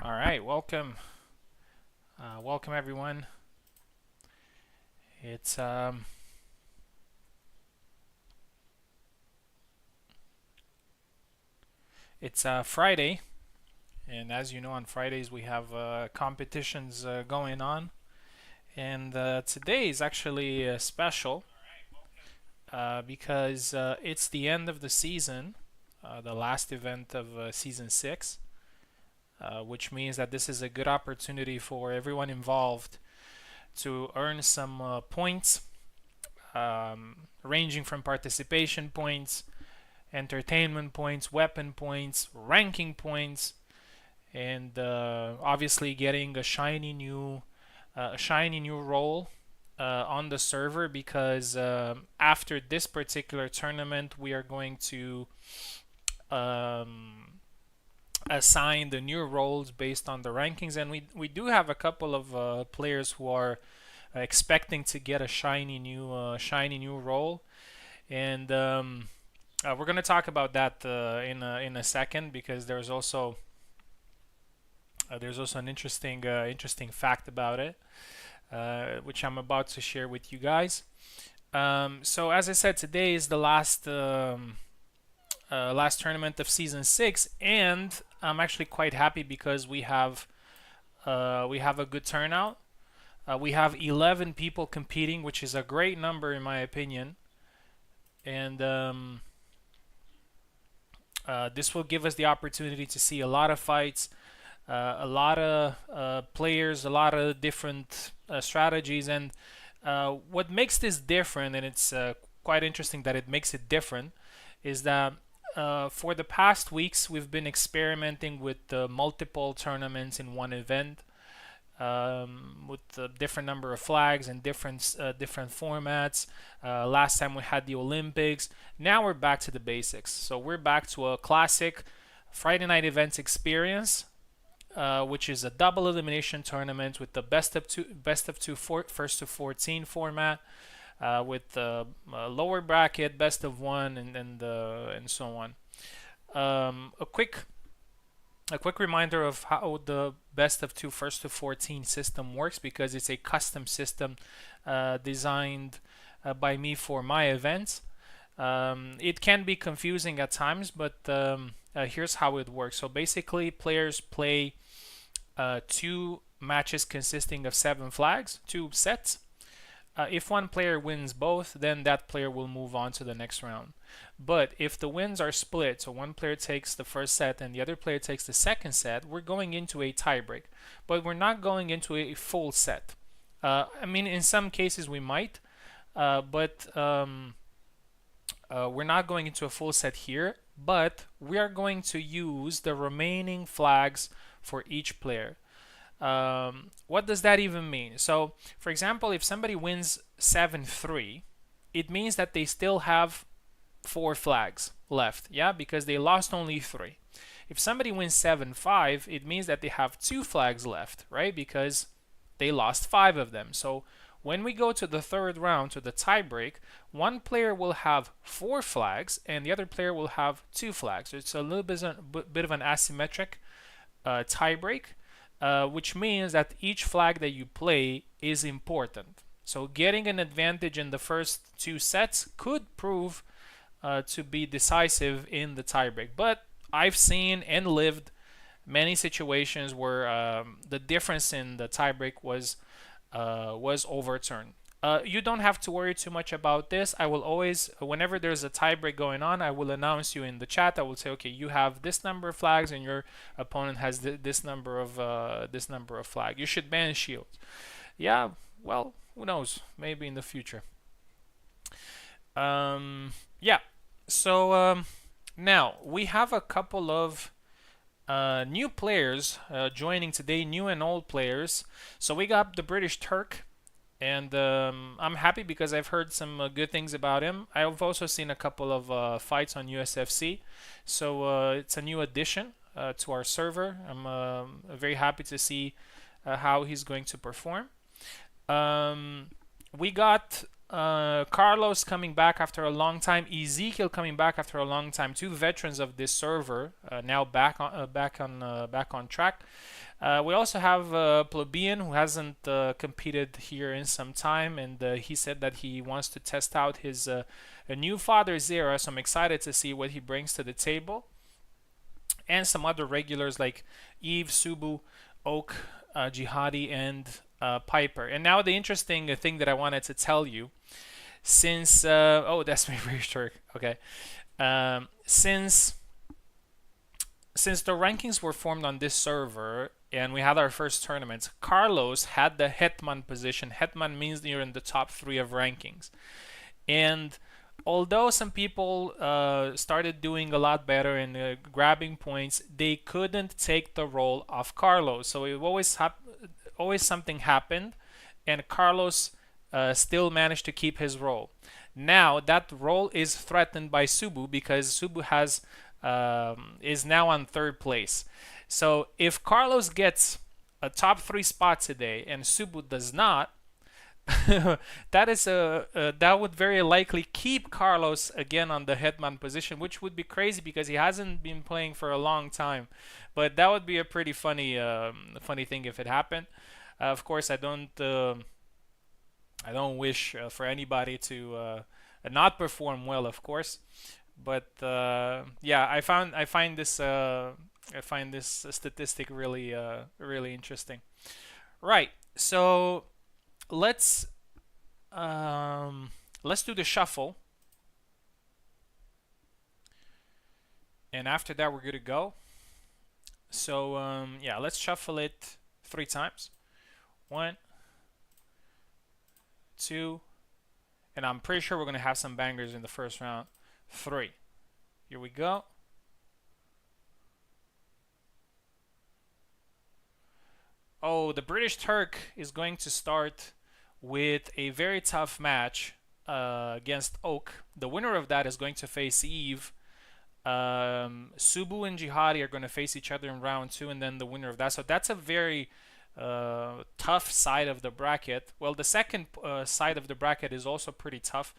All right, welcome, welcome everyone. It's um, it's Friday, and as you know, on Fridays we have competitions going on, and today is actually special because it's the end of the season, the last event of season 6, which means that this is a good opportunity for everyone involved to earn some points, ranging from participation points, entertainment points, weapon points, ranking points, and obviously getting a shiny new role on the server because after this particular tournament we are going to um, assign the new roles based on the rankings, and we do have a couple of players who are expecting to get a shiny new role, and we're going to talk about that in a second because there's also an interesting fact about it, which I'm about to share with you guys. So as I said, today is the last tournament of season 6, and I'm actually quite happy because we have a good turnout. We have 11 people competing, which is a great number in my opinion, and this will give us the opportunity to see a lot of fights, a lot of players, a lot of different strategies, and what makes this different, and it's quite interesting that it makes it different, is that for the past weeks we've been experimenting with multiple tournaments in one event, with a different number of flags and different formats. Last time we had the Olympics. Now we're back to the basics. So we're back to a classic Friday night events experience, which is a double elimination tournament with the best of two first to 14 format, with lower bracket, best of one, and so on. A quick reminder of how the best of two first to 14 system works, because it's a custom system designed by me for my events. It can be confusing at times, but here's how it works. So basically, players play two matches consisting of 7 flags, 2 sets. If one player wins both, then that player will move on to the next round. But if the wins are split, so one player takes the first set and the other player takes the second set, we're going into a tiebreak. But we're not going into a full set. I mean, in some cases we might, but we're not going into a full set here. But we are going to use the remaining flags for each player. What does that even mean? So, for example, if somebody wins 7-3, it means that they still have 4 flags left, yeah, because they lost only 3. If somebody wins 7-5, it means that they have 2 flags left, right, because they lost 5 of them. So when we go to the third round, to the tiebreak, one player will have 4 flags and the other player will have 2 flags. So it's a little bit of an asymmetric tiebreak, which means that each flag that you play is important. So getting an advantage in the first 2 sets could prove to be decisive in the tiebreak. But I've seen and lived many situations where the difference in the tiebreak was overturned. You don't have to worry too much about this. I will always, whenever there's a tiebreak going on, I will announce you in the chat. I will say, okay, you have this number of flags, and your opponent has this number of flag. You should ban shields. Yeah, well, who knows? Maybe in the future. Yeah. So now we have a couple of new players joining today, new and old players. So we got the British Turk, and I'm happy because I've heard some good things about him. I've also seen a couple of fights on USFC, so it's a new addition to our server. I'm very happy to see how he's going to perform. We got Carlos coming back after a long time, Ezekiel coming back after a long time. Two veterans of this server now back on track. We also have Plebeian, who hasn't competed here in some time, and he said that he wants to test out his a new Father's era. So I'm excited to see what he brings to the table. And some other regulars like Eve, Subu, Oak, Jihadi, and Piper. And now the interesting thing that I wanted to tell you, since oh, that's my British Turk. Okay, since the rankings were formed on this server and we had our first tournament, Carlos had the Hetman position. Hetman means you're in the top 3 of rankings. And although some people started doing a lot better and grabbing points, they couldn't take the role of Carlos. So it always something happened, and Carlos still managed to keep his role. Now that role is threatened by Subu because Subu is now on 3rd place. So if Carlos gets a top 3 spot today and Subu does not, that would very likely keep Carlos again on the Hetman position, which would be crazy because he hasn't been playing for a long time. But that would be a pretty funny thing if it happened. Of course, I don't wish for anybody to not perform well, of course. But yeah, I find this statistic really interesting. Right. So let's let's do the shuffle, and after that we're good to go. So yeah, let's shuffle it 3 times. 1, 2, and I'm pretty sure we're gonna have some bangers in the first round. 3. Here we go. Oh, the British Turk is going to start with a very tough match against Oak. The winner of that is going to face Eve. Subu and Jihadi are going to face each other in round 2, and then the winner of that. So that's a very tough side of the bracket. Well, the second side of the bracket is also pretty tough,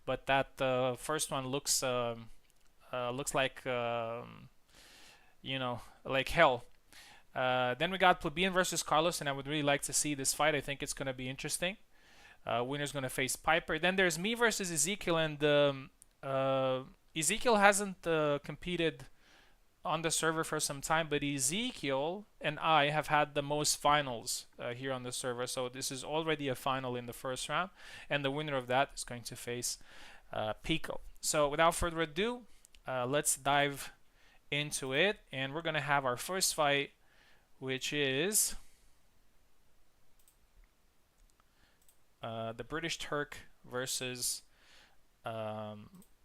but that first one looks like like hell. Then we got Plebeian versus Carlos, and I would really like to see this fight. I think it's going to be interesting. Winner's going to face Piper. Then there's me versus Ezekiel, and Ezekiel hasn't competed on the server for some time, but Ezekiel and I have had the most finals here on the server, so this is already a final in the first round, and the winner of that is going to face Pico. So without further ado, let's dive into it, and we're going to have our first fight, which is the British Turk versus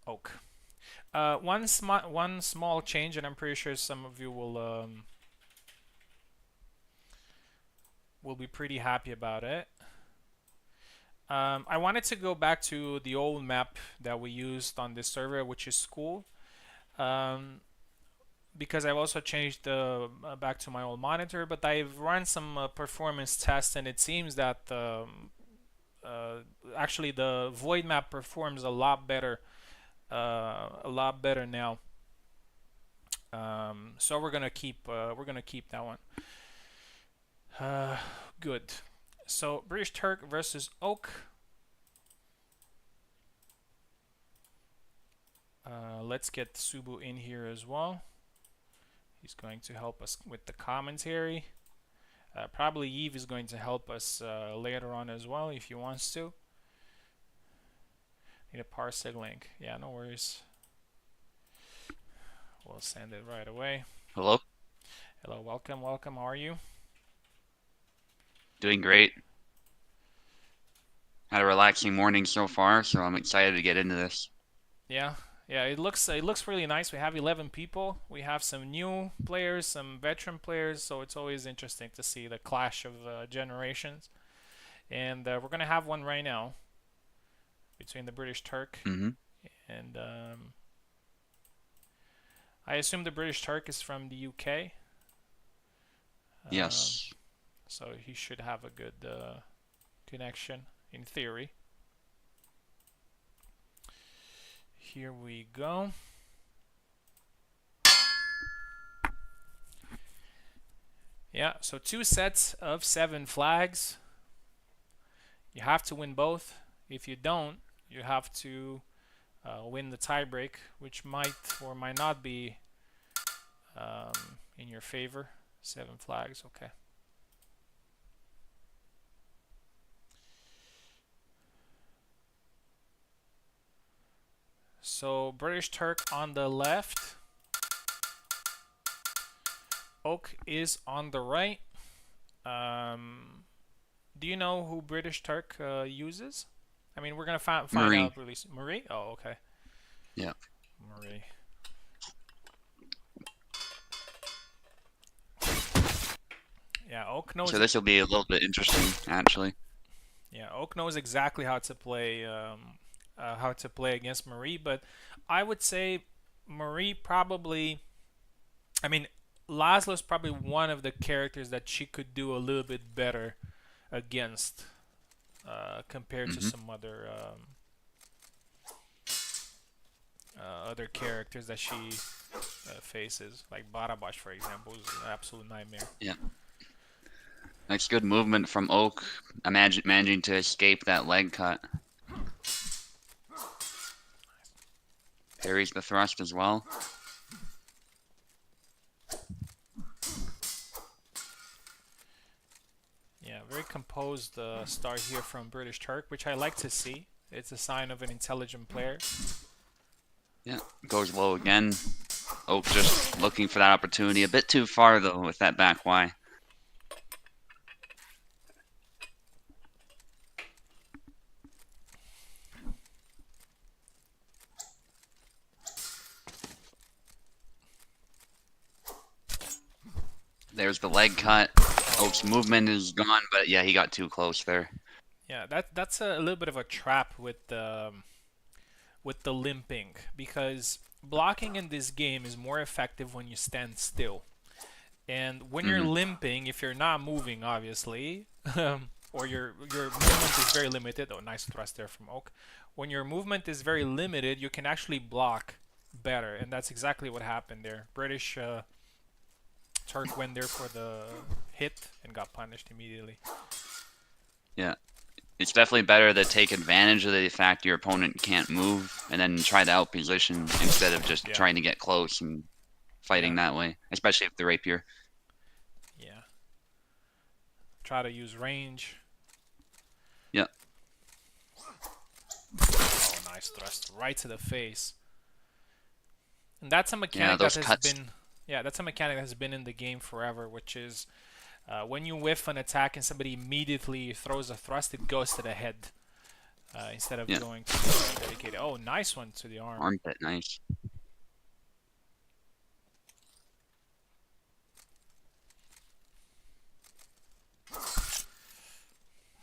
Oak. One small change, and I'm pretty sure some of you will be pretty happy about it. I wanted to go back to the old map that we used on this server, which is School, because I've also changed back to my old monitor. But I've run some performance tests, and it seems that actually the Void map performs a lot better now. So we're gonna keep that one. Good. So British Turk versus Oak. Let's get Subu in here as well. He's going to help us with the commentary. Probably Eve is going to help us later on as well if he wants to. Need a parsec link. Yeah, no worries. We'll send it right away. Hello. Hello, welcome. How are you? Doing great. Had a relaxing morning so far, so I'm excited to get into this. Yeah, it looks really nice. We have 11 people. We have some new players, some veteran players, so it's always interesting to see the clash of generations. And we're gonna have one right now between the British Turk and I assume the British Turk is from the UK. Yes. So he should have a good connection in theory. Here we go. Yeah, so 2 sets of 7 flags. You have to win both. If you don't, you have to win the tiebreak, which might or might not be in your favor. 7 flags, okay. So British Turk on the left. Oak is on the right. Do you know who British Turk uses? I mean, we're gonna find Marie. out really soon. Marie? Oh, okay. Yeah. Marie. Yeah, Oak knows. So this will be a little bit interesting, actually. Yeah, Oak knows exactly how to play against Marie, but I would say Marie probably. I mean, Laszlo's probably one of the characters that she could do a little bit better against compared to Hmm. some other characters that she faces. Like Barabash, for example, is an absolute nightmare. Yeah. That's good movement from Oak. Imagine managing to escape that leg cut. Parries the thrust as well. Yeah, very composed start here from British Turk, which I like to see. It's a sign of an intelligent player. Yeah, goes low again. Oak just looking for that opportunity. A bit too far, though, with that back Y. There's the leg cut. Oak's movement is gone, but yeah, he got too close there. Yeah, that's a little bit of a trap with the limping, because blocking in this game is more effective when you stand still. And when you're Hmm. limping, if you're not moving, obviously, or your movement is very limited. Oh, nice thrust there from Oak. When your movement is very limited, you can actually block better, and that's exactly what happened there. British Turk went there for the hit and got punished immediately. Yeah. It's definitely better to take advantage of the fact your opponent can't move and then try to outposition instead of just Yeah, trying to get close and yeah, fighting that way, especially if the rapier. yeah. Try to use range. Yeah. Oh, nice thrust right to the face. And that's a Yeah, mechanic that those has cuts. been, yeah, that's a mechanic that has been in the game forever, which is when you whiff an attack and somebody immediately throws a thrust, it goes to the head instead of Yeah. going to the dedicated. Oh, nice one to the arm. Armpit, nice.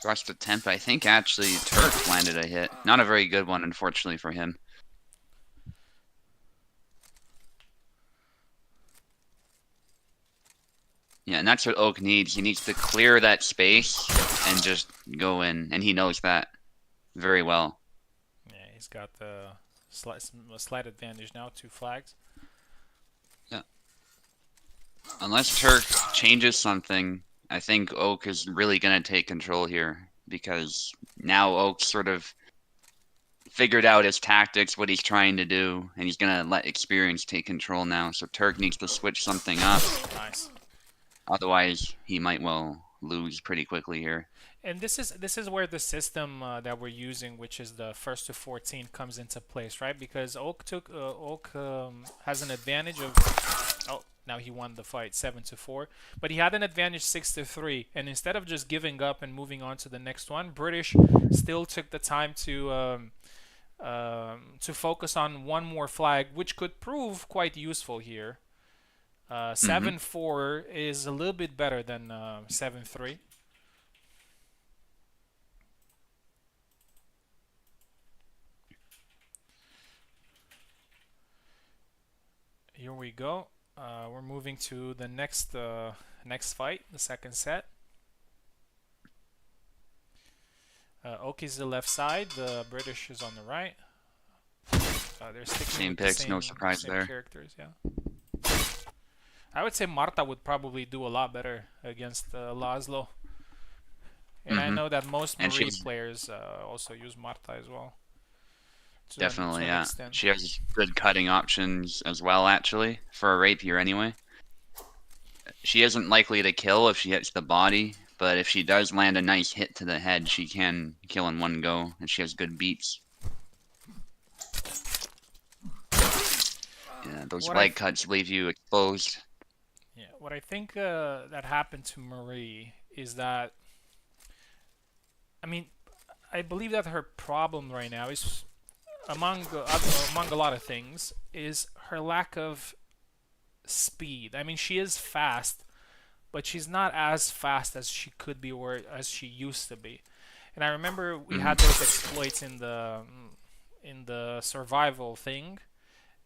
Thrust attempt. I think actually Turk landed a hit. Not a very good one, unfortunately, for him. Yeah, and that's what Oak needs. He needs to clear that space and just go in, and he knows that very well. Yeah, he's got a slight advantage now, 2 flags. Yeah. Unless Turk changes something, I think Oak is really going to take control here because now Oak sort of figured out his tactics, what he's trying to do, and he's going to let experience take control now. So Turk needs to switch something up. Nice. Otherwise, he might well lose pretty quickly here. And this is where the system that we're using, which is the first to 14, comes into place, right? Because Oak has an advantage of, oh, now he won the fight 7-4, but he had an advantage 6-3, and instead of just giving up and moving on to the next one, British still took the time to focus on one more flag, which could prove quite useful here. Hmm. 7-4 is a little bit better than 7-3. Here we go. We're moving to the next fight, the second set. Oak is the left side, the British is on the right. They're sticking Same with the picks, no same surprise same there. characters. Yeah. I would say Marta would probably do a lot better against Laszlo. And I Mm-hmm. know that most And she Marie has players also use Marta as well, to definitely, an yeah. extent. She has good cutting options as well, actually, for a rapier anyway. She isn't likely to kill if she hits the body, but if she does land a nice hit to the head, she can kill in one go, and she has good beats. Yeah, those What I leg th cuts leave you exposed. Yeah, what I think that happened to Marie is that, I mean, I believe that her problem right now is among a lot of things is her lack of speed. I mean, she is fast, but she's not as fast as she could be or as she used to be. And I remember we Hmm. had those exploits in the survival thing,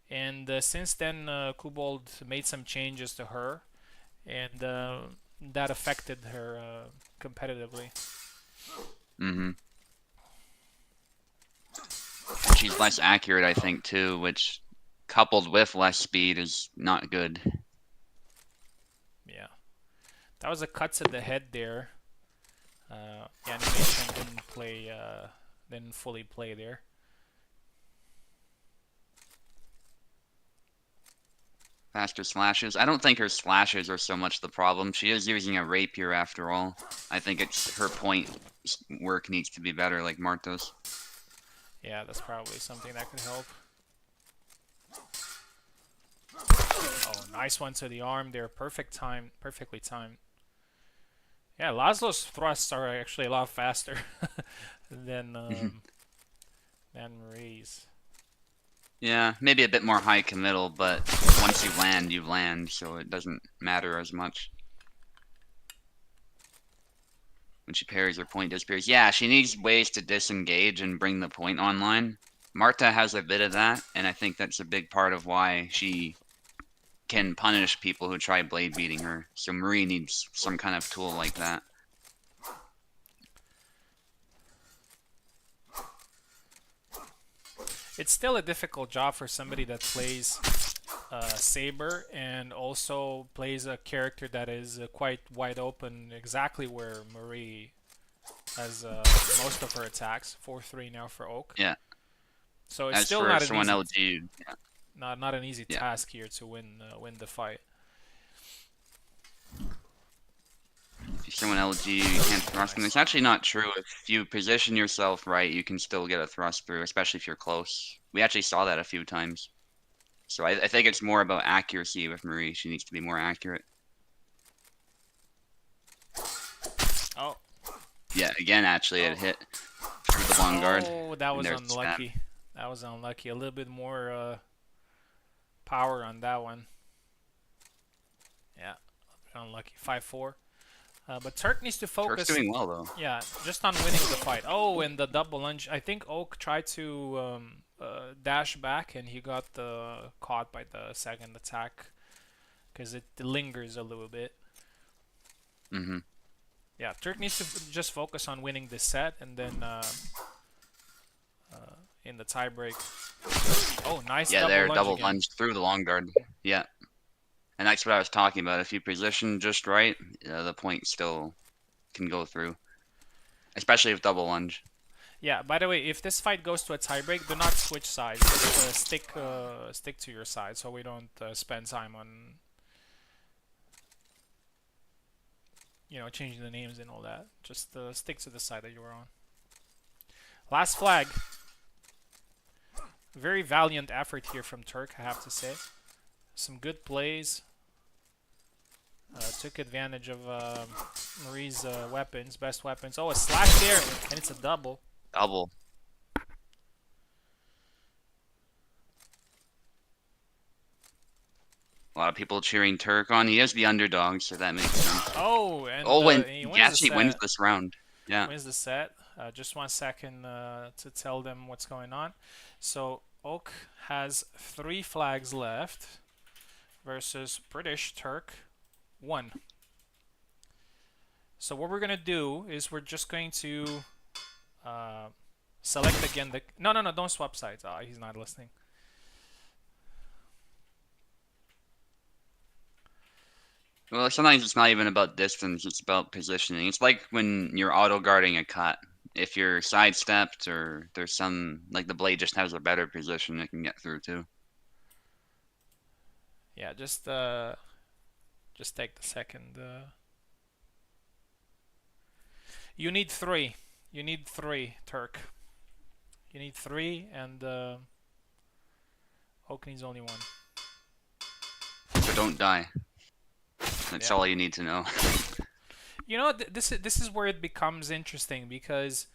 and since then, Kubold made some changes to her, and that affected her competitively. Hmm. And she's less accurate, I think, too, which coupled with less speed is not good. Yeah, that was a cut to the head there. The animation didn't fully play there. Faster slashes. I don't think her slashes are so much the problem. She is using a rapier after all. I think it's her point work needs to be better, like Marta's. Yeah, that's probably something that could help. Oh, nice one to the arm there. Perfectly timed. Yeah, Laszlo's thrusts are actually a lot faster than um, than Marie's. Yeah, maybe a bit more high committal, but once you land, so it doesn't matter as much. When she parries, her point disappears. Yeah, she needs ways to disengage and bring the point online. Marta has a bit of that, and I think that's a big part of why she can punish people who try blade beating her. So Marie needs some kind of tool like that. It's still a difficult job for somebody that plays Saber and also plays a character that is quite wide open, exactly where Marie has most of her attacks. 4-3 now for Oak. Yeah. So it's As still for not an someone easy LG, not an easy yeah. task here to win the fight. If someone LG, you can't thrust them. Nice. It's actually not true. If you position yourself right, you can still get a thrust through, especially if you're close. We actually saw that a few times. So I think it's more about accuracy with Marie. She needs to be more accurate. Oh, Yeah, again, actually, it oh, hit through the long guard. oh! That And was there's the stab. unlucky. That was unlucky. A little bit more power on that one. Yeah, unlucky. 5-4. But Turk needs to Turk's focus. doing well, though. Yeah, just on winning the fight. Oh, and the double lunge. I think Oak tried to dash back, and he got caught by the second attack because it lingers a little bit. Hmm. Yeah, Turk needs to just focus on winning this set, and then in the tiebreak. Oh, nice Yeah, double there, lunge double again. lunge through the long guard. Yeah. And that's what I was talking about. If you position just right, the point still can go through, especially with double lunge. Yeah. By the way, if this fight goes to a tiebreak, do not switch sides. Just stick to your side, so we don't spend time on changing the names and all that. Just stick to the side that you were on. Last flag. Very valiant effort here from Turk, I have to say. Some good plays. Took advantage of Marie's weapons, best weapons. Oh, a slash there, and it's a double. Double. A lot of people cheering Turk on. He is the underdog, so that makes sense. Oh, and Oh, and he he wins the actually wins set. this round. Yeah. Wins the set. Just 1 second to tell them what's going on. So Oak has 3 flags left versus British Turk 1. So what we're gonna do is we're just going to select again the. No, no, no! Don't swap sides. He's not listening. Well, sometimes it's not even about distance, it's about positioning. It's like when you're auto guarding a cut. If you're sidestepped or there's some, like the blade just has a better position, it can get through too. Yeah, just take the second. You need three. You need three, Turk. You need three, and Oak needs only one. So don't die. That's Yeah. all you need to know. You know, this is where it becomes interesting because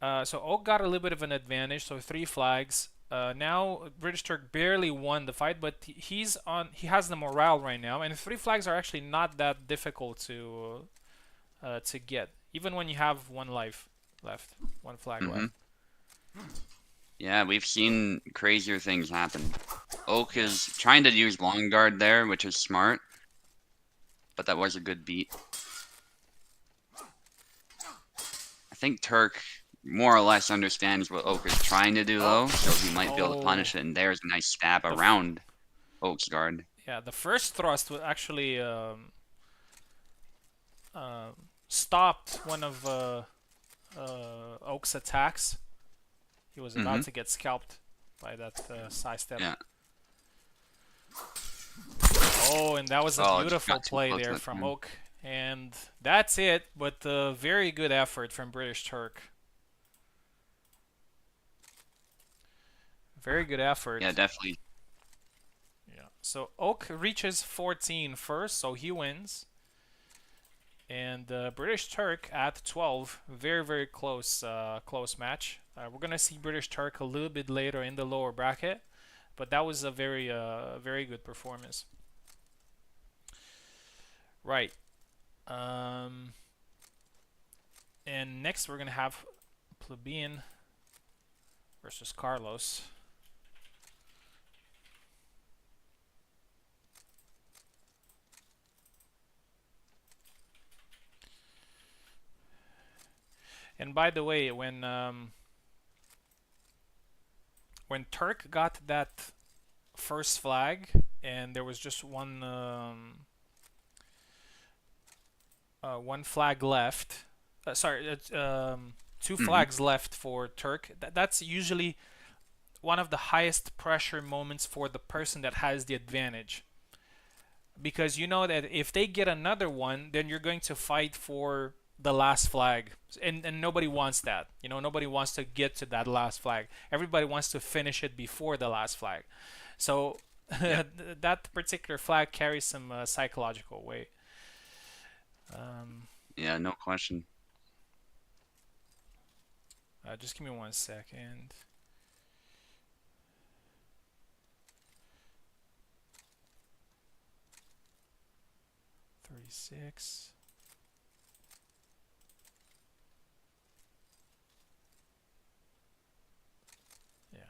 so Oak got a little bit of an advantage, so three flags. Now British Turk barely won the fight, but he has the morale right now, and three flags are actually not that difficult to get, even when you have one life left, one flag hmm left. Yeah, we've seen crazier things happen. Oak is trying to use long guard there, which is smart, but that was a good beat. I think Turk more or less understands what Oak is trying to do though, so he might be able to Oh, punish it, and there's a nice stab the around Oak's guard. yeah, the first thrust was actually stopped one of Oak's attacks. He was about hmm to get scalped by that side step. Yeah. Oh, and that was a Oh, it just beautiful got too play close there that from time. Oak. And that's it, but very good effort from British Turk. Very good Yeah, effort. definitely. Yeah. So Oak reaches 14 first, so he wins. And British Turk at 12. Very, very close match. We're going to see British Turk a little bit later in the lower bracket, but that was a very good performance. Right. Um, and next we're going to have Plebeian versus Carlos. And by the way, when Turk got that first flag and there was just one flag left, sorry, two hmm flags left for Turk. That's usually one of the highest pressure moments for the person that has the advantage, because you know that if they get another one, then you're going to fight for the last flag, and nobody wants that. You know, nobody wants to get to that last flag. Everybody wants to finish it before the last flag. So Yeah. that particular flag carries some psychological weight. Um, Yeah, no question. just give me 1 second. 36. Yeah.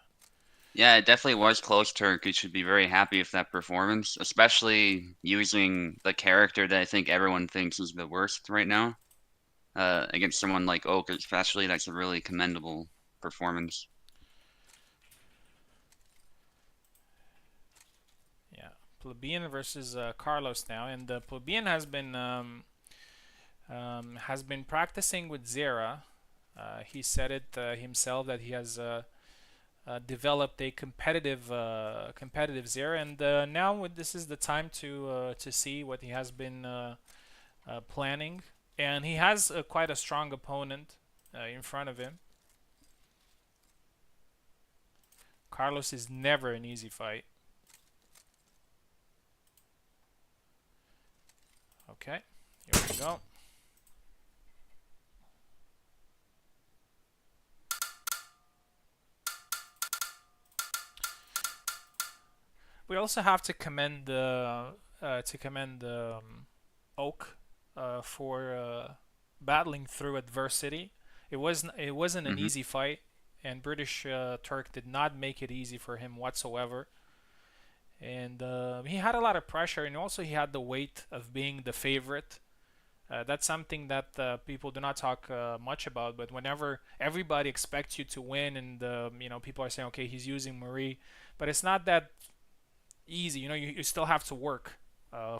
Yeah, it definitely was close. Turk. You should be very happy with that performance, especially using the character that I think everyone thinks is the worst right now. Against someone like Oak, especially, that's a really commendable performance. Yeah. Plebeian versus Carlos now, and Plebeian has been practicing with Zera. He said it himself that he has developed a competitive Zera, and now this is the time to see what he has been planning. And he has quite a strong opponent in front of him. Carlos is never an easy fight. Okay, here we go. We also have to commend Oak for battling through adversity. It wasn't an hmm easy fight, and British Turk did not make it easy for him whatsoever. And he had a lot of pressure, and also he had the weight of being the favorite. That's something that people do not talk much about. But whenever everybody expects you to win, and people are saying, okay, he's using Marie, but it's not that easy. You still have to work.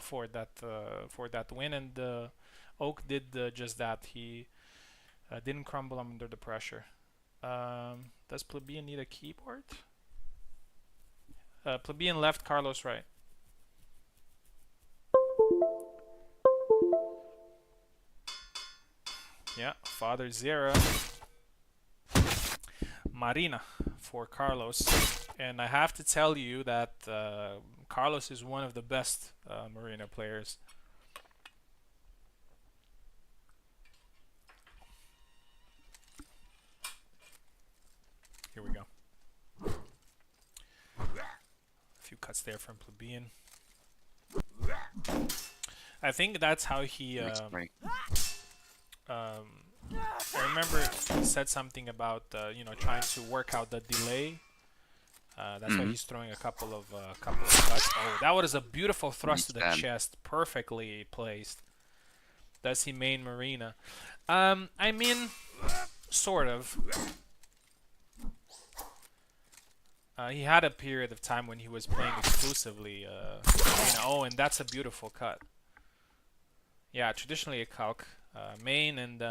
for that win, and Oak did just that. He didn't crumble under the pressure. Does Plebeian need a keyboard? Plebeian left, Carlos right. Yeah, Father Zera, Marina for Carlos. And I have to tell you that Carlos is one of the best Marina players. Here we go. A few cuts there from Plebeian. I think that's how he. I remember he said something about trying to work out the delay. That's why he's throwing a couple of cuts. Oh, that was a beautiful thrust to the chest, perfectly placed. Does he main Marina? I mean, sort of. He had a period of time when he was playing exclusively Marina. Oh, and that's a beautiful cut. Yeah, traditionally a calc. Main and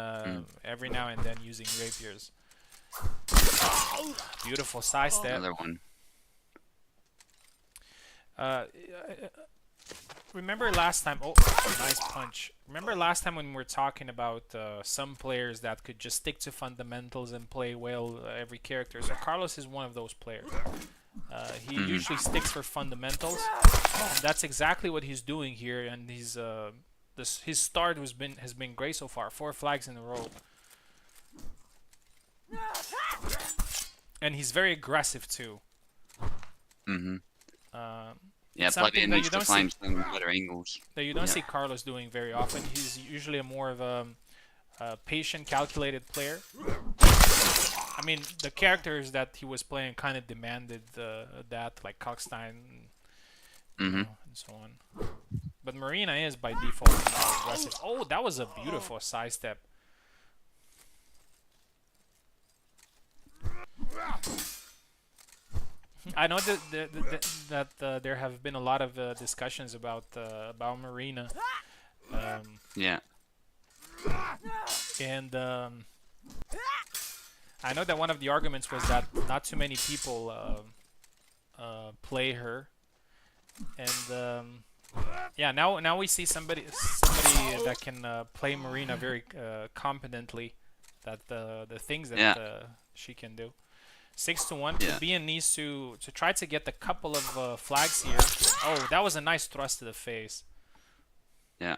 every now and then using rapiers. Beautiful side step. Another one. Remember last time? Oh, nice punch. Remember last time when we were talking about some players that could just stick to fundamentals and play well every character? So Carlos is one of those players. He usually sticks for fundamentals, and that's exactly what he's doing here. And he's his start has been great so far. 4 flags in a row, and he's very aggressive too. Yeah, Plebeian needs to find some better angles. That you don't see Carlos doing very often. He's usually more of a patient, calculated player. I mean, the characters that he was playing kind of demanded that, like Cockstein and so on. But Marina is by default more aggressive. Oh, that was a beautiful side step. I know that there have been a lot of discussions about Marina. Yeah. And I know that one of the arguments was that not too many people play her, and yeah, now we see somebody that can play Marina very competently. That the things that she can do. 6-1. Plebeian needs to try to get a couple of flags here. Oh, that was a nice thrust to the face. Yeah.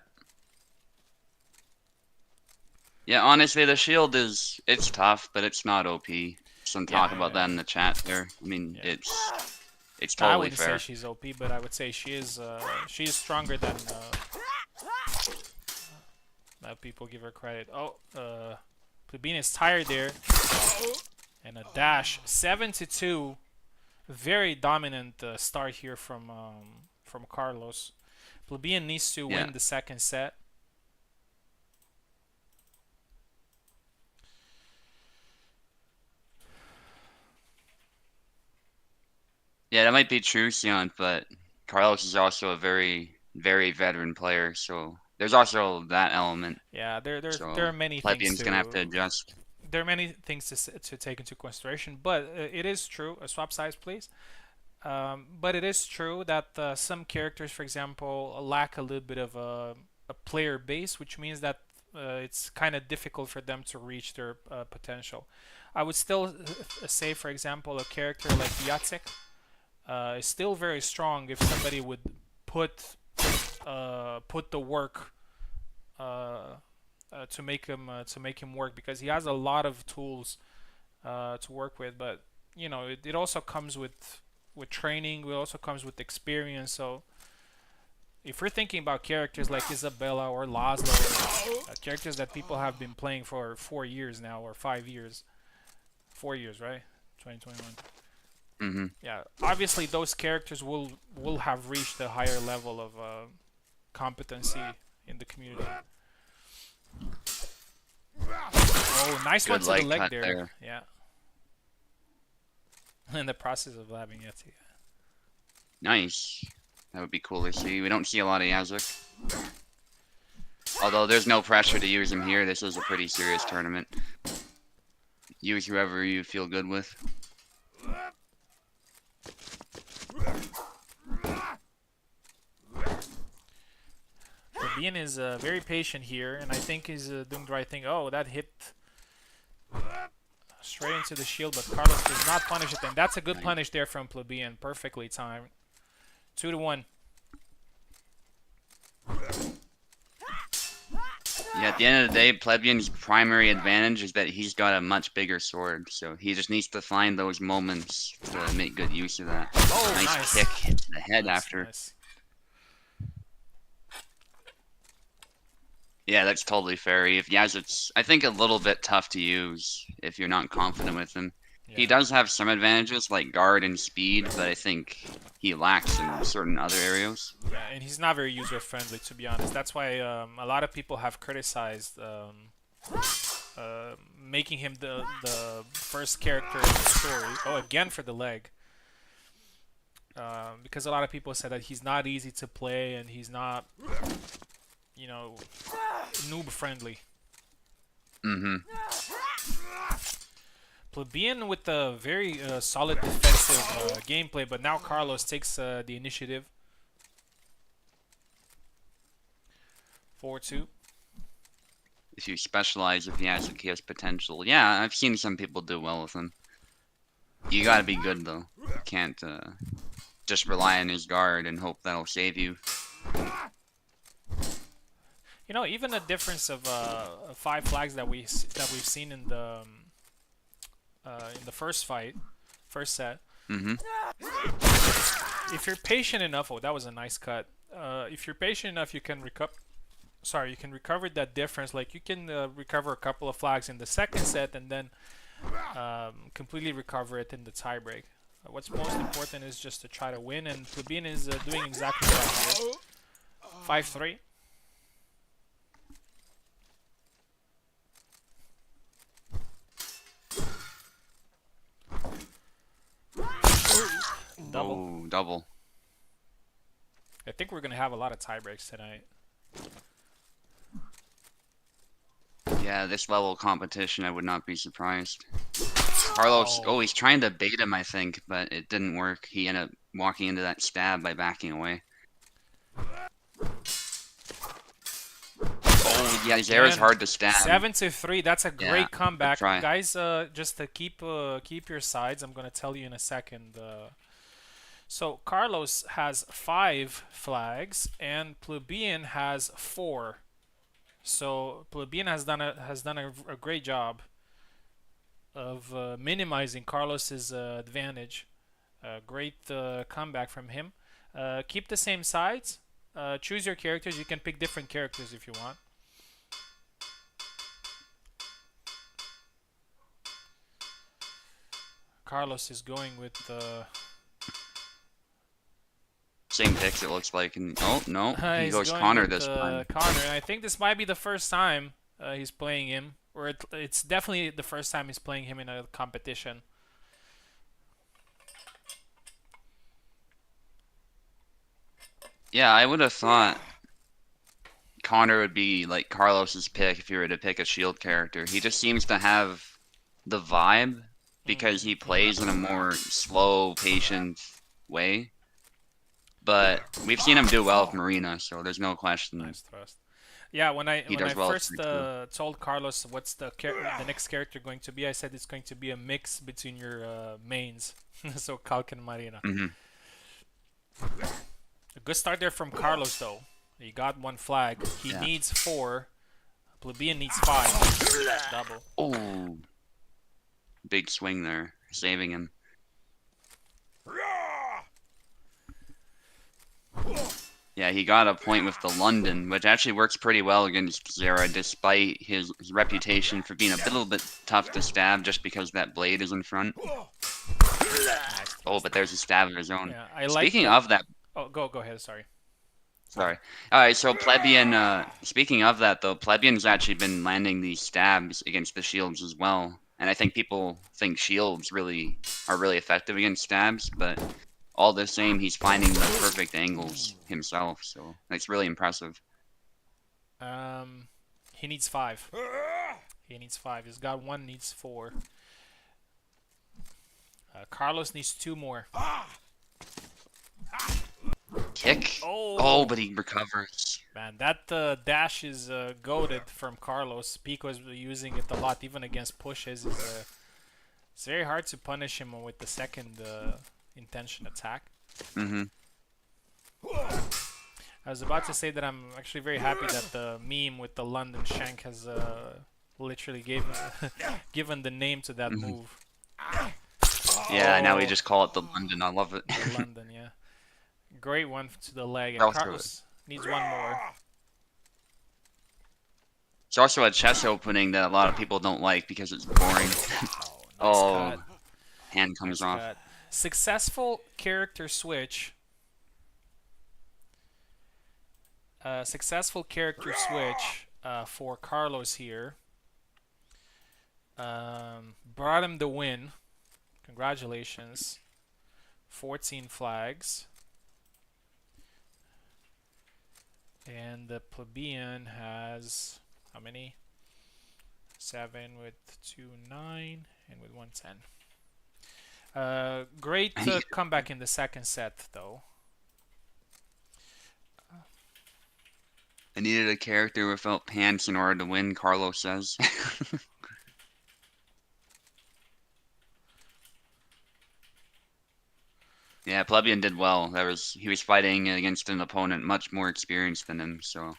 Yeah, honestly, the shield it's tough, but it's not OP. Some talk about that in the chat there. I mean, it's totally I wouldn't fair. say she's OP, but I would say she is stronger than people give her credit. Oh, Plebeian is tired there. And a dash. 7-2. Very dominant start here from Carlos. Plebeian needs to win the second set. Yeah, that might be true, Sion, but Carlos is also a very, very veteran player, so there's also that element. Yeah, there are many Plebeian's things gonna have to adjust. There are many things to take into consideration, but it is true. Swap size, please. But it is true that some characters, for example, lack a little bit of a player base, which means that it's kind of difficult for them to reach their potential. I would still say, for example, a character like Jacek is still very strong if somebody would put the work to make him work, because he has a lot of tools to work with. But you know, it also comes with training. It also comes with experience. So if we're thinking about characters like Isabella or Laszlo, characters that people have been playing for 4 years now, or 5 years, 4 years, right? 2021. Yeah, obviously those characters will have reached a higher level of competency in the community. Oh, nice one to the leg there. Yeah. In the process of labbing it. Nice. That would be cool to see. We don't see a lot of Yazuk. Although there's no pressure to use him here. This is a pretty serious tournament. Use whoever you feel good with. Plebeian is very patient here, and I think he's doing the right thing. Oh, that hit straight into the shield, but Carlos does not punish it, and that's a good punish there from Plebeian. Perfectly timed. 2-1. Yeah, at the end of the day, Plebeian's primary advantage is that he's got a much bigger sword, so he just needs to find those moments to make good use of that. Oh, nice kick to the head after. Nice. Yeah, that's totally fair. If Yazut's, I think, a little bit tough to use if you're not confident with him. Yeah. He does have some advantages like guard and speed, but I think he lacks in certain other areas. Yeah, and he's not very user-friendly, to be honest. That's why a lot of people have criticized making him the first character in the story. Oh, again for the leg. Because a lot of people said that he's not easy to play and he's not, you know, noob-friendly. Mm-hmm. Plebeian with a very solid defensive gameplay, but now Carlos takes the initiative. 4-2. If you specialize with Yazuk, he has potential. Yeah, I've seen some people do well with him. You gotta be good, though. You can't just rely on his guard and hope that'll save you. You know, even a difference of 5 flags that we've seen in the first fight, first set. Mm-hmm. If you're patient enough, oh, that was a nice cut. If you're patient enough, you can recover. Sorry, you can recover that difference. Like you can recover a couple of flags in the second set, and then completely recover it in the tiebreak. What's most important is just to try to win, and Plebeian is doing exactly that here. 5-3. Double. Oh, double. I think we're gonna have a lot of tiebreaks tonight. Yeah, this level of competition, I would not be surprised. Carlos, oh, he's trying to bait him, I think, but it didn't work. He ended up walking into that stab by backing away. Oh, yeah, Zera's hard to stab. 7-3. That's a great comeback, try. guys. Just to keep your sides, I'm gonna tell you in a second. So Carlos has 5 flags, and Plebeian has 4. So Plebeian has done a great job of minimizing Carlos's advantage. Great comeback from him. Keep the same sides. Choose your characters. You can pick different characters if you want. Carlos is going with same picks, it looks like. And oh no, he goes going Connor with, this time. Connor, and I think this might be the first time he's playing him, or it's definitely the first time he's playing him in a competition. Yeah, I would have thought Connor would be like Carlos's pick if you were to pick a shield character. He just seems to have the vibe because he plays in a more slow, patient way. But we've seen him do well with Marina, so there's no question. Nice thrust. Yeah, when I well first told Carlos what's the next character going to be, I said it's going to be a mix between your mains, so Kalk and Marina. Mm-hmm. A good start there from Carlos, though. He got 1 flag. He needs 4. Plebeian needs 5. Double. Oh, big swing there, saving him. Yeah, he got a point with the London, which actually works pretty well against Zera, despite his reputation for being a little bit tough to stab just because that blade is in front. Oh, but there's a stab of his own. Yeah, Speaking of that... Oh, go ahead, sorry. Sorry. Alright, so Plebeian, speaking of that though, Plebeian's actually been landing these stabs against the shields as well. And I think people think shields are really effective against stabs, but all the same, he's finding the perfect angles himself. So that's really impressive. He needs 5. He needs 5. He's got 1, needs 4. Carlos needs 2 more. Kick. Oh, Oh, but he recovers. man, that dash is goated from Carlos. Pico is using it a lot, even against pushes. It's very hard to punish him with the second intention attack. Mm-hmm. I was about to say that I'm actually very happy that the meme with the London Shank has literally given the name to that Mm-hmm. move. Yeah, now we Oh, just call it the London. I love it. the London, yeah. Great one to the leg, and I'll throw it. Carlos needs 1 more. It's also a chest opening that a lot of people don't like because it's boring. Oh, nice cut. Oh, hand comes Nice off. cut. Successful character switch. Successful character switch for Carlos here. Brought him the win. Congratulations. 14 flags. And the plebeian has how many? 7 with 2, 9, and with 1, 10. Great comeback in the second set, though. I needed a character without pants in order to win, Carlos says. Yeah, Plebeian did well. He was fighting against an opponent much more experienced than him, so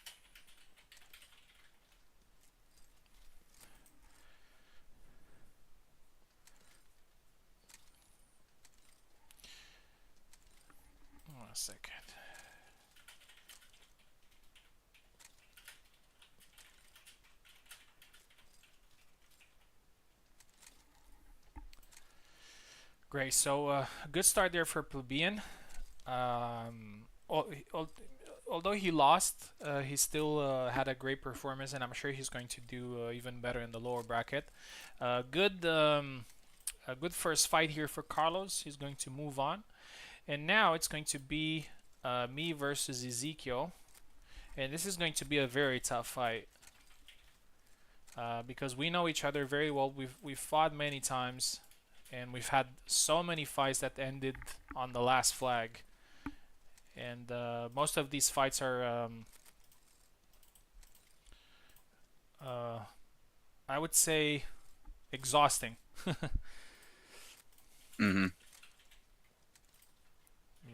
One second. Great. So a good start there for plebeian. Um, although he lost, he still had a great performance, and I'm sure he's going to do even better in the lower bracket. Good, a good first fight here for Carlos. He's going to move on, and now it's going to be me versus Ezekiel, and this is going to be a very tough fight because we know each other very well. We've fought many times, and we've had so many fights that ended on the last flag. And most of these fights are, I would say, exhausting. Here mm-hmm.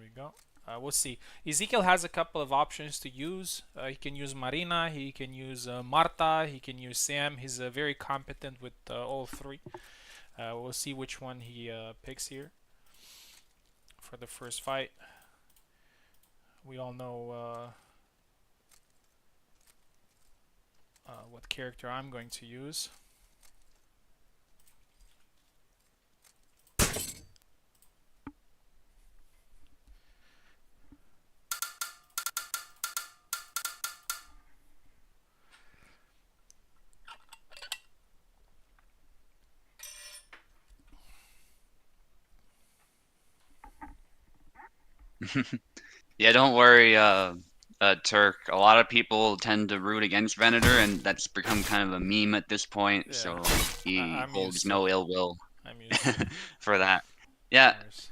we go. We'll see. Ezekiel has a couple of options to use. He can use Marina, he can use Marta, he can use Sam. He's very competent with all 3. We'll see which one he picks here for the first fight. We all know what character I'm going to use. Yeah, don't worry, Turk. A lot of people tend to root against Venator, and that's become kind of a meme at this point, Yeah, so he I'm holds used to no it. ill will I'm used to it. for that. No Yeah, worries.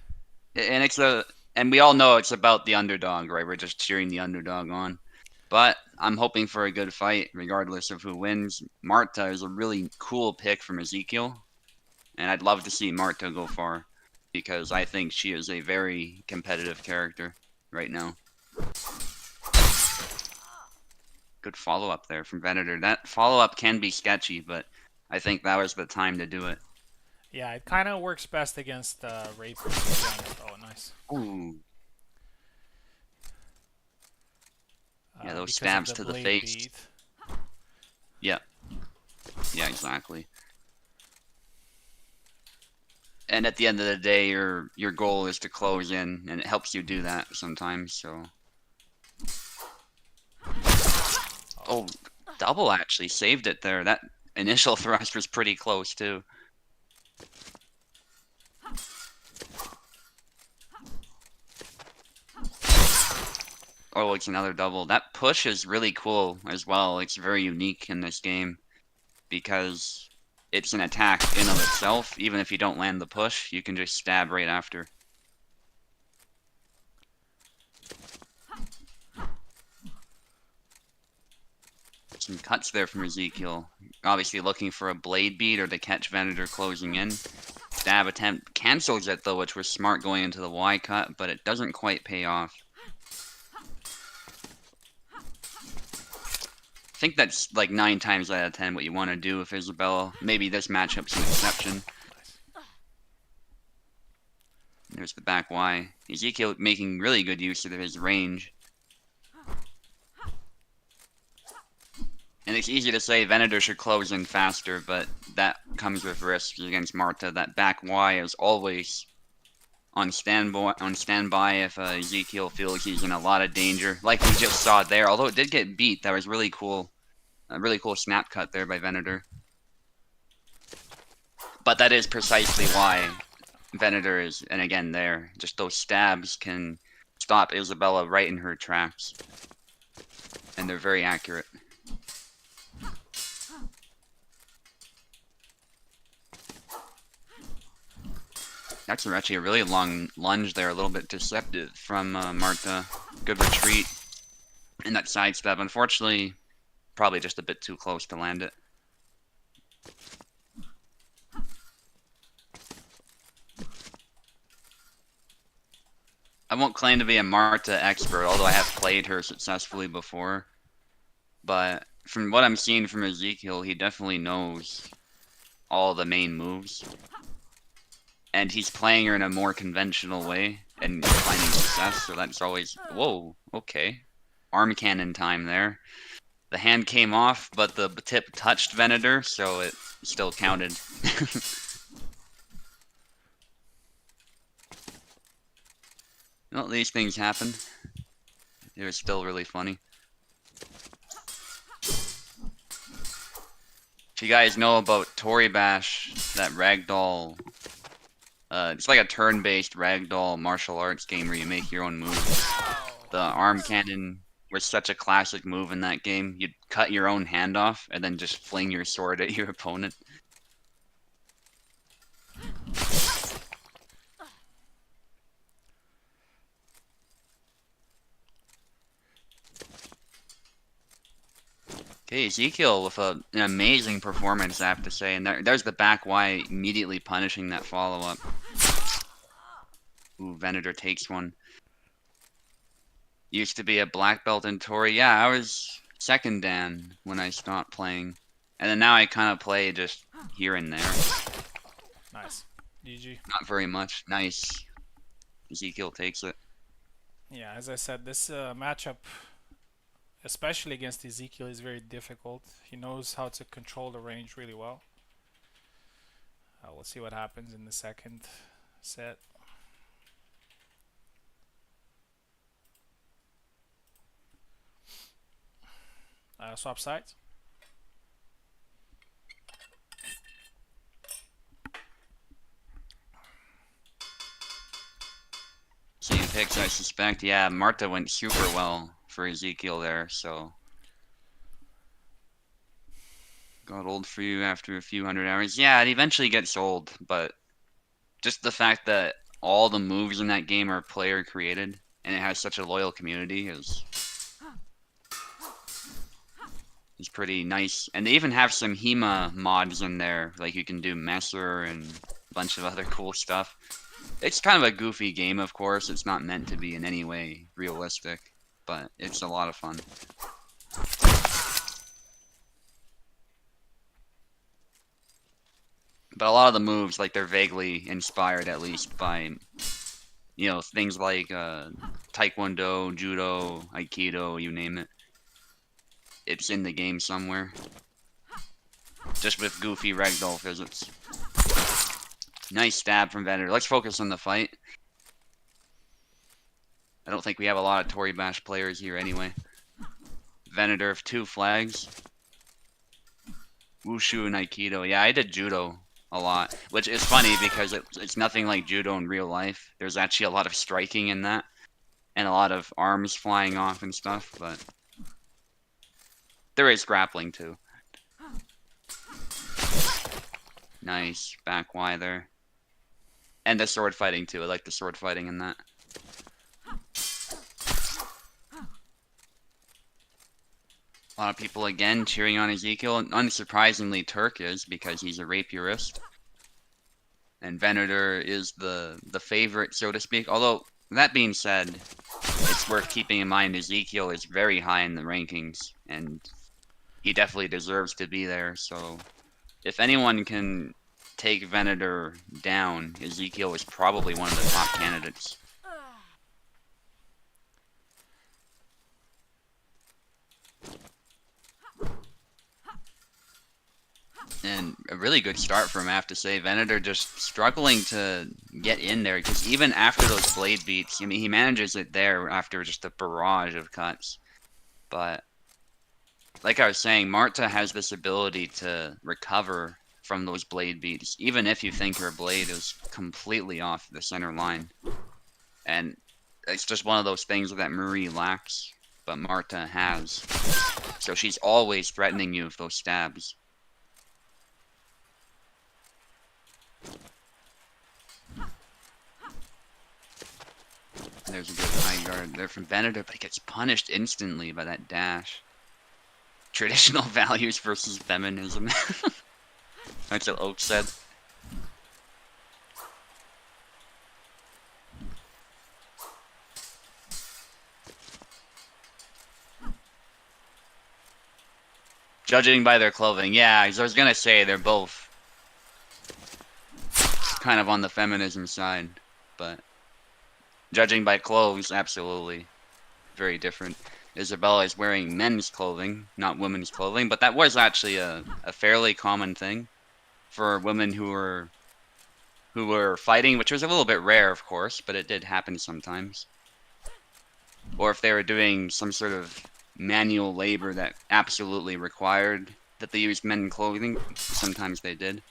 and we all know it's about the underdog, right? We're just cheering the underdog on. But I'm hoping for a good fight, regardless of who wins. Marta is a really cool pick from Ezekiel, and I'd love to see Marta go far, because I think she is a very competitive character right now. Good follow-up there from Venator. That follow-up can be sketchy, but I think that was the time to do it. Yeah, it kind of works best against Rape. Oh, nice. Ooh. Yeah, those Because of stabs the to the blade face. beat. Yeah, yeah, exactly. And at the end of the day, your goal is to close in, and it helps you do that sometimes. So, oh, double actually saved it there. That initial thrust was pretty close too. Oh, it's another double. That push is really cool as well. It's very unique in this game because it's an attack in of itself. Even if you don't land the push, you can just stab right after. Some cuts there from Ezekiel. Obviously looking for a blade beat or to catch Venator closing in. Stab attempt cancels it though, which was smart going into the Y cut, but it doesn't quite pay off. I think that's like 9 times out of 10 what you want to do with Isabella. Maybe this matchup's an exception. There's the back Y. Ezekiel making really good use of his range. And it's easy to say Venator should close in faster, but that comes with risks against Marta. That back Y is always on standby if Ezekiel feels he's in a lot of danger, like we just saw there. Although it did get beat, that was really cool. A really cool snap cut there by Venator. But that is precisely why Venator is, and again there, just those stabs can stop Isabella right in her tracks. And they're very accurate. That's actually a really long lunge there, a little bit deceptive from Marta. Good retreat. And that sidestep, unfortunately, probably just a bit too close to land it. I won't claim to be a Marta expert, although I have played her successfully before. But from what I'm seeing from Ezekiel, he definitely knows all the main moves. And he's playing her in a more conventional way and finding success, so that's always... Whoa, okay. Arm cannon time there. The hand came off, but the tip touched Venator, so it still counted. Well, these things happen. They were still really funny. If you guys know about Tori Bash, that ragdoll... it's like a turn-based ragdoll martial arts game where you make your own moves. The arm cannon was such a classic move in that game. You'd cut your own hand off and then just fling your sword at your opponent. Okay, Ezekiel with an amazing performance, I have to say. And there's the back Y immediately punishing that follow-up. Ooh, Venator takes one. Used to be a black belt in Tori. Yeah, I was second Dan when I stopped playing. And then now I kind of play just here and there. Nice. GG. Not very much. Nice. Ezekiel takes it. Yeah, as I said, this matchup, especially against Ezekiel, is very difficult. He knows how to control the range really well. We'll see what happens in the second set. Swap sides. Same picks, I suspect. Yeah, Marta went super well for Ezekiel there, so... Got old for you after a few hundred hours. Yeah, it eventually gets old, but just the fact that all the moves in that game are player created, and it has such a loyal community is pretty nice. And they even have some HEMA mods in there, like you can do Messer and a bunch of other cool stuff. It's kind of a goofy game, of course. It's not meant to be in any way realistic, but it's a lot of fun. But a lot of the moves, like, they're vaguely inspired, at least, by, you know, things like Taekwondo, Judo, Aikido, you name it. It's in the game somewhere. Just with goofy ragdoll physics. Nice stab from Venator. Let's focus on the fight. I don't think we have a lot of Tori Bash players here anyway. Venator of 2 flags. Wushu and Aikido. Yeah, I did Judo a lot. Which is funny because it's nothing like Judo in real life. There's actually a lot of striking in that. and a lot of arms flying off and stuff, but there is grappling too. Nice back Y there. And the sword fighting too. I like the sword fighting in that. A lot of people again cheering on Ezekiel, and unsurprisingly Turk is because he's a rapierist. And Venator is the favorite, so to speak. Although, that being said, it's worth keeping in mind Ezekiel is very high in the rankings, and he definitely deserves to be there, so if anyone can take Venator down, Ezekiel is probably one of the top candidates. And a really good start for him, I have to say. Venator just struggling to get in there, because even after those blade beats, I mean, he manages it there after just a barrage of cuts. But, like I was saying, Marta has this ability to recover from those blade beats, even if you think her blade is completely off the center line. And it's just one of those things that Marie lacks, but Marta has. So she's always threatening you with those stabs. There's a good high guard there from Venator, but he gets punished instantly by that dash. Traditional values versus feminism. That's what Oak said. Judging by their clothing, yeah, I was gonna say they're both kind of on the feminism side, but judging by clothes, absolutely very different. Isabella is wearing men's clothing, not women's clothing, but that was actually a fairly common thing for women who were fighting, which was a little bit rare, of course, but it did happen sometimes. Or if they were doing some sort of manual labor that absolutely required that they use men clothing, sometimes they did.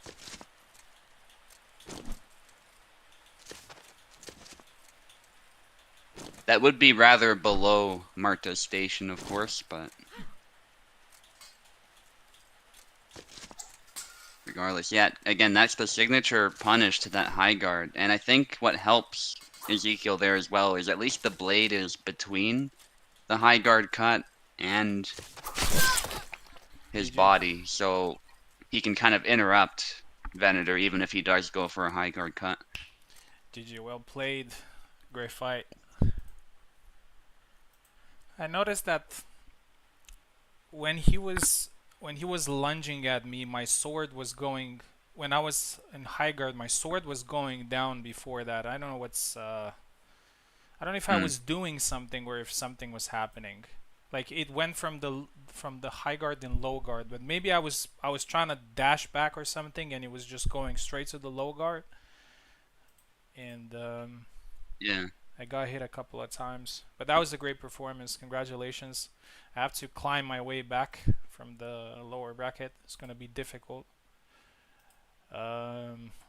That would be rather below Marta's station, of course, but regardless, yeah, again, that's the signature punish to that high guard. And I think what helps Ezekiel there as well is at least the blade is between the high guard cut and his GG. body, so he can kind of interrupt Venator even if he does go for a high guard cut. GG, well played. Great fight. I noticed that when he was lunging at me, my sword was going. When I was in high guard, my sword was going down before that. I don't know what's. I don't know if I Hmm. was doing something or if something was happening. Like it went from the high guard and low guard, but maybe I was trying to dash back or something, and it was just going straight to the low guard, and Yeah. I got hit a couple of times. But that was a great performance. Congratulations. I have to climb my way back from the lower bracket. It's gonna be difficult.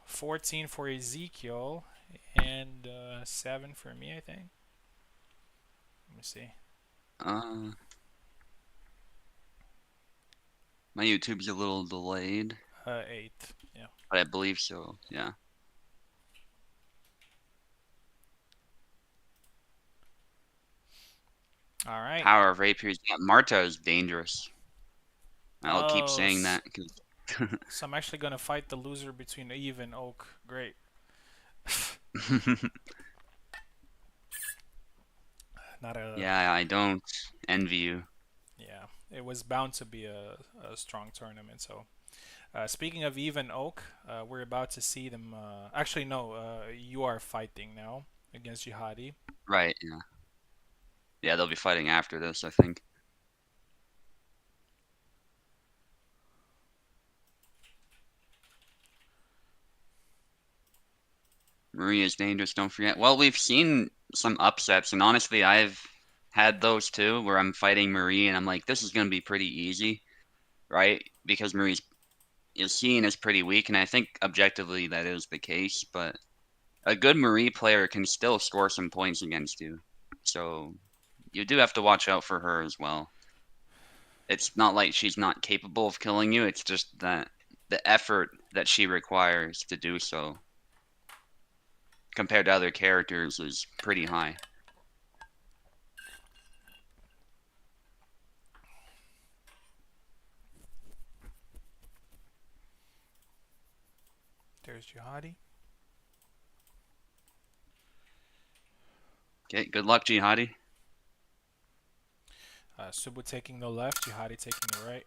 14 for Ezekiel and 7 for me, I think. Let me see. Uh, my YouTube's a little delayed, 8. Yeah. but I believe so. Yeah. All right. Power of rapiers. Yeah, Marta is dangerous. I'll keep Oh, saying that because. so I'm actually gonna fight the loser between Eve and Oak. Great. Not a. Yeah, I don't envy you. Yeah. It was bound to be a strong tournament. So, speaking of Eve and Oak, we're about to see them. Actually, no. You are fighting now against Jihadi. Right, yeah. Yeah, they'll be fighting after this, I think. Maria's dangerous, don't forget. Well, we've seen some upsets, and honestly, I've had those too, where I'm fighting Marie and I'm like, this is going to be pretty easy, right? Because Marie's is seen as pretty weak, and I think objectively that is the case, but a good Marie player can still score some points against you. So you do have to watch out for her as well. It's not like she's not capable of killing you, it's just that the effort that she requires to do so compared to other characters is pretty high. There's Jihadi. Okay, good luck, Jihadi. Subu taking the left, Jihadi taking the right.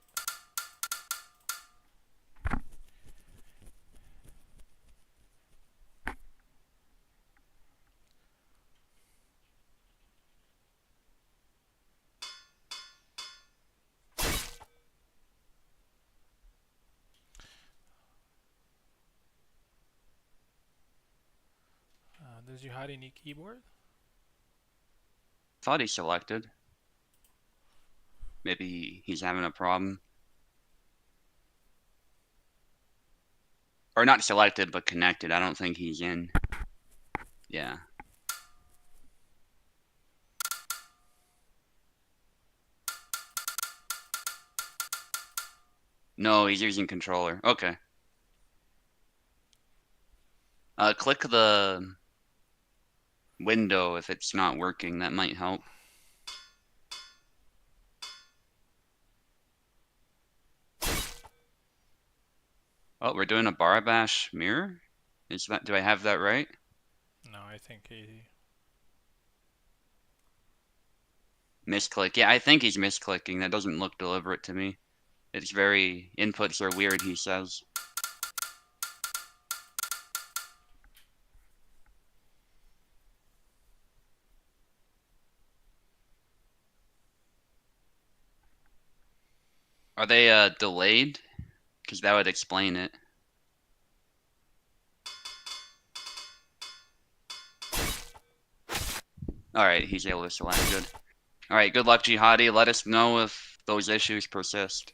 Does Jihadi need keyboard? Thought he selected. Maybe he's having a problem. Or not selected, but connected. I don't think he's in. Yeah. No, he's using controller. Okay. Click the window if it's not working. That might help. Oh, we're doing a Barabash mirror? Is that, do I have that right? No, I think he. Misclick. Yeah, I think he's misclicking. That doesn't look deliberate to me. It's very, inputs are weird, he says. Are they delayed? Because that would explain it. Alright, he's able to select. Good. Alright, good luck, Jihadi. Let us know if those issues persist.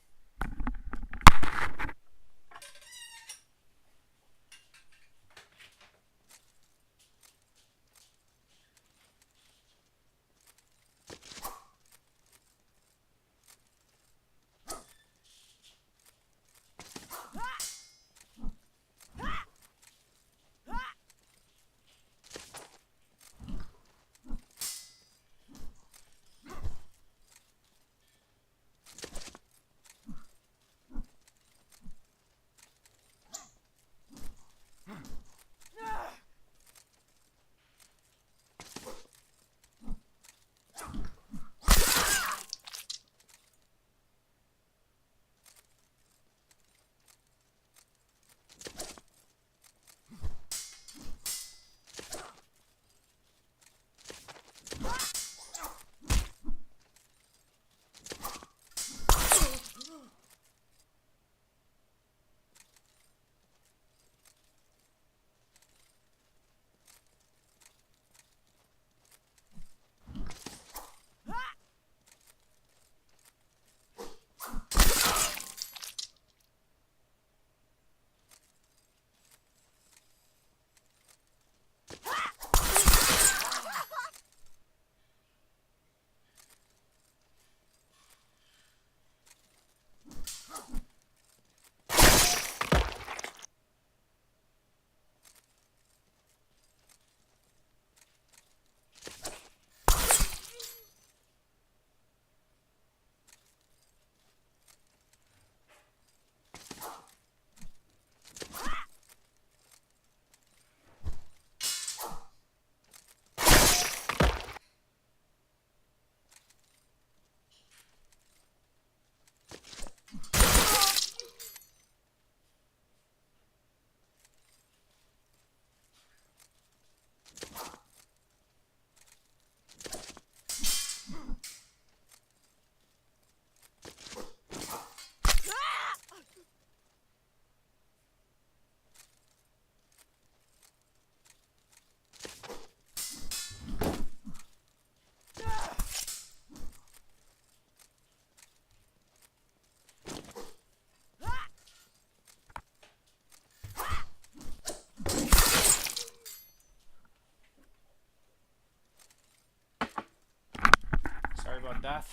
about that.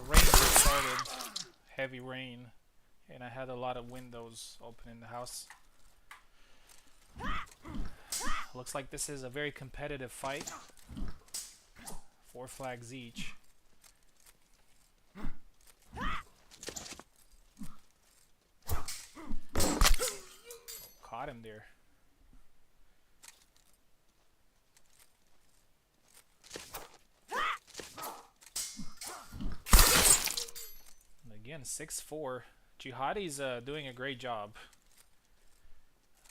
Rain just started, heavy rain, and I had a lot of windows open in the house. Looks like this is a very competitive fight. 4 flags each. Caught him there. And again, 6-4. Jihadi's doing a great job.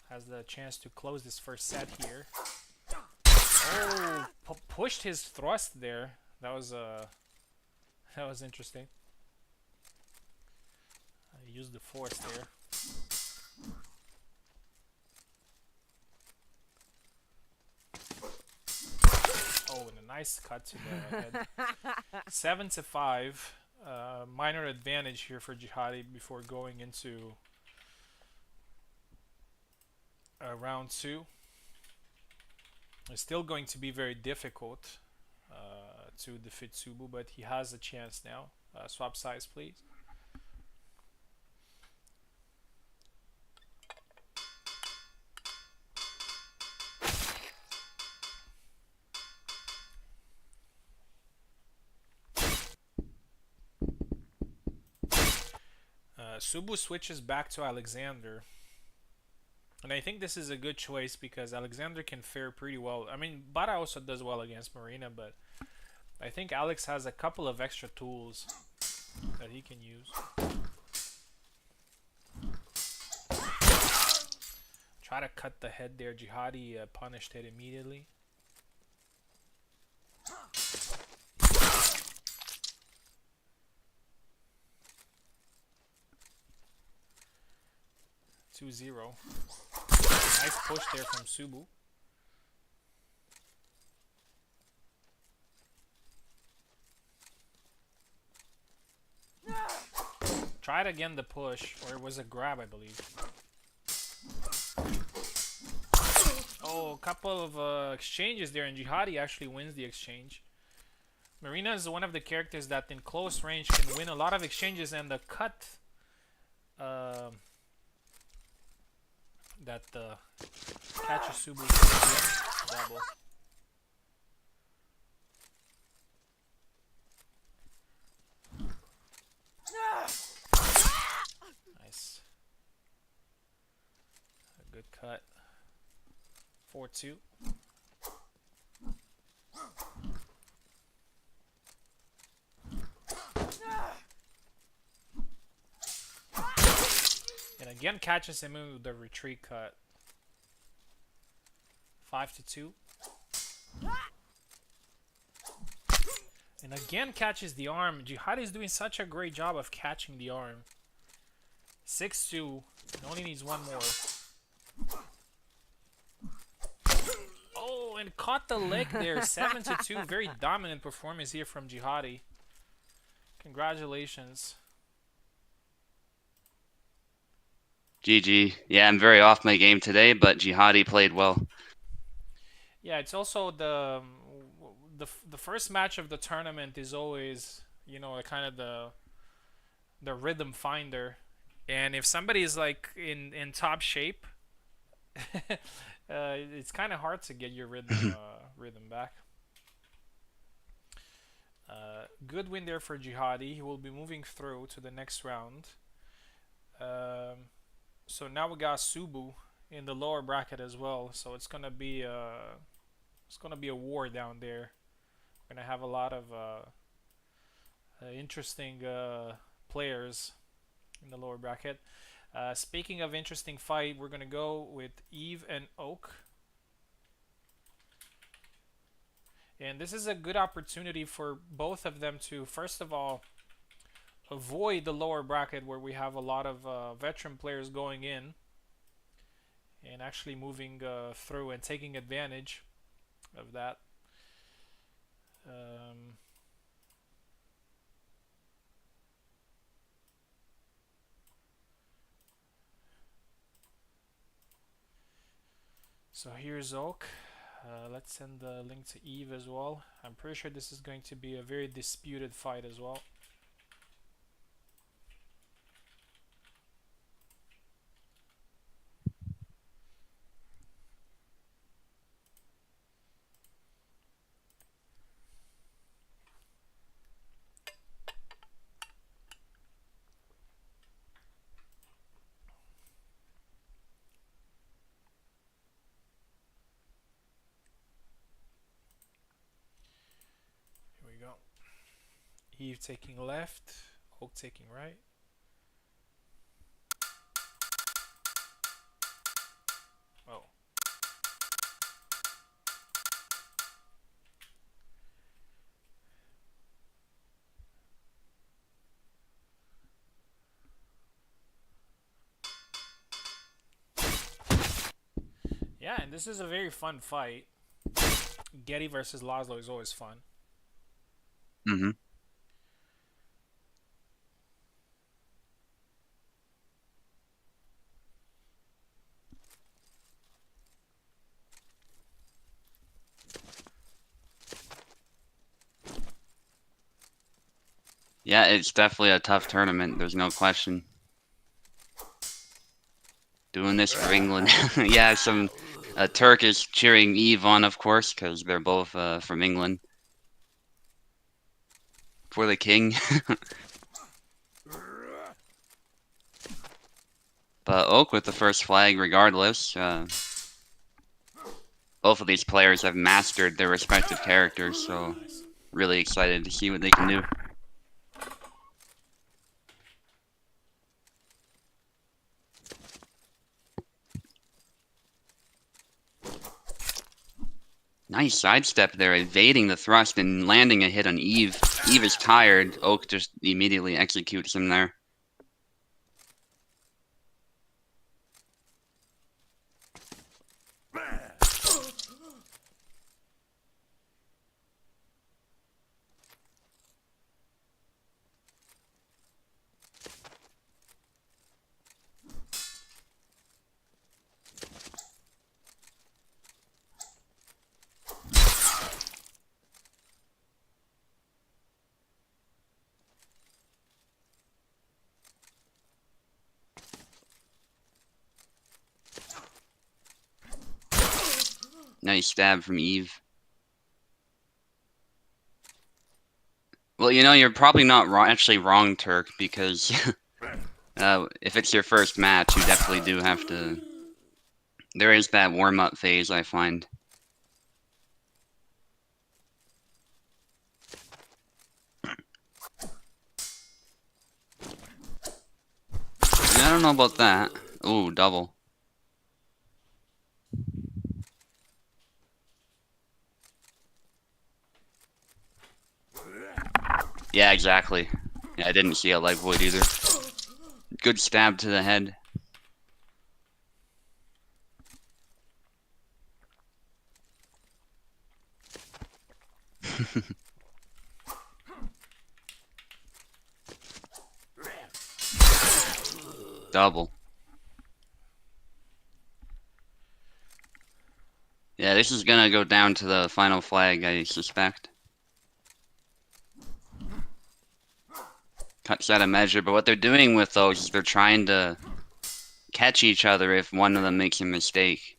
Has the chance to close this first set here. Oh, pushed his thrust there. That was interesting. Used the force there. Oh, and a nice cut to the head. 7-5. Minor advantage here for Jihadi before going into round 2. It's still going to be very difficult to defeat Subu, but he has a chance now. Swap size, please. Subu switches back to Alexander. And I think this is a good choice because Alexander can fare pretty well. I mean, Bara also does well against Marina, but I think Alex has a couple of extra tools that he can use. Try to cut the head there. Jihadi punished it immediately. Two zero. Nice push there from Subu. Tried again the push, or it was a grab, I believe. Oh, a couple of exchanges there, and Jihadi actually wins the exchange. Marina is one of the characters that in close range can win a lot of exchanges, and the cut that catches Subu double. Nice. A good cut. 4-2. And again catches him with the retreat cut. 5-2. And again catches the arm. Jihadi is doing such a great job of catching the arm. 6-2. Only needs one more. Oh, and caught the leg there. 7-2. Very dominant performance here from Jihadi. Congratulations. GG. Yeah, I'm very off my game today, but Jihadi played well. Yeah, it's also the first match of the tournament is always, you know, kind of the rhythm finder, and if somebody is like in top shape, it's kind of hard to get your rhythm back. Good win there for Jihadi. He will be moving through to the next round. So now we got Subu in the lower bracket as well. So it's gonna be a war down there. We're gonna have a lot of interesting players in the lower bracket. Speaking of interesting fight, we're gonna go with Eve and Oak. And this is a good opportunity for both of them to, first of all, avoid the lower bracket where we have a lot of veteran players going in and actually moving through and taking advantage of that. So here's Oak. Let's send the link to Eve as well. I'm pretty sure this is going to be a very disputed fight as well. Here we go. Eve taking left, Oak taking right. Oh. Yeah, and this is a very fun fight. Getty versus Laszlo is always fun. Mm-hmm. Yeah, it's definitely a tough tournament. There's no question. Doing this for England. Yeah, some Turk is cheering Eve on, of course, because they're both from England. For the king. But Oak with the first flag regardless. Both of these players have mastered their respective characters, so really excited to see what they can do. Nice sidestep there, evading the thrust and landing a hit on Eve. Eve is tired. Oak just immediately executes him there. Nice stab from Eve. Well, you know, you're probably not actually wrong, Turk, because if it's your first match, you definitely do have to... There is that warm-up phase, I find. I don't know about that. Ooh, double. Yeah, exactly. Yeah, I didn't see a leg void either. Good stab to the head. Double. Yeah, this is gonna go down to the final flag, I suspect. Cuts out a measure, but what they're doing with those is they're trying to catch each other if one of them makes a mistake.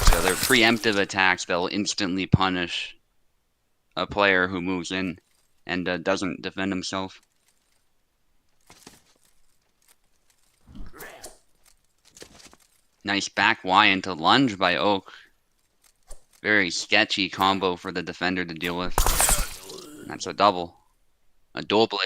So they're preemptive attacks that'll instantly punish a player who moves in and doesn't defend himself. Nice back Y into lunge by Oak. Very sketchy combo for the defender to deal with. That's a double. A double.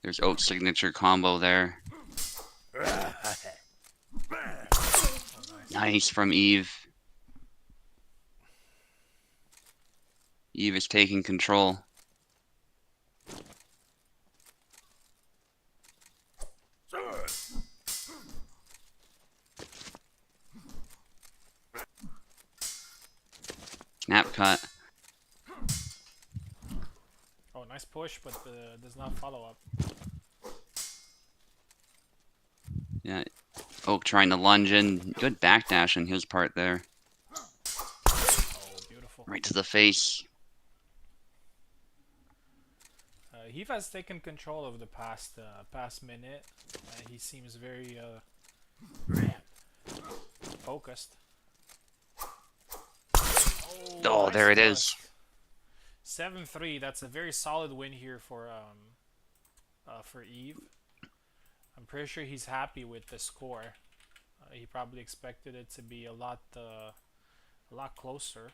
There's Oak's signature combo there. Nice from Eve. Eve is taking control. Snap cut. Oh, nice push, but does not follow up. Yeah, Oak trying to lunge in. Good backdash on his part there. Oh, beautiful. Right to the face. Heath has taken control of the past minute. He seems very focused. Oh, Oh, nice there it is. thrust. 7-3. That's a very solid win here for Eve. I'm pretty sure he's happy with the score. He probably expected it to be a lot closer.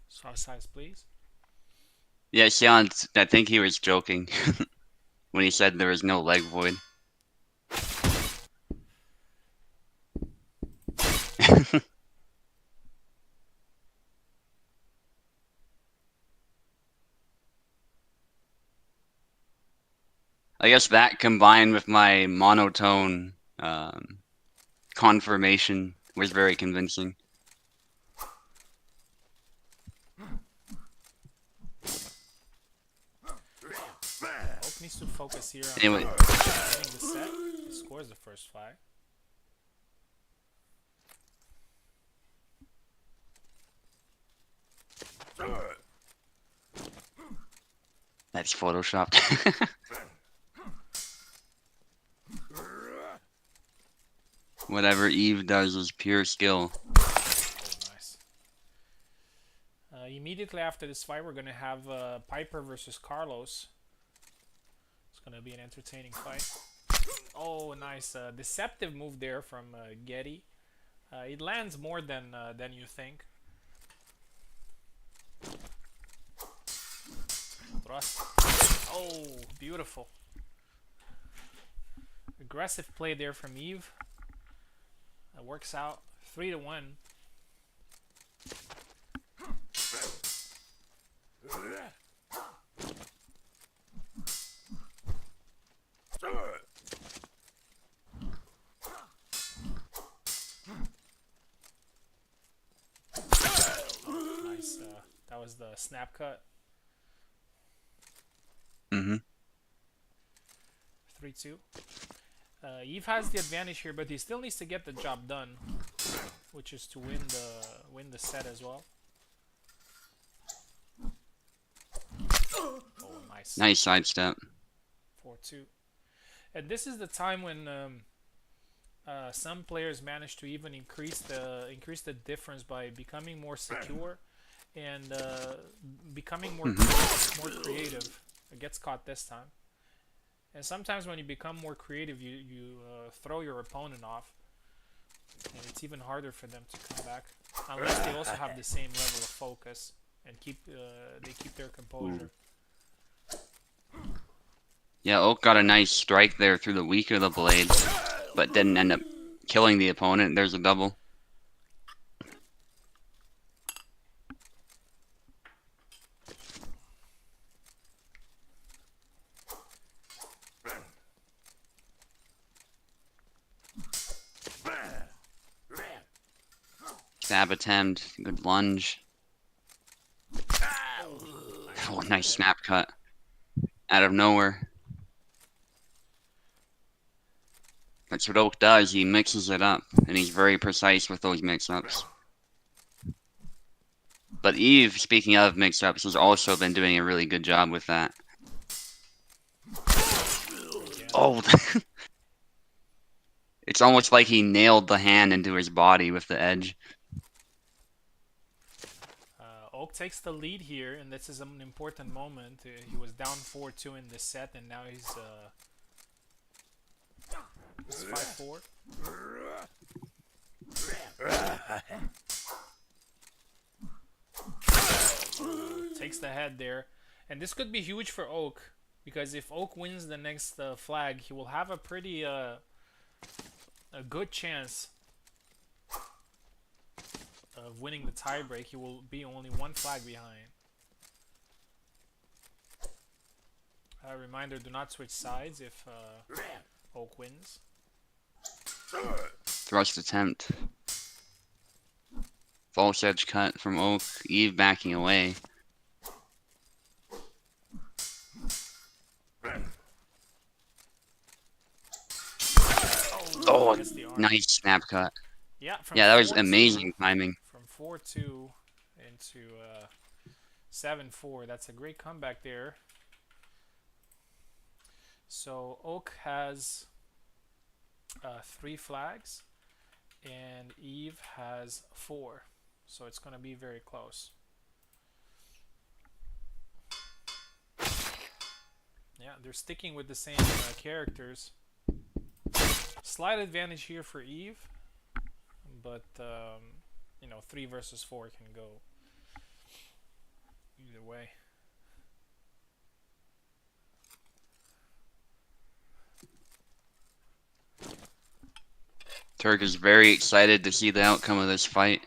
Swap size, please. Yeah, Xian, I think he was joking when he said there was no leg void. I guess that combined with my monotone confirmation was very convincing. Oak needs to focus here on Anyway, winning the set. He scores the first flag. that's photoshopped. Whatever Eve does is pure skill. Oh, nice. Immediately after this fight, we're gonna have Piper versus Carlos. It's gonna be an entertaining fight. Oh, nice deceptive move there from Getty. It lands more than you think. Thrust. Oh, beautiful. Aggressive play there from Eve. That works out. 3-1. Nice. That was the snap cut. Mm-hmm. 3-2. Eve has the advantage here, but he still needs to get the job done, which is to win the set as well. Oh, nice. Nice sidestep. 4-2. And this is the time when some players manage to even increase the difference by becoming more secure and becoming more creative. It gets caught this time. And sometimes when you become more creative, you throw your opponent off, and it's even harder for them to come back, unless they also have the same level of focus and they keep their composure. Yeah, Oak got a nice strike there through the weak of the blade, but didn't end up killing the opponent. There's a double. Stab attempt, good lunge. Oh, nice snap cut. Out of nowhere. That's what Oak does, he mixes it up, and he's very precise with those mix-ups. But Eve, speaking of mix-ups, has also been doing a really good job with that. Oh, it's almost like he nailed the hand into his body with the edge. Oak takes the lead here, and this is an important moment. He was down 4-2 in this set, and now he's 5-4. Takes the head there, and this could be huge for Oak, because if Oak wins the next flag, he will have a pretty a good chance of winning the tiebreak. He will be only one flag behind. A reminder: do not switch sides if Oak wins. Thrust attempt. False edge cut from Oak. Eve backing away. Oh, Oh, missed the arm. nice snap cut. Yeah, from Yeah, that was 4-2, amazing timing. from 4-2 into 7-4. That's a great comeback there. So Oak has 3 flags, and Eve has 4. So it's going to be very close. Yeah, they're sticking with the same characters. Slight advantage here for Eve, but you know, 3 versus 4 can go either way. Turk is very excited to see the outcome of this fight.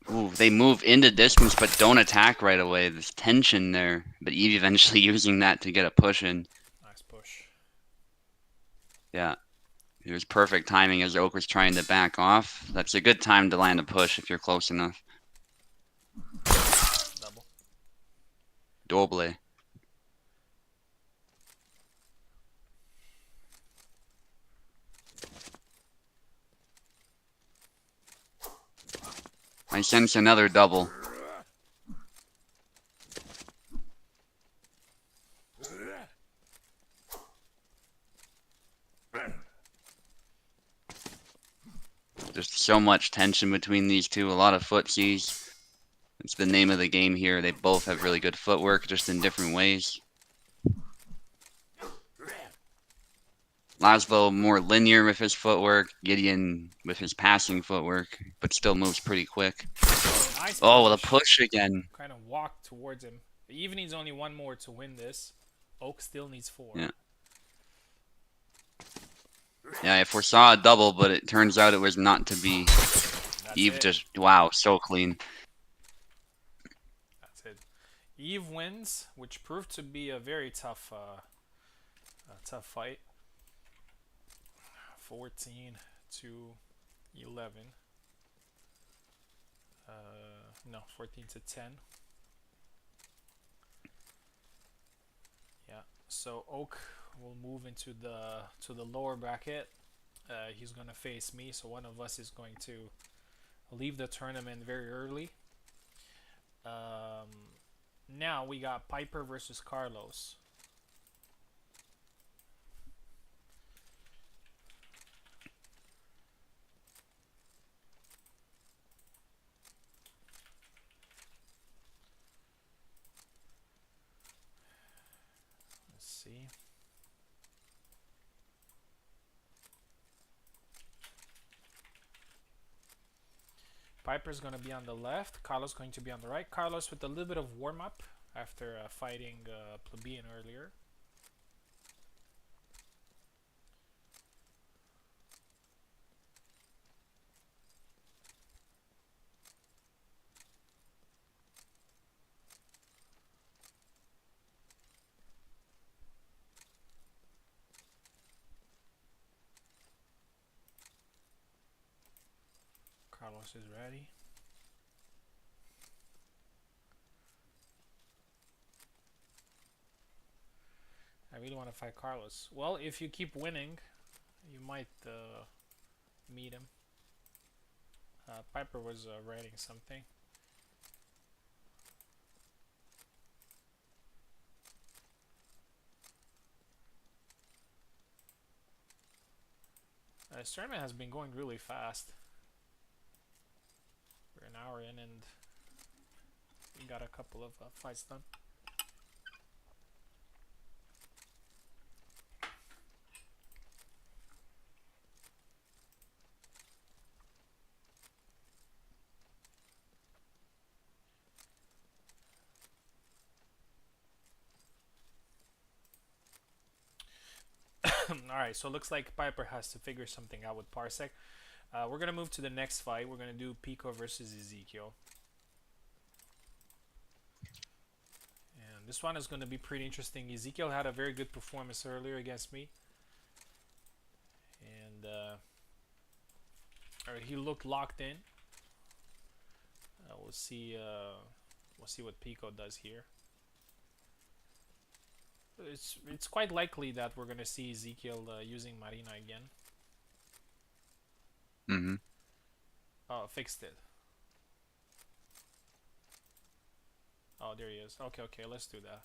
Ooh, they move into distance but don't attack right away. There's tension there, but Eve eventually using that to get a push in. Nice push. Yeah, it was perfect timing as Oak was trying to back off. That's a good time to land a push if you're close enough. Double. Doble. I sense another double. Just so much tension between these two. A lot of footsies. It's the name of the game here. They both have really good footwork, just in different ways. Laszlo more linear with his footwork. Gideon with his passing footwork, but still moves pretty quick. Nice Oh, the push. push again. Kind of walk towards him. Eve needs only 1 more to win this. Oak still needs 4. Yeah. Yeah, I foresaw a double, but it turns out it was not to be. That's Eve it. just, wow, so clean. That's it. Eve wins, which proved to be a very tough fight. 14 to 11. No, 14 to 10. Yeah. So Oak will move into the lower bracket. He's gonna face me, so one of us is going to leave the tournament very early. Now we got Piper versus Carlos. Let's see. Piper's going to be on the left. Carlos going to be on the right. Carlos with a little bit of warm-up after fighting Plebeian earlier. Carlos is ready. I really want to fight Carlos. Well, if you keep winning, you might meet him. Piper was writing something. This tournament has been going really fast. We're an hour in and we got a couple of fights done. Alright, so it looks like Piper has to figure something out with Parsec. We're going to move to the next fight. We're going to do Pico versus Ezekiel. And this one is going to be pretty interesting. Ezekiel had a very good performance earlier against me. And Alright, he looked locked in. We'll see. We'll see what Pico does here. It's quite likely that we're gonna see Ezekiel using Marina again. Mm-hmm. Oh, fixed it. Oh, there he is. Okay, okay, let's do that.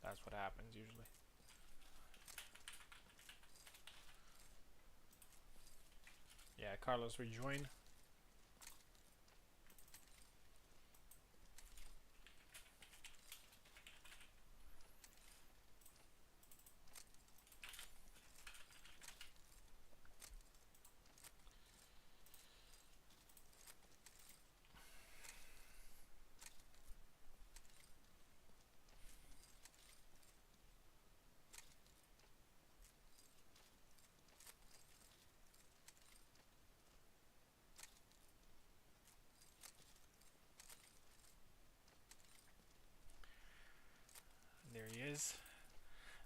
That's what happens usually. Yeah, Carlos rejoined. There he is.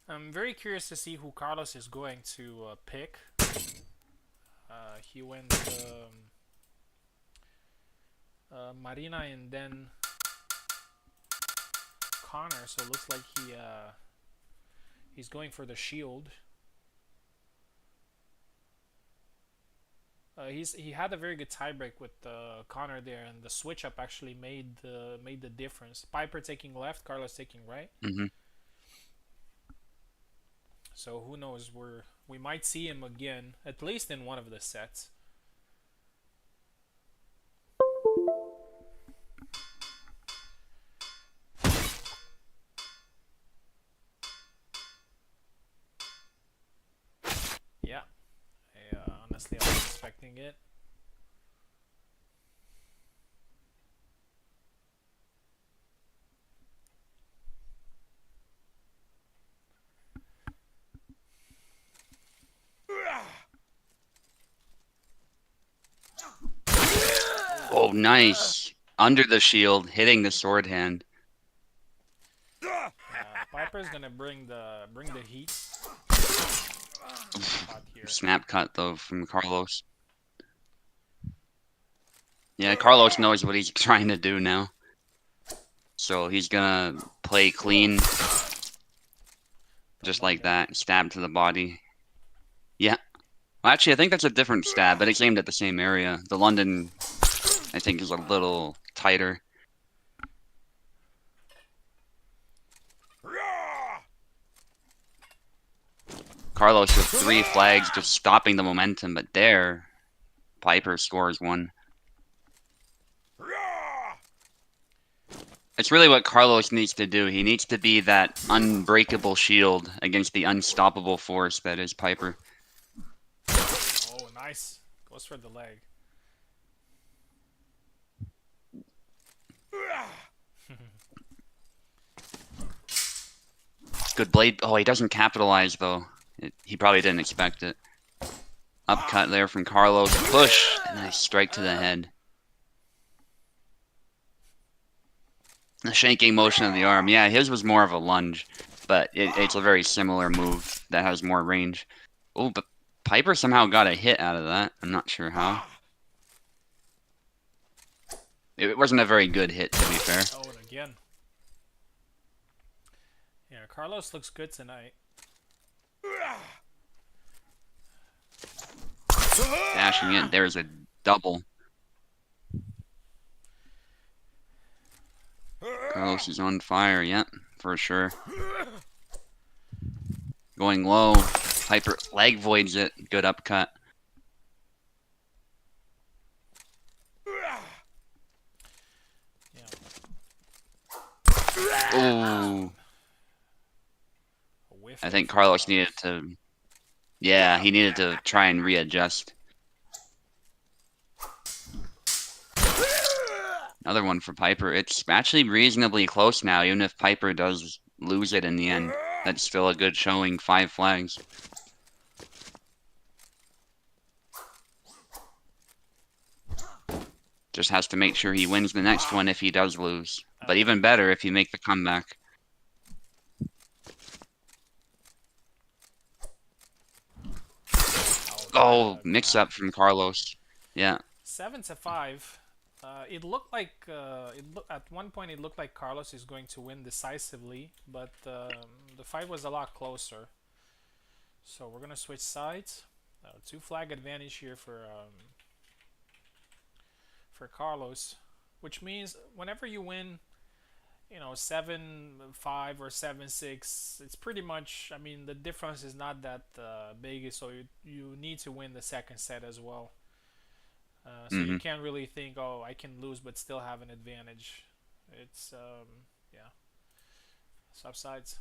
I'm very curious to see who Carlos is going to pick. He went Marina and then Connor, so it looks like he's going for the shield. He had a very good tiebreak with Connor there, and the switch up actually made the difference. Piper taking left, Carlos taking right. Mm-hmm. So who knows? We might see him again, at least in one of the sets. Yeah, honestly, I was expecting it. Oh, nice. Under the shield, hitting the sword hand. Piper's gonna bring the heat. Snap cut though from Carlos. Yeah, Carlos knows what he's trying to do now. So he's gonna play clean. Just like that. Stab to the body. Yeah. Well, actually, I think that's a different stab, but it's aimed at the same area. The London, I think, is a little tighter. Carlos with 3 flags just stopping the momentum, but there, Piper scores 1. It's really what Carlos needs to do. He needs to be that unbreakable shield against the unstoppable force that is Piper. Oh, nice. Goes for the leg. Good blade. Oh, he doesn't capitalize, though. He probably didn't expect it. Upcut there from Carlos. Push! And then a strike to the head. The shanking motion of the arm. Yeah, his was more of a lunge, but it's a very similar move that has more range. Oh, but Piper somehow got a hit out of that. I'm not sure how. It wasn't a very good hit, to be fair. Oh, and again. Yeah, Carlos looks good tonight. Dashing in. There's a double. Carlos is on fire, yep, for sure. Going low. Piper leg voids it. Good upcut. Ooh. I think Carlos needed to... Yeah, he needed to try and readjust. Another one for Piper. It's actually reasonably close now, even if Piper does lose it in the end. That's still a good showing. 5 flags. Just has to make sure he wins the next one if he does lose. But even better if you make the comeback. Oh, mix Count. up from Carlos. Yeah. 7-5. It looked like at one point it looked like Carlos is going to win decisively, but the fight was a lot closer. So we're gonna switch sides. Two flag advantage here for Carlos, which means whenever you win, 7-5 or 7-6, it's pretty much. I mean, the difference is not that big, so you need to win the second set as well. So you Hmm. can't really think, oh, I can lose but still have an advantage. It's yeah, subsides.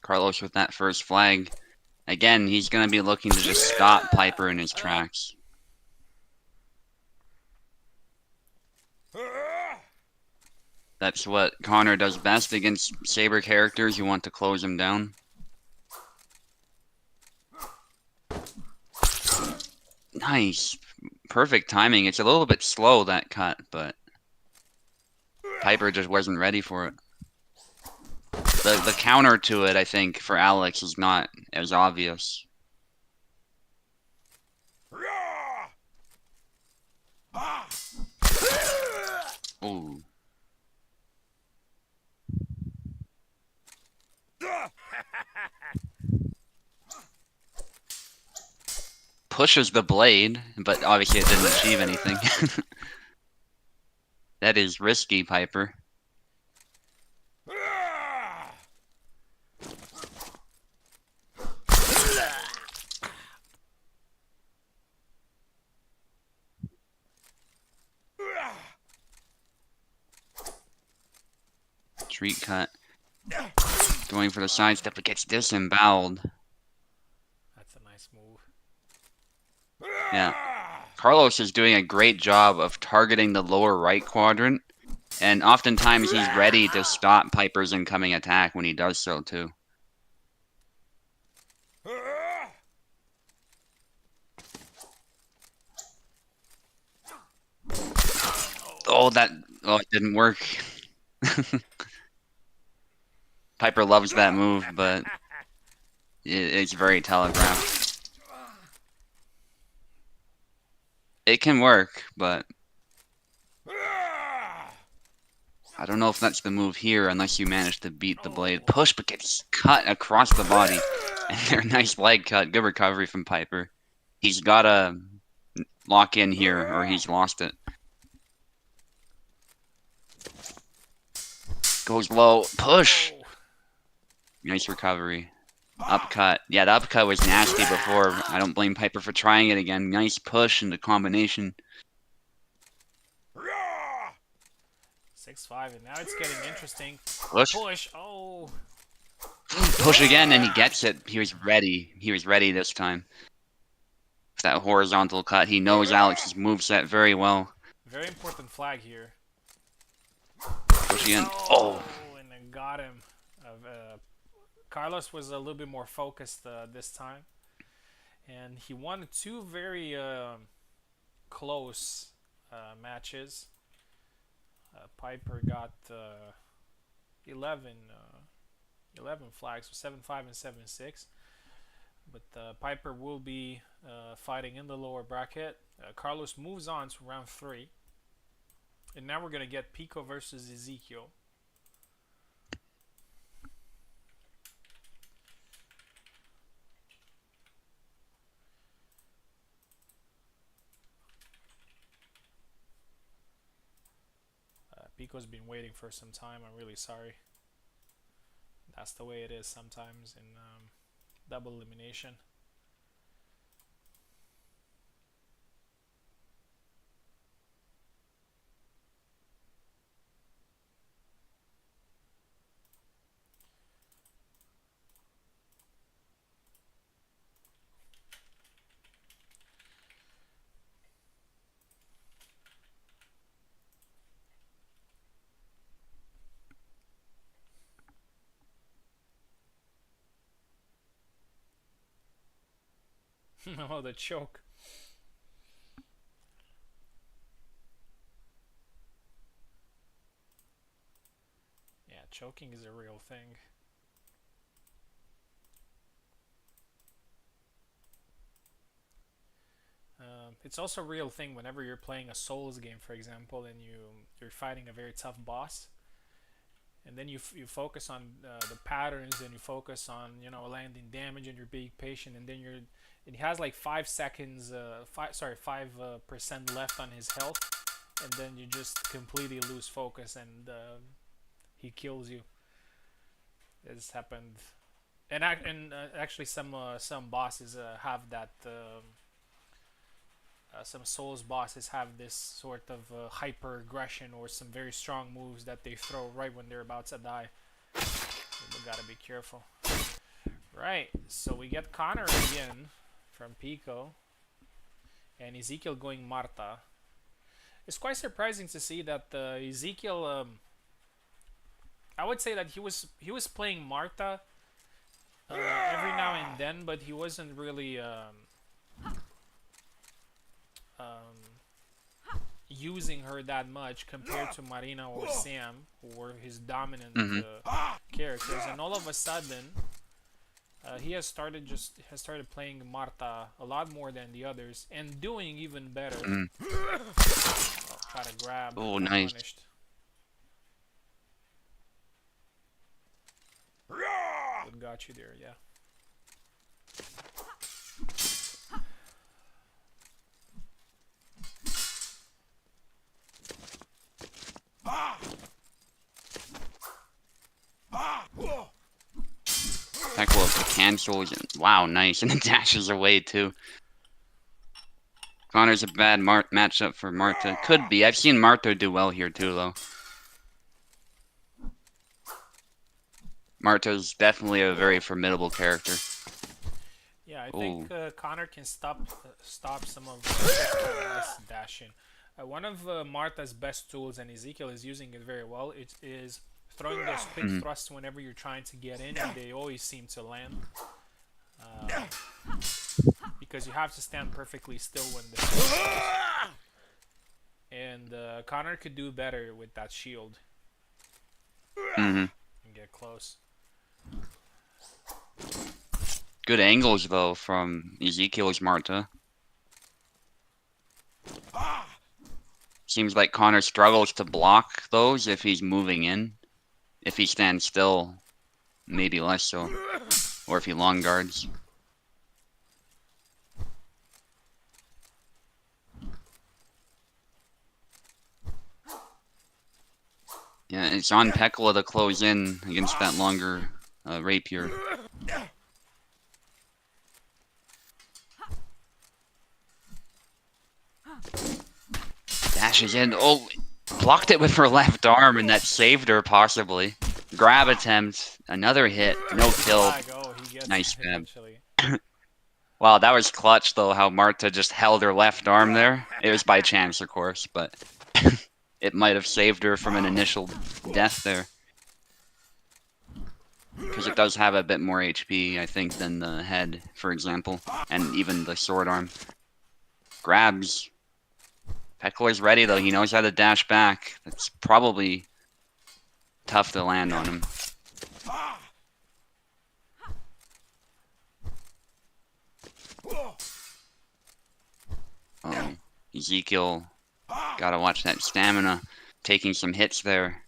Carlos with that first flag. Again, he's going to be looking to just stop Piper in his tracks. That's what Connor does best against Saber characters. You want to close him down. Nice. Perfect timing. It's a little bit slow, that cut, but Piper just wasn't ready for it. The counter to it, I think, for Alex is not as obvious. Ooh. Pushes the blade, but obviously it didn't achieve anything. That is risky, Piper. Treat cut. Going for the sidestep, but gets disemboweled. That's a nice move. Yeah. Carlos is doing a great job of targeting the lower right quadrant, and oftentimes he's ready to stop Piper's incoming attack when he does so, too. Oh, it didn't work. Piper loves that move, but it's very telegraphed. It can work, but I don't know if that's the move here unless you manage to beat the blade. Push, but gets cut across the body. And there, nice leg cut. Good recovery from Piper. He's got to lock in here or he's lost it. Goes low. Push. Nice recovery. Upcut. Yeah, the upcut was nasty before. I don't blame Piper for trying it again. Nice push into combination. 6-5, and now it's getting interesting. Push. Push. Oh. Push again, and he gets it. He was ready. He was ready this time. With that horizontal cut, he knows Alex's moveset very well. Very important flag here. Push again. Oh. And then got him. Carlos was a little bit more focused this time, and he won two very close matches. Piper got 11, 11 flags, so 7-5 and 7-6. But Piper will be fighting in the lower bracket. Carlos moves on to round 3. And now we're going to get Pico versus Ezekiel. Pico's been waiting for some time. I'm really sorry. That's the way it is sometimes in double elimination. Oh, the choke. Yeah, choking is a real thing. It's also a real thing whenever you're playing a Souls game, for example, and you're fighting a very tough boss, and then you focus on the patterns and you focus on landing damage and you're being patient, and then it has like 5 seconds, percent left on his health, and then you just completely lose focus and he kills you. This happened, and actually some bosses have that. Some Souls bosses have this sort of hyper aggression or some very strong moves that they throw right when they're about to die. We gotta be careful. Right, so we get Connor again from Pico, and Ezekiel going Marta. It's quite surprising to see that Ezekiel. I would say that he was playing Marta every now and then, but he wasn't really using her that much compared to Marina or Sam, who were his dominant characters. And all of a sudden, he has started playing Marta a lot more than the others and doing even better. Try to grab. Oh, nice. Punished. What got you there? Yeah. Heckle of the cancels. Wow, nice. And it dashes away too. Connor's a bad matchup for Marta. Could be. I've seen Marta do well here too, though. Marta's definitely a very formidable character. Yeah, I think Connor can stop some of this dashing. One of Marta's best tools, and Ezekiel is using it very well, it is throwing those quick thrusts whenever you're trying to get in, and they always seem to land. Because you have to stand perfectly still when this. And Connor could do better with that shield. And get close. Good angles, though, from Ezekiel's Marta. Seems like Connor struggles to block those if he's moving in. If he stands still, maybe less so. Or if he long guards. Yeah, it's on Pekla to close in against that longer rapier. Dashes in. Oh, blocked it with her left arm, and that saved her, possibly. Grab attempt. Another hit. No kill. Nice stab. Wow, that was clutch, though, how Marta just held her left arm there. It was by chance, of course, but it might have saved her from an initial death there. Because it does have a bit more HP, I think, than the head, for example. And even the sword arm. Grabs. Peklar's ready, though. He knows how to dash back. That's probably tough to land on him. Oh, Ezekiel. Gotta watch that stamina. Taking some hits there.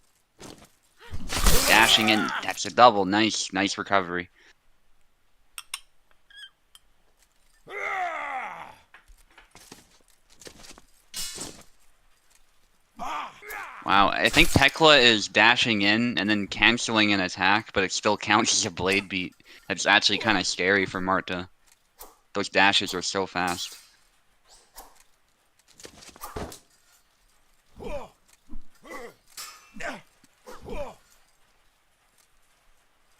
Dashing in. That's a double. Nice. Nice recovery. Wow, I think Tekla is dashing in and then canceling an attack, but it still counts as a blade beat. That's actually kind of scary for Marta. Those dashes are so fast.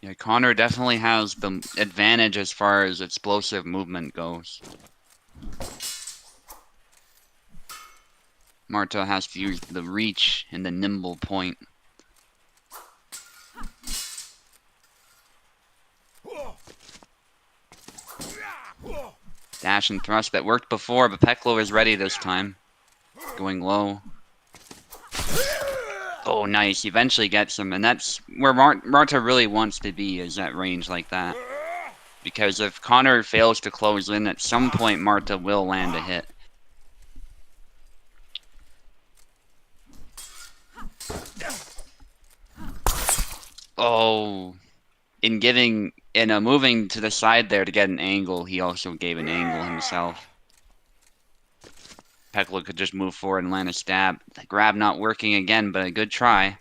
Yeah, Connor definitely has the advantage as far as explosive movement goes. Marta has to use the reach and the nimble point. dash and thrust that worked before, but Peklo is ready this time. Going low. Oh, nice. Eventually gets him, and that's where Marta really wants to be, is at range like that. Because if Connor fails to close in, at some point Marta will land a hit. Oh, in moving to the side there to get an angle, he also gave an angle himself. Peklo could just move forward and land a stab. The grab not working again, but a good try.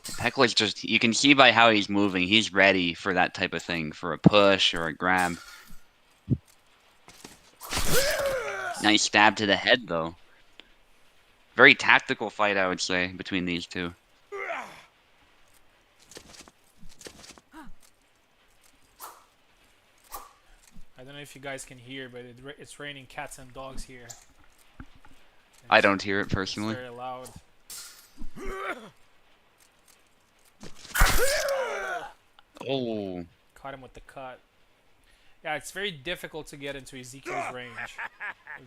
Peklo's just, you can see by how he's moving, he's ready for that type of thing, for a push or a grab. Nice stab to the head, though. Very tactical fight, I would say, between these two. I don't know if you guys can hear, but it's raining cats and dogs here. I don't hear it personally. It's very loud. Oh. Caught him with the cut. Yeah, it's very difficult to get into Ezekiel's range.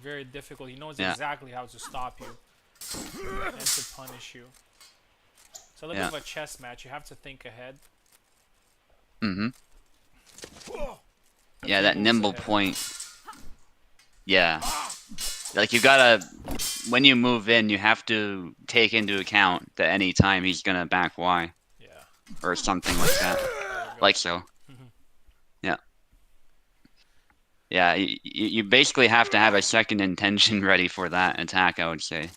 Very difficult. He knows exactly how to stop you and to punish you. It's a little bit of a chess match. You have to think ahead. Mm-hmm. Yeah, that nimble point. Yeah. Like, you gotta, when you move in, you have to take into account that any time he's gonna back Y. Yeah. Or something like that. Like so. Yeah. Yeah, you basically have to have a second intention ready for that attack, I would say.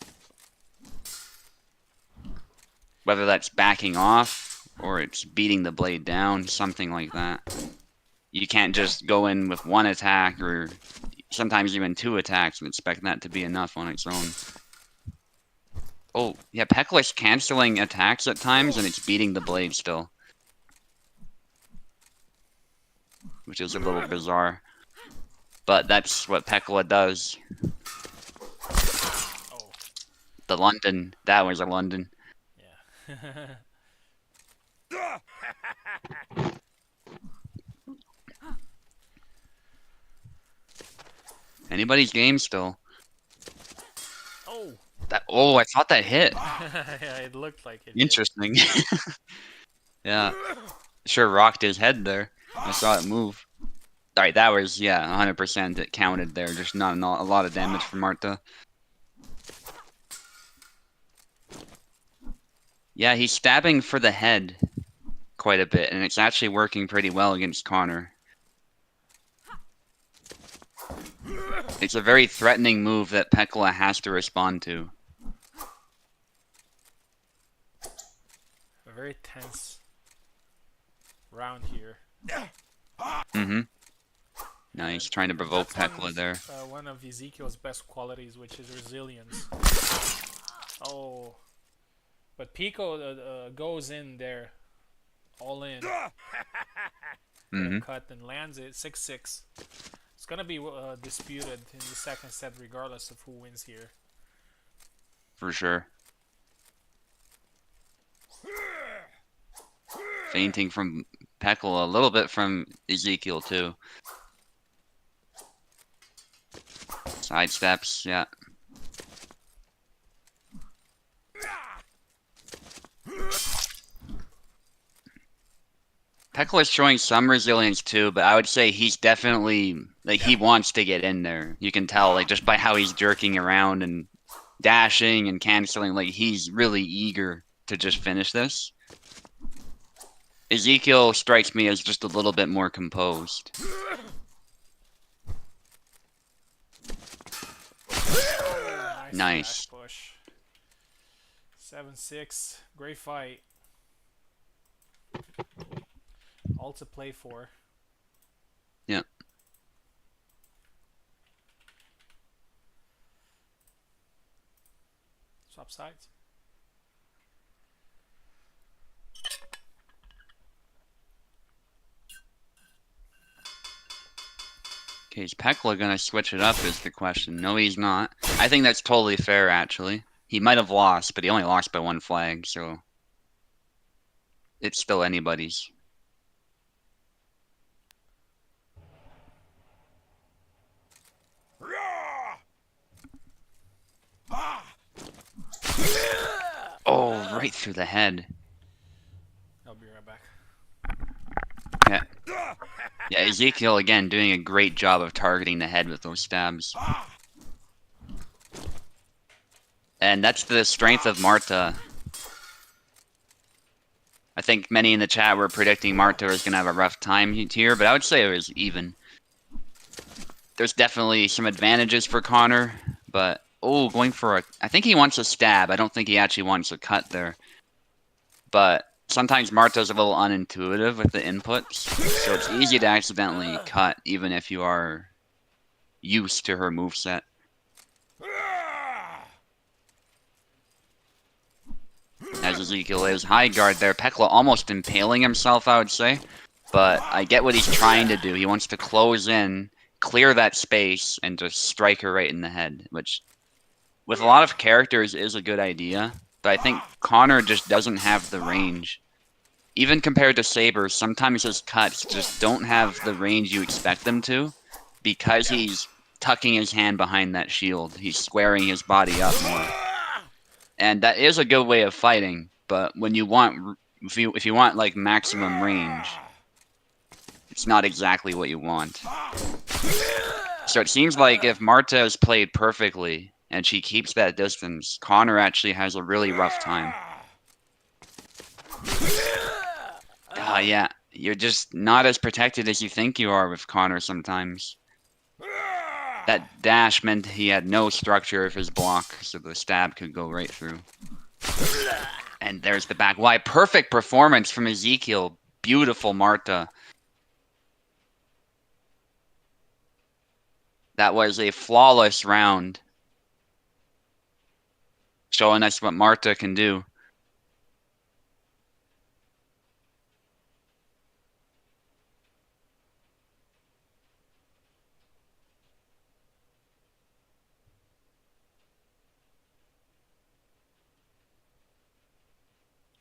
Whether that's backing off, or it's beating the blade down, something like that. You can't just go in with one attack, or sometimes even two attacks, and expect that to be enough on its own. Oh, yeah, Peklo's canceling attacks at times, and it's beating the blade still. Which is a little bizarre. But that's what Pekla does. Oh. The London. That was a London. Yeah. Anybody's game still. Oh. Oh, I thought that hit. Yeah, it looked like it. Interesting. Yeah. Sure rocked his head there. I saw it move. Alright, that was, 100% it counted there. Just not a lot of damage for Marta. Yeah, he's stabbing for the head quite a bit, and it's actually working pretty well against Connor. It's a very threatening move that Pekla has to respond to. A very tense round here. Mm-hmm. Nice, trying to provoke Pekla there. One of Ezekiel's best qualities, which is resilience. Oh. But Pico goes in there, all in. Cut and lands it, 6-6. It's gonna be disputed in the second set regardless of who wins here. For sure. Fainting from Pekla, a little bit from Ezekiel too. Side steps, yeah. Pekla's showing some resilience too, but I would say he's definitely, like, he wants to get in there. You can tell, like, just by how he's jerking around and dashing and canceling, like, he's really eager to just finish this. Ezekiel strikes me as just a little bit more composed. Nice. Push. 7-6. Great fight. All to play for. Yeah. Swap sides. Okay, is Pekla gonna switch it up is the question. No, he's not. I think that's totally fair, actually. He might have lost, but he only lost by one flag, so it's still anybody's. Oh, right through the head. I'll be right back. Yeah. Yeah, Ezekiel again doing a great job of targeting the head with those stabs. And that's the strength of Marta. I think many in the chat were predicting Marta was going to have a rough time here, but I would say it was even. There's definitely some advantages for Connor, but oh, going for a... I think he wants a stab. I don't think he actually wants a cut there. But sometimes Marta's a little unintuitive with the inputs, so it's easy to accidentally cut even if you are used to her moveset. As Ezekiel is high guard there, Pekla almost impaling himself, I would say. But I get what he's trying to do. He wants to close in, clear that space, and just strike her right in the head, which with a lot of characters is a good idea. But I think Connor just doesn't have the range. Even compared to Saber, sometimes his cuts just don't have the range you expect them to because he's tucking his hand behind that shield. He's squaring his body up more. And that is a good way of fighting, but when you want if you want like maximum range, it's not exactly what you want. So it seems like if Marta is played perfectly and she keeps that distance, Connor actually has a really rough time. Yeah, you're just not as protected as you think you are with Connor sometimes. That dash meant he had no structure of his block, so the stab could go right through. And there's the back. Why, perfect performance from Ezekiel. Beautiful Marta. That was a flawless round, showing us what Marta can do.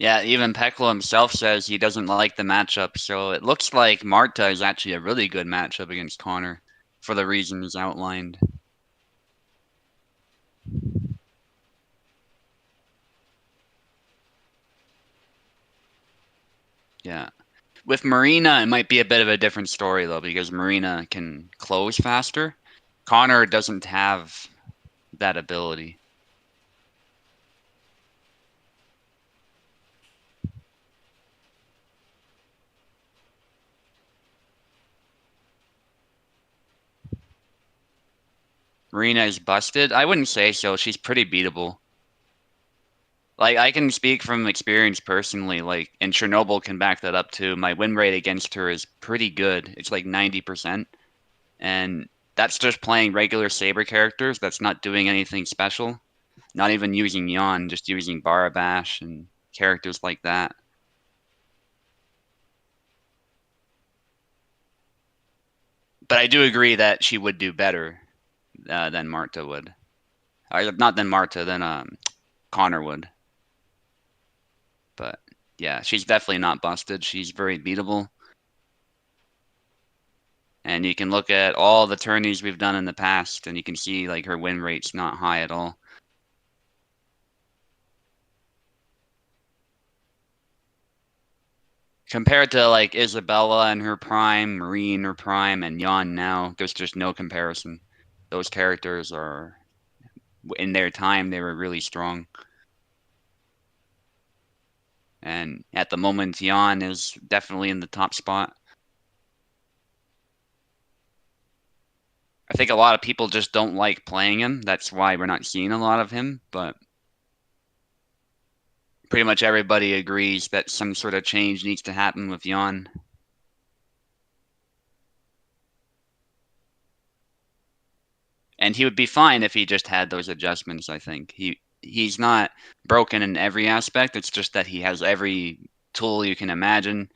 Yeah, even Peklo himself says he doesn't like the matchup, so it looks like Marta is actually a really good matchup against Connor for the reasons outlined. Yeah. With Marina, it might be a bit of a different story, though, because Marina can close faster. Connor doesn't have that ability. Marina is busted? I wouldn't say so. She's pretty beatable. Like, I can speak from experience personally, like, and Chernobyl can back that up too. My win rate against her is pretty good. It's like 90%. And that's just playing regular Saber characters. That's not doing anything special. Not even using Yon, just using Barabash and characters like that. But I do agree that she would do better than Marta would. Or not than Marta, than Connor would. But yeah, she's definitely not busted. She's very beatable. And you can look at all the tourneys we've done in the past, and you can see like her win rate's not high at all. Compared to like Isabella in her prime, Marie in her prime, and Yon now, there's just no comparison. Those characters are, in their time, they were really strong. And at the moment, Yon is definitely in the top spot. I think a lot of people just don't like playing him. That's why we're not seeing a lot of him, but pretty much everybody agrees that some sort of change needs to happen with Yon. And he would be fine if he just had those adjustments, I think. He's not broken in every aspect. It's just that he has every tool you can imagine.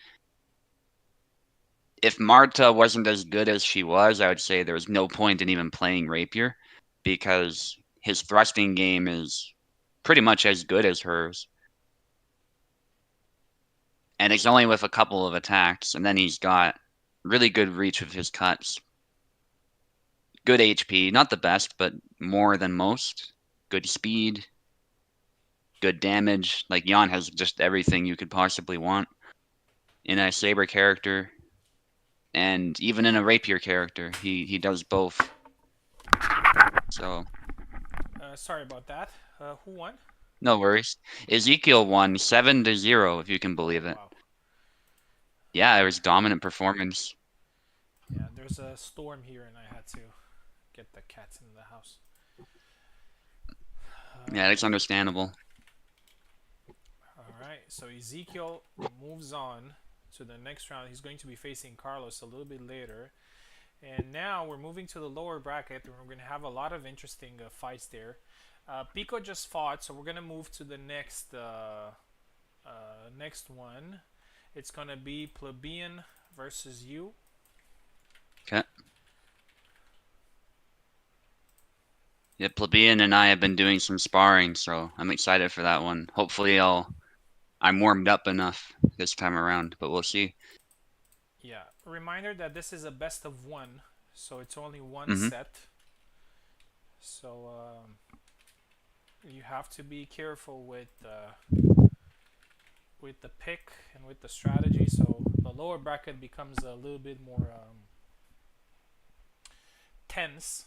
If Marta wasn't as good as she was, I would say there was no point in even playing Rapier because his thrusting game is pretty much as good as hers. And it's only with a couple of attacks, and then he's got really good reach with his cuts. Good HP, not the best, but more than most. Good speed. good damage. Like Jan has just everything you could possibly want in a saber character, and even in a rapier character, he does both. So Sorry about that. Who won? no worries. Ezekiel won 7-0, if you can believe it. Wow. Yeah, it was dominant performance. Yeah, there's a storm here, and I had to get the cats in the house. Yeah, it's understandable. All right, so Ezekiel moves on to the next round. He's going to be facing Carlos a little bit later. And now we're moving to the lower bracket, and we're going to have a lot of interesting fights there. Pico just fought, so we're going to move to the next one. It's going to be Plebeian versus you. Okay. Yeah, Plebeian and I have been doing some sparring, so I'm excited for that one. Hopefully I'm warmed up enough this time around, but we'll see. Yeah, a reminder that this is a best of one, so it's only one Mm-hmm. set. So you have to be careful with the pick and with the strategy. So the lower bracket becomes a little bit more tense.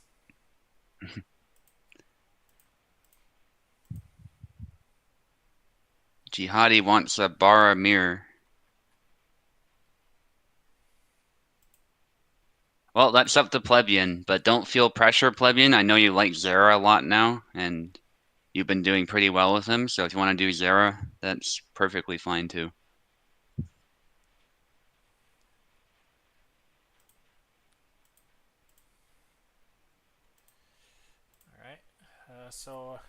Jihadi wants a Bara mirror. Well, that's up to Plebeian, but don't feel pressure, Plebeian. I know you like Zera a lot now, and you've been doing pretty well with him, so if you want to do Zera, that's perfectly fine too. All right. So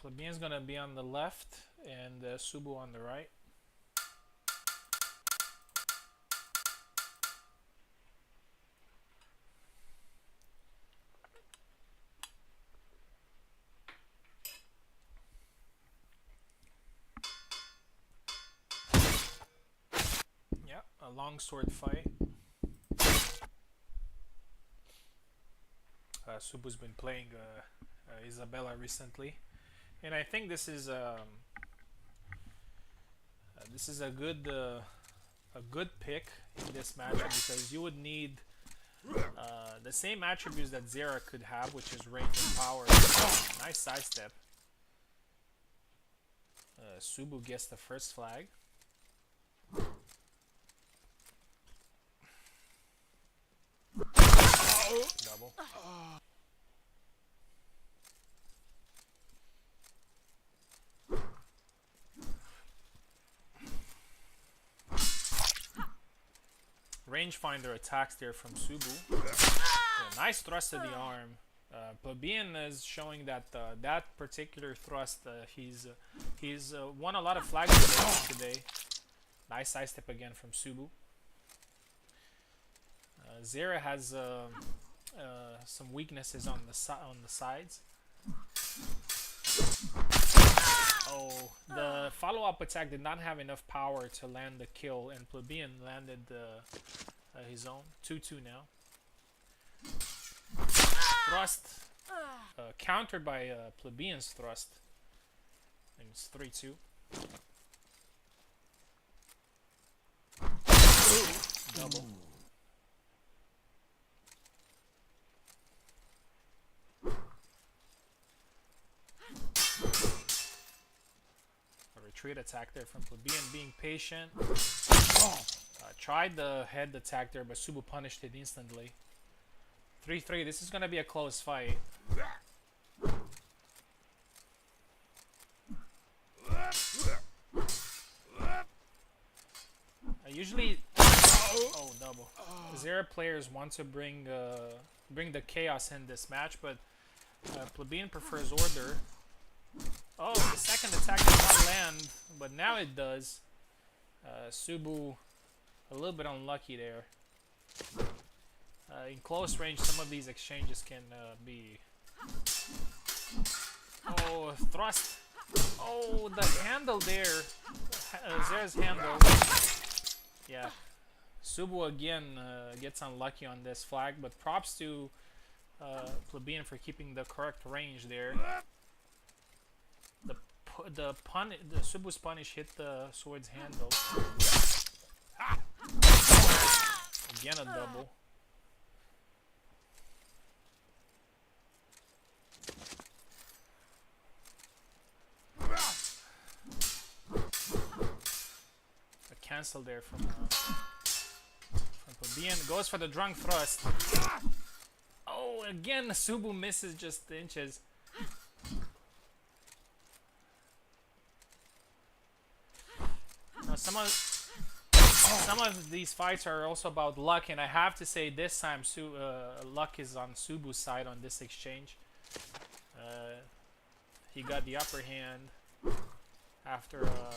Plebeian's gonna be on the left and Subu on the right. Yeah, a long sword fight. Subu's been playing Isabella recently, and I think this is a good pick in this matchup because you would need the same attributes that Zera could have, which is range and power. Oh, nice sidestep. Subu gets the first flag. Double. Rangefinder attacks there from Subu. Yeah, nice thrust to the arm. Plebeian is showing that that particular thrust, he's won a lot of flags today. Nice side step again from Subu. Zera has some weaknesses on the sides. Oh, the follow-up attack did not have enough power to land the kill, and Plebeian landed his own. 2-2 now. Thrust countered by Plebeian's thrust. And it's 3-2. Double. A retreat attack there from Plebeian, being patient. Tried the head attack there, but Subu punished it instantly. 3-3. This is gonna be a close fight. Usually, double. Zera players want to bring the chaos in this match, but Plebeian prefers order. Oh, the second attack did not land, but now it does. Subu a little bit unlucky there. In close range, some of these exchanges can be... Oh, thrust. Oh, the handle there. Zera's handle. Yeah. Subu again gets unlucky on this flag, but props to Plebeian for keeping the correct range there. the Subu's punish hit the sword's handle. Again a double. A cancel there from plebeian. Goes for the drunk thrust. Oh, again Subu misses just inches. Now some of these fights are also about luck, and I have to say this time luck is on Subu's side on this exchange. He got the upper hand after a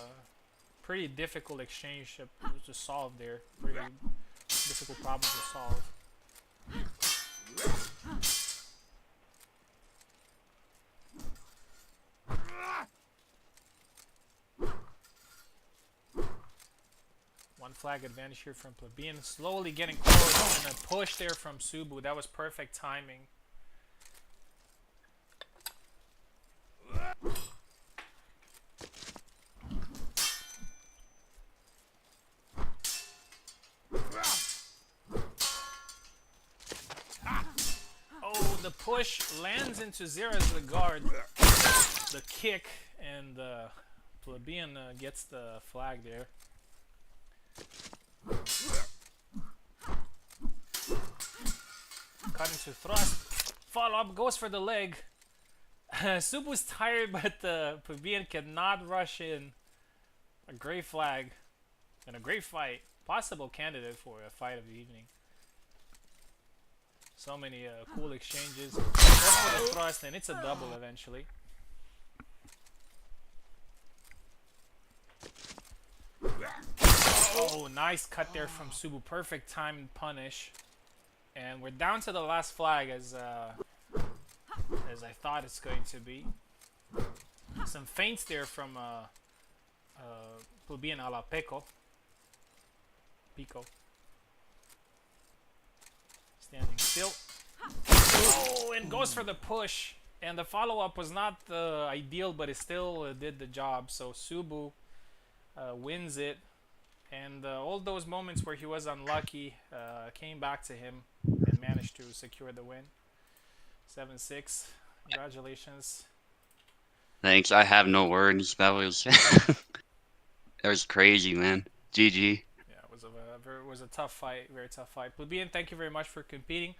pretty difficult exchange to solve there. Pretty difficult problem to solve. One flag advantage here from plebeian. Slowly getting close, and a push there from Subu. That was perfect timing. Oh, the push lands into Zera's guard. The kick, and plebeian gets the flag there. Cut into thrust. Follow up, goes for the leg. Subu's tired, but the plebeian cannot rush in. A great flag and a great fight. Possible candidate for a fight of the evening. So many cool exchanges. Goes for the thrust, and it's a double eventually. Oh, nice cut there from Subu. Perfect time punish. And we're down to the last flag as I thought it's going to be. Some feints there from plebeian a la Pico. Standing still. Oh, and goes for the push. And the follow-up was not ideal, but it still did the job. So Subu wins it. And all those moments where he was unlucky came back to him and managed to secure the win. 7-6. Congratulations. Thanks. I have no words. That was that was crazy, man. GG. Yeah, it was a tough fight, very tough fight. Plebeian, thank you very much for competing.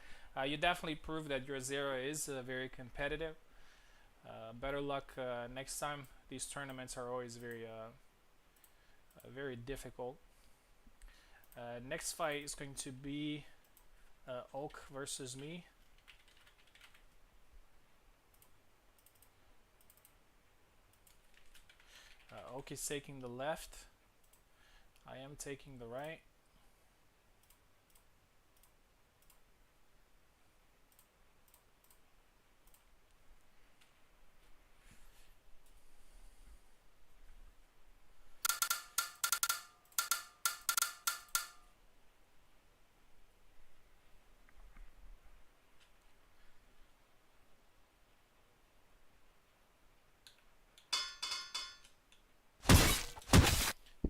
You definitely proved that your Zero is very competitive. Better luck next time. These tournaments are always very difficult. Next fight is going to be Oak versus me. Oak is taking the left. I am taking the right.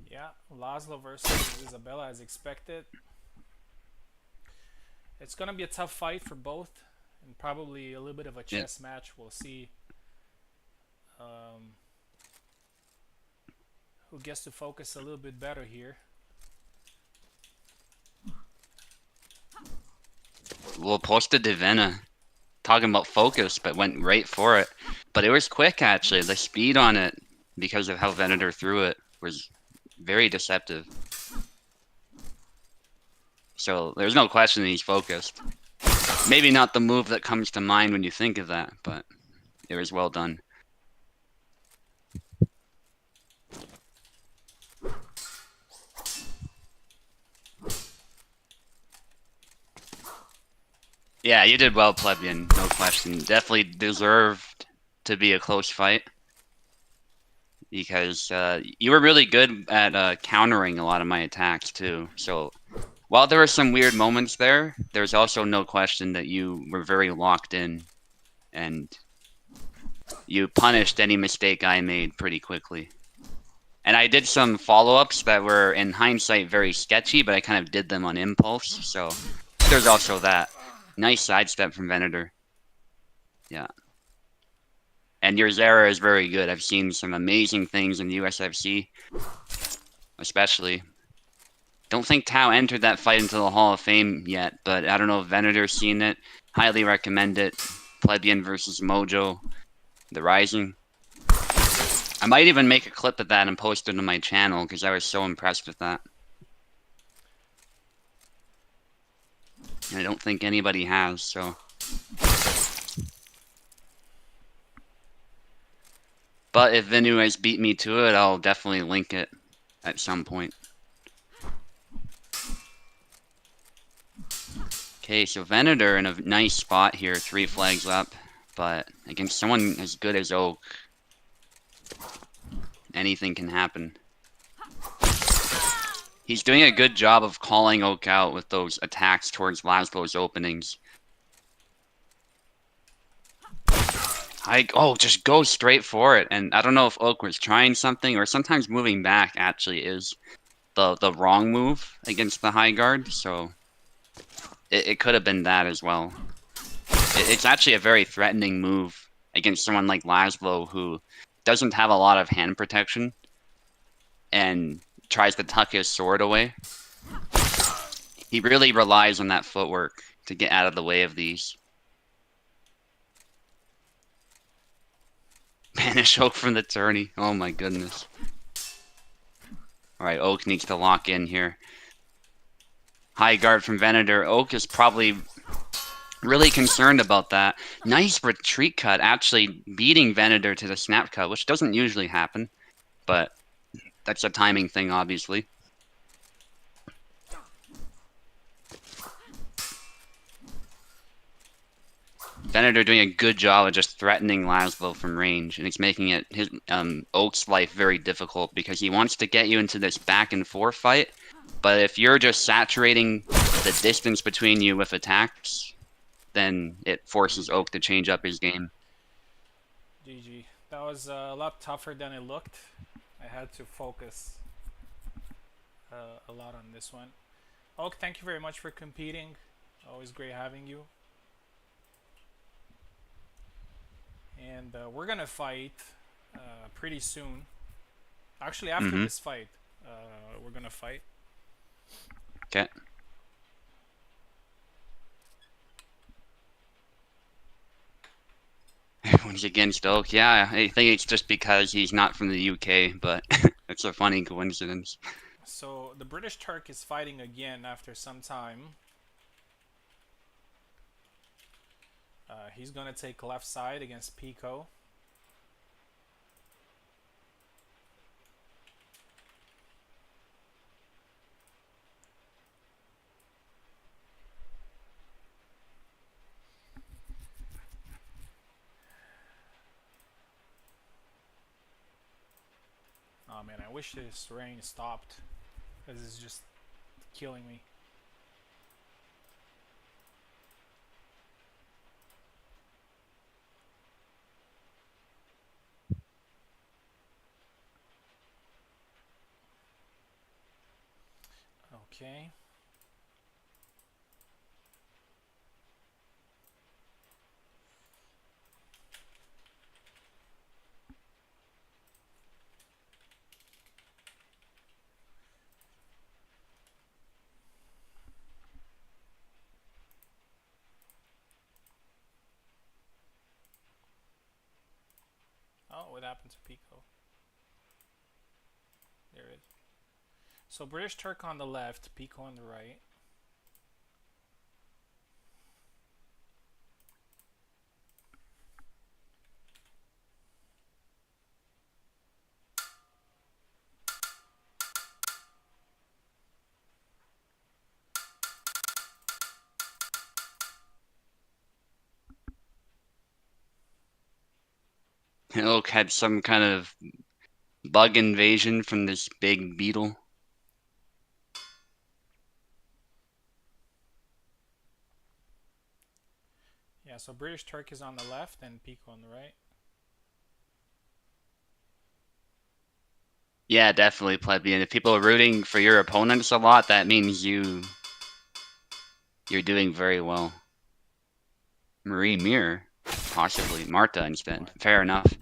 Yeah, Laszlo versus Isabella as expected. It's gonna be a tough fight for both, and probably a little bit of a chess match. We'll see who gets to focus a little bit better here. Well, posted to Vienna talking about focus, but went right for it. But it was quick, actually. The speed on it, because of how Venator threw it, was very deceptive. So there's no question that he's focused. Maybe not the move that comes to mind when you think of that, but it was well done. Yeah, you did well, Plebeian, no question. Definitely deserved to be a close fight. Because you were really good at countering a lot of my attacks, too. So while there were some weird moments there, there's also no question that you were very locked in and you punished any mistake I made pretty quickly. And I did some follow-ups that were, in hindsight, very sketchy, but I kind of did them on impulse, so there's also that. Nice sidestep from Venator. Yeah. And your Zera is very good. I've seen some amazing things in USFC, especially. Don't think Tao entered that fight into the Hall of Fame yet, but I don't know if Venator's seen it. Highly recommend it. Plebeian versus Mojo, The Rising. I might even make a clip of that and post it on my channel because I was so impressed with that. And I don't think anybody has, so. But if Venu has beat me to it, I'll definitely link it at some point. Okay, so Venator in a nice spot here, 3 flags up. But against someone as good as Oak, anything can happen. He's doing a good job of calling Oak out with those attacks towards Laszlo's openings. Just go straight for it. And I don't know if Oak was trying something or sometimes moving back actually is the wrong move against the high guard. So it could have been that as well. It's actually a very threatening move against someone like Laszlo who doesn't have a lot of hand protection and tries to tuck his sword away. He really relies on that footwork to get out of the way of these. Banish Oak from the tourney. Oh my goodness. Alright, Oak needs to lock in here. High guard from Venator. Oak is probably really concerned about that. Nice retreat cut, actually beating Venator to the snap cut, which doesn't usually happen, but that's a timing thing, obviously. Venator doing a good job of just threatening Laszlo from range, and it's making it his Oak's life very difficult because he wants to get you into this back and forth fight, but if you're just saturating the distance between you with attacks, then it forces Oak to change up his game. GG. That was a lot tougher than it looked. I had to focus a lot on this one. Oak, thank you very much for competing. Always great having you. And we're gonna fight pretty soon. Actually, after this fight, we're gonna fight. Okay. Everyone's against Oak. Yeah, I think it's just because he's not from the UK, but it's a funny coincidence. So the British Turk is fighting again after some time. He's gonna take left side against Pico. Oh man, I wish this rain stopped, because it's just killing me. Okay. Oh, what happened to Pico? There it is. So British Turk on the left, Pico on the right. Oak had some kind of bug invasion from this big beetle. Yeah, so British Turk is on the left and Pico on the right. Yeah, definitely plebeian. If people are rooting for your opponents a lot, that means you're doing very well. Marie Mir, possibly Marta instead. Marta. Fair enough.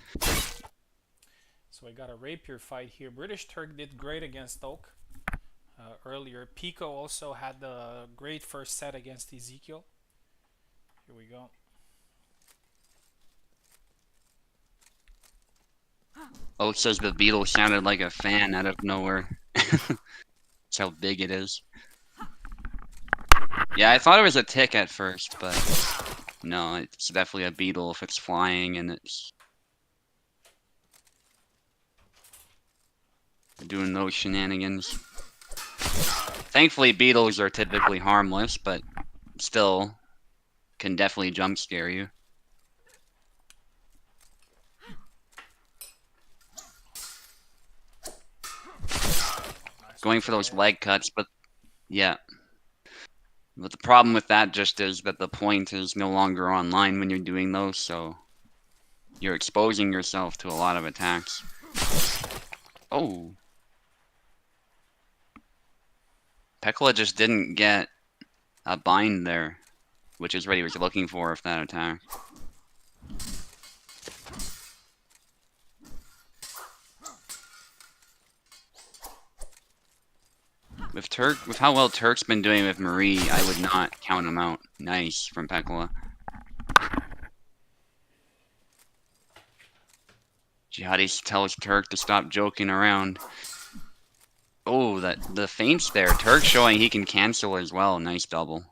So I got a rapier fight here. British Turk did great against Oak earlier. Pico also had a great first set against Ezekiel. Here we go. Oh, says the beetle sounded like a fan out of nowhere. That's how big it is. Yeah, I thought it was a tick at first, but no, it's definitely a beetle if it's flying and it's doing those shenanigans. Thankfully, beetles are typically harmless, but still can definitely jump scare you. Nice Going one for for the those hit. leg cuts, but yeah. But the problem with that just is that the point is no longer online when you're doing those, so you're exposing yourself to a lot of attacks. Oh. Pekla just didn't get a bind there, which is what he was looking for with that attack. With how well Turk's been doing with Marie, I would not count him out. Nice from Pekla. Jihadi tells Turk to stop joking around. Oh, the feints there. Turk showing he can cancel as well. Nice double.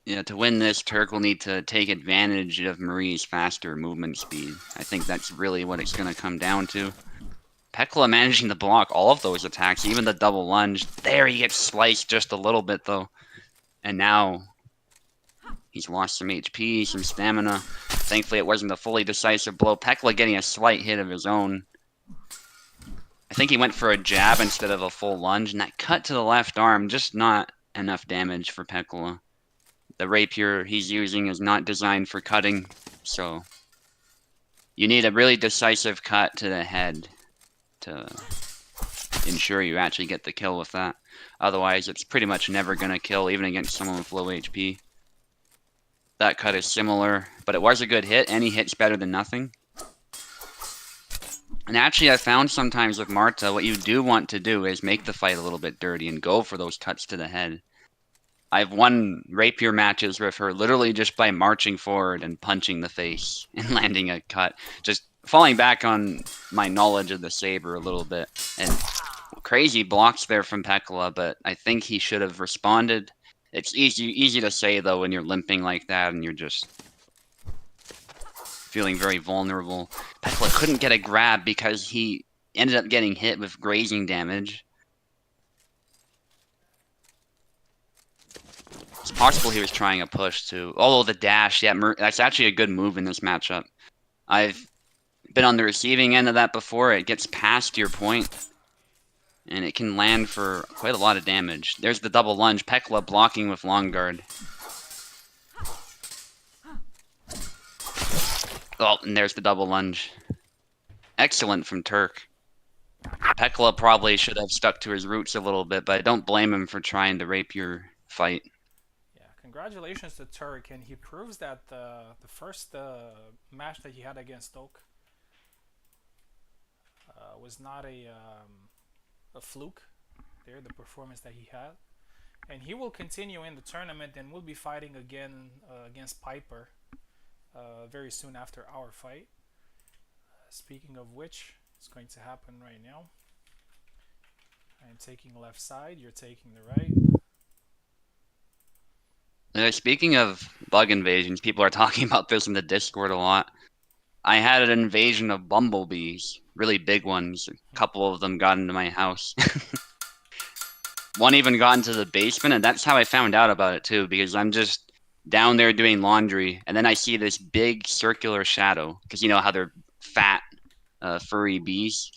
Yeah, to win this, Turk will need to take advantage of Marie's faster movement speed. I think that's really what it's going to come down to. Pekla managing to block all of those attacks, even the double lunge. There, he gets sliced just a little bit, though. And now he's lost some HP, some stamina. Thankfully, it wasn't a fully decisive blow. Pekla getting a slight hit of his own. I think he went for a jab instead of a full lunge, and that cut to the left arm, just not enough damage for Pekla. The rapier he's using is not designed for cutting, so you need a really decisive cut to the head to ensure you actually get the kill with that. Otherwise, it's pretty much never going to kill, even against someone with low HP. That cut is similar, but it was a good hit. Any hit's better than nothing. And actually, I found sometimes with Marta, what you do want to do is make the fight a little bit dirty and go for those cuts to the head. I've won rapier matches with her literally just by marching forward and punching the face and landing a cut. Just falling back on my knowledge of the saber a little bit. And crazy blocks there from Pekla, but I think he should have responded. It's easy to say, though, when you're limping like that and you're just feeling very vulnerable. Pekla couldn't get a grab because he ended up getting hit with grazing damage. It's possible he was trying a push too. Although the dash, yeah, that's actually a good move in this matchup. I've been on the receiving end of that before. It gets past your point, and it can land for quite a lot of damage. There's the double lunge. Pekla blocking with long guard. Oh, and there's the double lunge. Excellent from Turk. Pekla probably should have stuck to his roots a little bit, but I don't blame him for trying the rapier fight. Yeah, congratulations to Turk, and he proves that the first match that he had against Oak was not a fluke. There, the performance that he had, and he will continue in the tournament, and we'll be fighting again against Piper very soon after our fight. Speaking of which, it's going to happen right now. I'm taking left side, you're taking the right. Speaking of bug invasions, people are talking about this in the Discord a lot. I had an invasion of bumblebees, really big ones. A couple of them got into my house. One even got into the basement, and that's how I found out about it too, because I'm just down there doing laundry, and then I see this big circular shadow, because you know how they're fat, furry bees.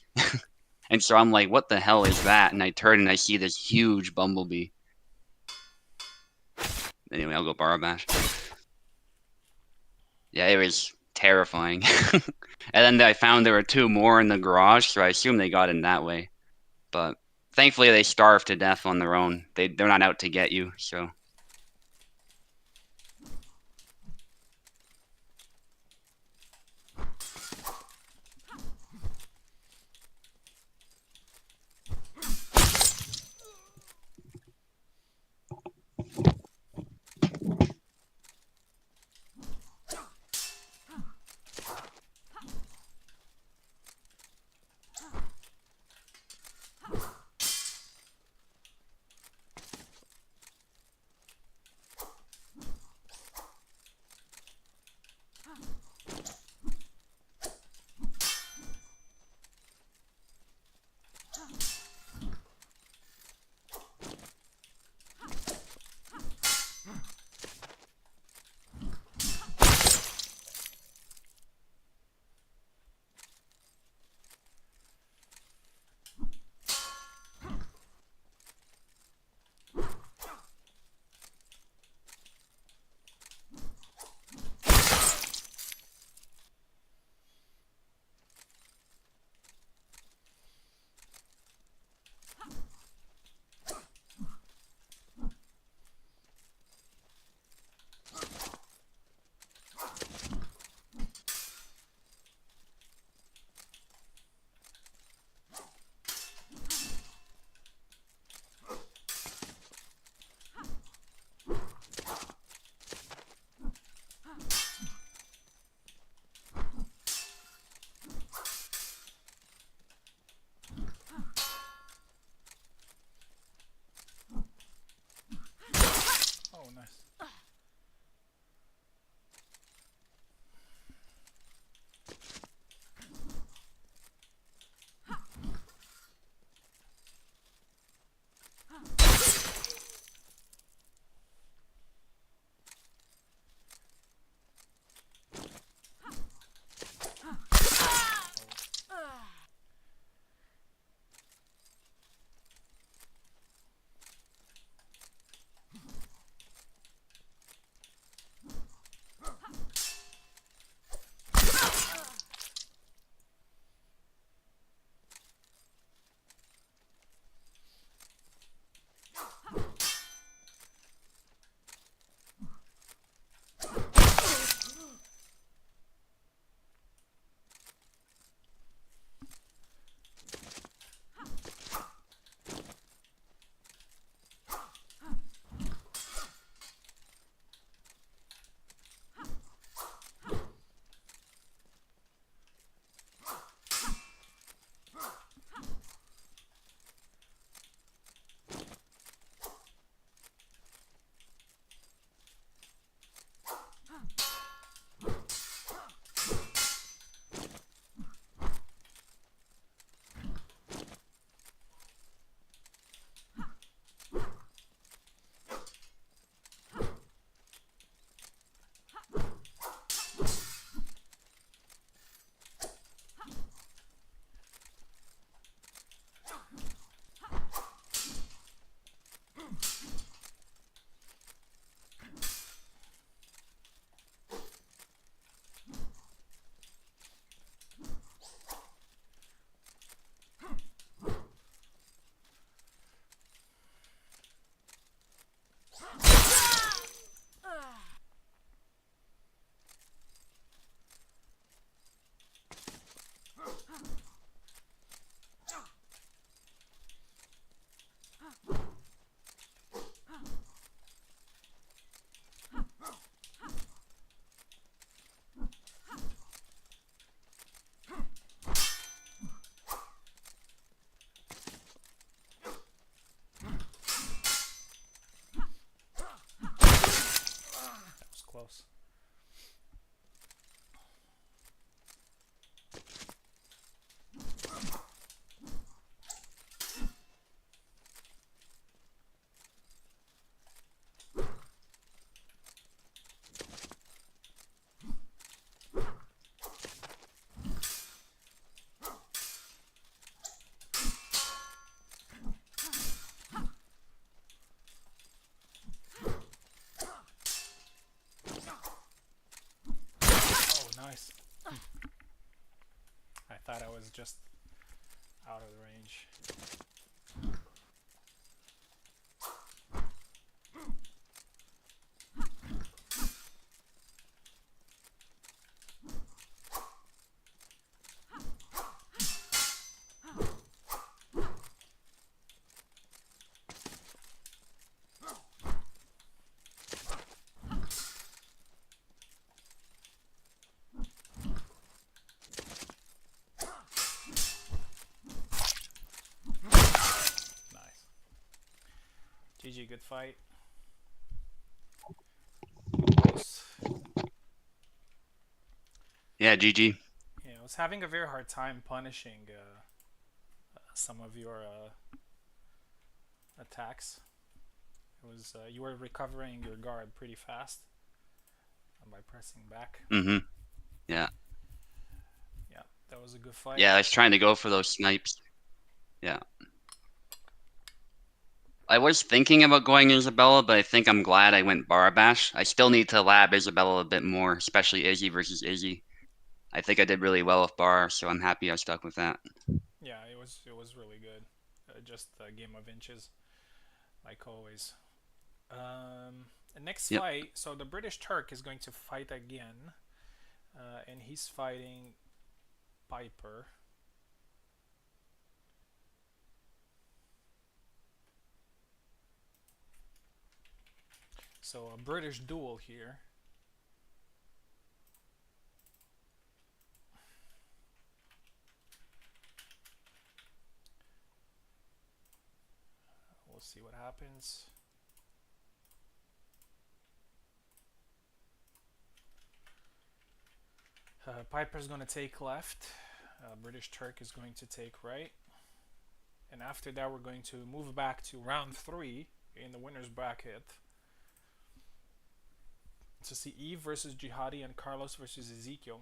And so I'm like, what the hell is that? And I turn and I see this huge bumblebee. Anyway, I'll go borrow bash. Yeah, it was terrifying. And then I found there were two more in the garage, so I assume they got in that way. But thankfully, they starved to death on their own. They're not out to get you, so. Nice. I thought I was just out of the range. Nice. GG, good fight. Yeah, GG. Yeah, I was having a very hard time punishing some of your attacks. It was you were recovering your guard pretty fast by pressing back. Mm-hmm. Yeah. Yeah, that was a good fight. Yeah, I was trying to go for those snipes. Yeah. I was thinking about going Isabella, but I think I'm glad I went Barabash. I still need to lab Isabella a bit more, especially Izzy versus Izzy. I think I did really well with Bar, so I'm happy I stuck with that. Yeah, it was really good. Just a game of inches, like always. The next Yep. fight, so the British Turk is going to fight again, and he's fighting Piper. So a British duel here. We'll see what happens. Piper's going to take left. British Turk is going to take right. And after that, we're going to move back to round 3 in the winner's bracket to see Eve versus Jihadi and Carlos versus Ezekiel.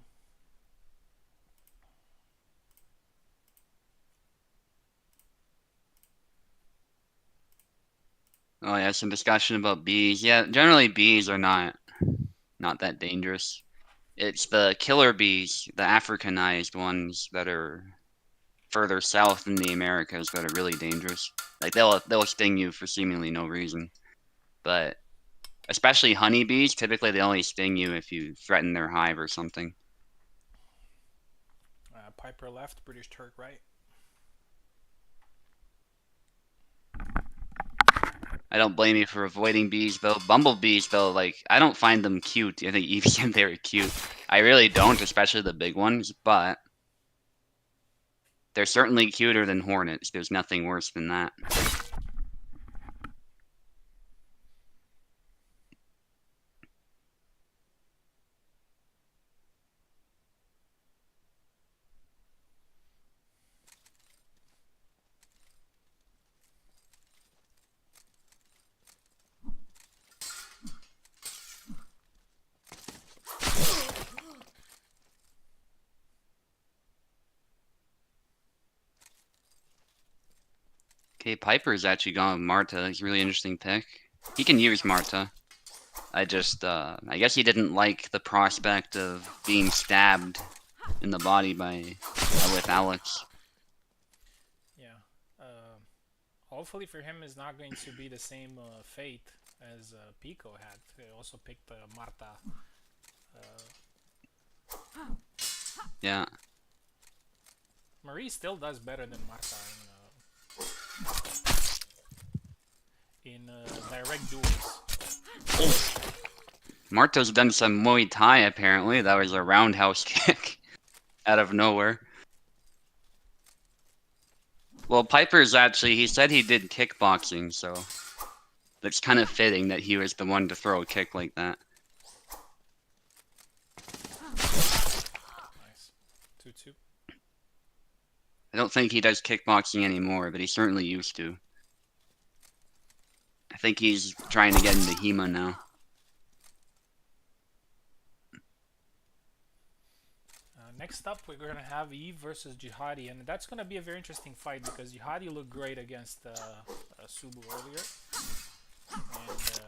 Oh yeah, some discussion about bees. Yeah, generally bees are not that dangerous. It's the killer bees, the Africanized ones that are further south in the Americas that are really dangerous. Like they'll sting you for seemingly no reason. But especially honeybees, typically they only sting you if you threaten their hive or something. Piper left, British Turk right. I don't blame you for avoiding bees though. Bumblebees though, like I don't find them cute. I think Evie said they were cute. I really don't, especially the big ones, but they're certainly cuter than hornets. There's nothing worse than that. Okay, Piper's actually gone with Marta. He's a really interesting pick. He can use Marta. I guess he didn't like the prospect of being stabbed in the body by with Alex. Yeah. Hopefully for him is not going to be the same fate as Pico had. He also picked Marta. Yeah. Marie still does better than Marta in direct duels. Marta's done some Muay Thai apparently. That was a roundhouse kick out of nowhere. Well, Piper's actually, he said he did kickboxing, so it's kind of fitting that he was the one to throw a kick like that. Nice. 2-2. I don't think he does kickboxing anymore, but he certainly used to. I think he's trying to get into HEMA now. Next up, we're going to have Eve versus Jihadi, and that's going to be a very interesting fight because Jihadi looked great against Subu earlier, and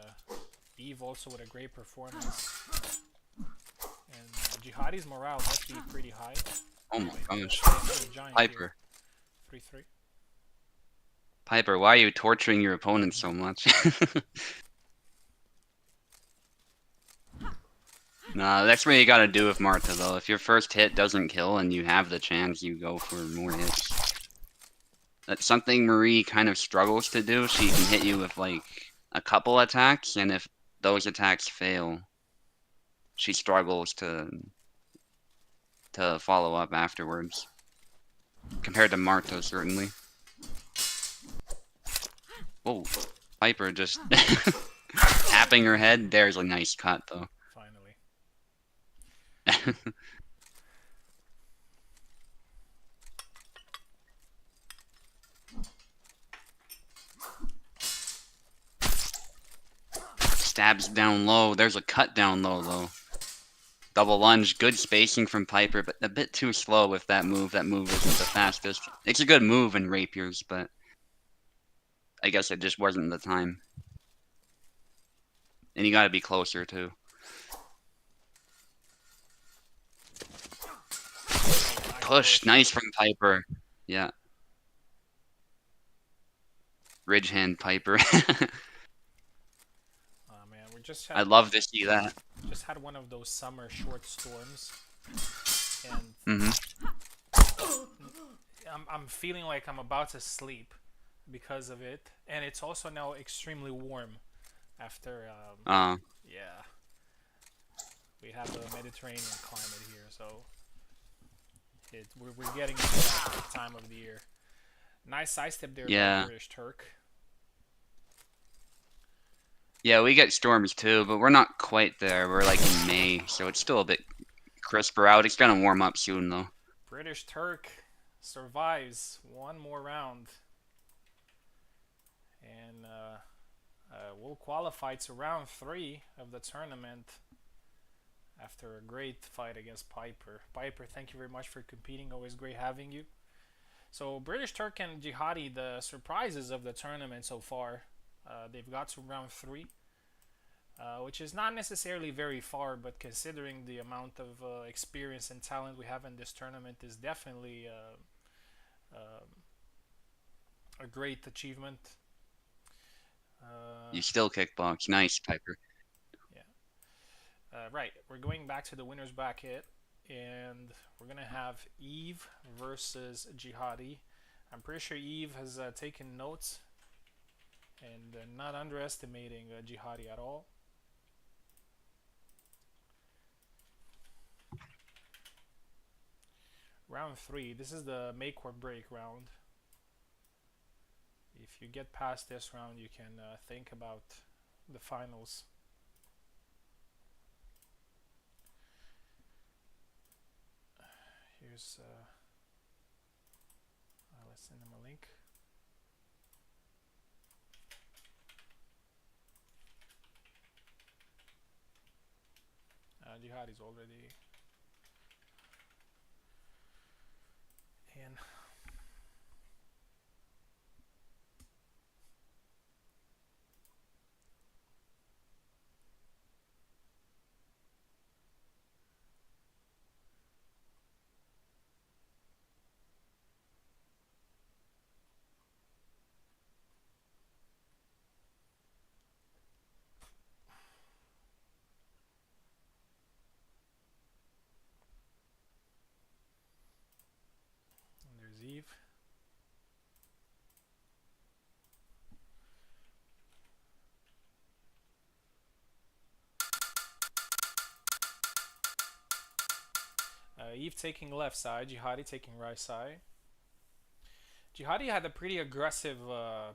Eve also with a great performance. And Jihadi's morale must be pretty high. Oh my gosh. Another giant here. Piper. 3-3. Piper, why are you torturing your opponent so much? Nah, that's what you gotta do with Martha, though. If your first hit doesn't kill and you have the chance, you go for more hits. That's something Marie kind of struggles to do. She can hit you with, like, a couple attacks, and if those attacks fail, she struggles to follow up afterwards. Compared to Martha, certainly. Oh, Piper just tapping her head. There's a nice cut, though. Finally. Stabs down low. There's a cut down low, though. Double lunge. Good spacing from Piper, but a bit too slow with that move. That move isn't the fastest. It's a good move in rapiers, but I guess it just wasn't the time. And you gotta be closer, too. Push. Nice from Piper. Yeah. Ridge hand Piper. Oh man, we just I'd had love to see that. one of those summer short storms, and I'm feeling like I'm about to sleep because of it, and it's also now extremely warm after yeah, we have a Mediterranean climate here, so we're getting into that time of the year. Nice side step there Yeah. by British Turk. Yeah, we get storms too, but we're not quite there. We're like in May, so it's still a bit crisper out. It's gonna warm up soon, though. British Turk survives one more round and will qualify to round 3 of the tournament after a great fight against Piper. Piper, thank you very much for competing. Always great having you. So British Turk and Jihadi, the surprises of the tournament so far. They've got to round 3, which is not necessarily very far, but considering the amount of experience and talent we have in this tournament, is definitely a great achievement. You still kickbox. Nice, Piper. Yeah. Right, we're going back to the winner's bracket, and we're gonna have Eve versus Jihadi. I'm pretty sure Eve has taken notes and not underestimating Jihadi at all. Round 3. This is the make or break round. If you get past this round, you can think about the finals. Here's let's send them a link. Jihadi's already in. And there's Eve. Eve taking left side, Jihadi taking right side. Jihadi had a pretty aggressive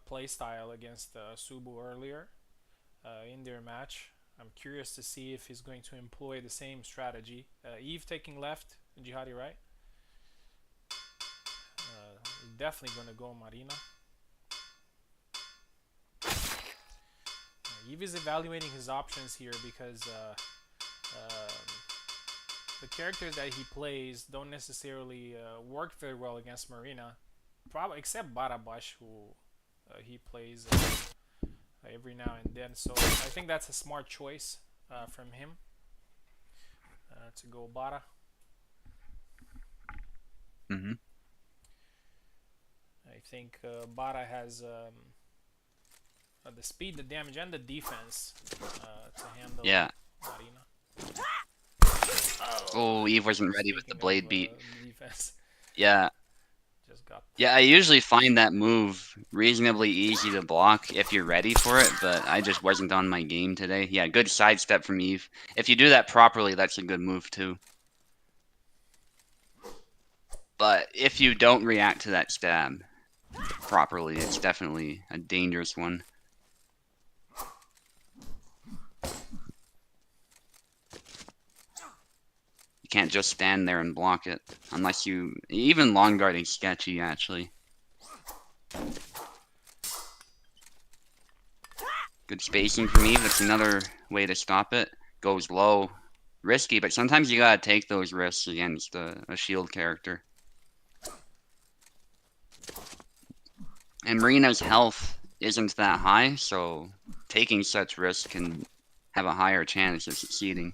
play style against Subu earlier in their match. I'm curious to see if he's going to employ the same strategy. Eve taking left, Jihadi right. Definitely going to go Marina. Eve is evaluating his options here because the characters that he plays don't necessarily work very well against Marina. Probably except Barabash, who he plays every now and then. So I think that's a smart choice from him. to go Bara. Hmm. I think Bara has the speed, the damage, and the defense to handle Yeah. Marina. Oh, Oh, Eve wasn't ready with the speaking of blade beat. defense, Yeah. just got. Yeah, I usually find that move reasonably easy to block if you're ready for it, but I just wasn't on my game today. Yeah, good sidestep from Eve. If you do that properly, that's a good move too. But if you don't react to that stab properly, it's definitely a dangerous one. You can't just stand there and block it. Unless you... Even long guarding sketchy, actually. Good spacing from Eve. That's another way to stop it. Goes low. Risky, but sometimes you gotta take those risks against a shield character. And Marina's health isn't that high, so taking such risks can have a higher chance of succeeding.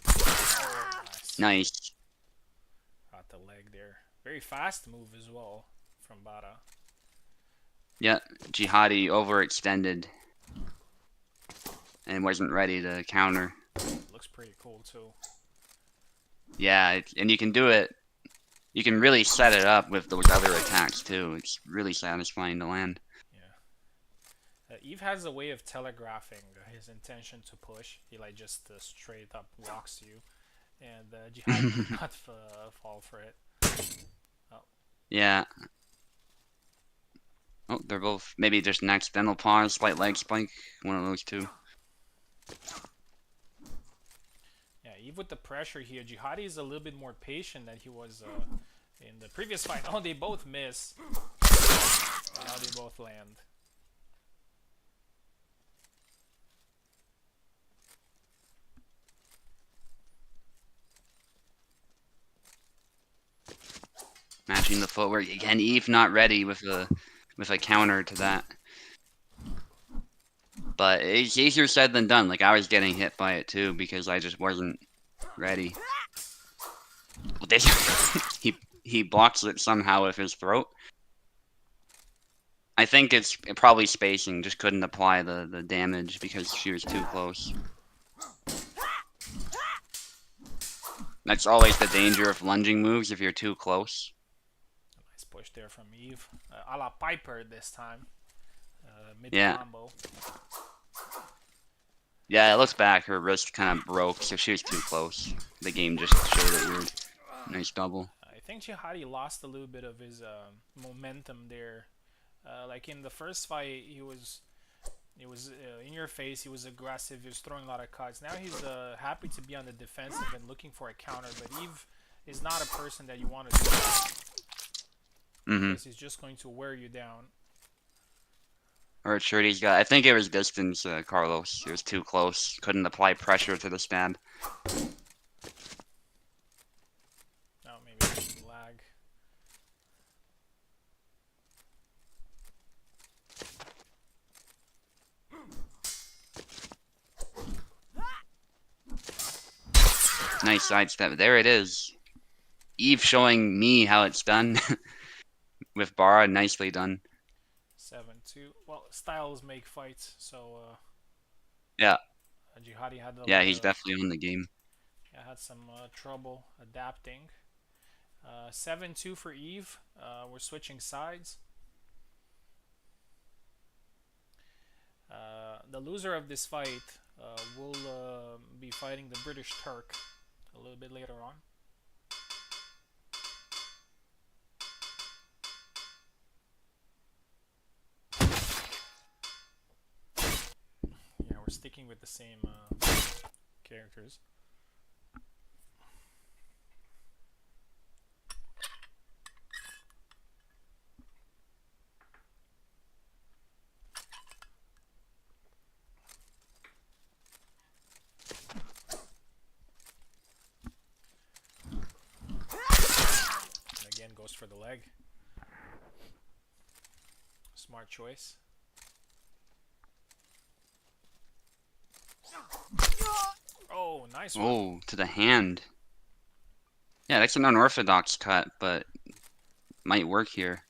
Oh, nice. Nice. Got the leg there. Very fast move as well from Bara. Yeah, Jihadi overextended and wasn't ready to counter. Looks pretty cool too. Yeah, and you can do it. You can really set it up with those other attacks too. It's really satisfying to land. Yeah. Eve has a way of telegraphing his intention to push. He like just straight up walks you, and Jihadi did not fall for it. Oh. Yeah. Oh, they're both maybe just an accidental pause, slight leg spike, one of those two. Yeah, Eve with the pressure here. Jihadi is a little bit more patient than he was in the previous fight. Oh, they both miss. Now they both land. Matching the footwork again. Eve not ready with a counter to that. But it's easier said than done. Like I was getting hit by it too because I just wasn't ready. He blocks it somehow with his throat. I think it's probably spacing. Just couldn't apply the damage because she was too close. That's always the danger of lunging moves if you're too close. Nice push there from Eve. A la Piper this time. Mid Yeah. combo. Yeah, it looks back. Her wrist kind of broke, so she was too close. The game just showed it weird. Nice double. I think Jihadi lost a little bit of his momentum there. Like in the first fight, he was in your face. He was aggressive. He was throwing a lot of cuts. Now he's happy to be on the defensive and looking for a counter. But Eve is not a person that you want to do that. Because he's just going to wear you down. Or sure he's got. I think it was distance, Carlos. He was too close. Couldn't apply pressure to the stab. Oh, maybe some lag. Nice sidestep. There it is. Eve showing me how it's done. With Bara, nicely done. 7-2. Well, styles make fights, so Yeah. Jihadi had Yeah, he's definitely on the game. had some trouble adapting. 7-2 for Eve. We're switching sides. The loser of this fight will be fighting the British Turk a little bit later on. Yeah, we're sticking with the same characters. And again, goes for the leg. Smart choice. Oh, nice one. Oh, to the hand. Yeah, that's an unorthodox cut, but might work here.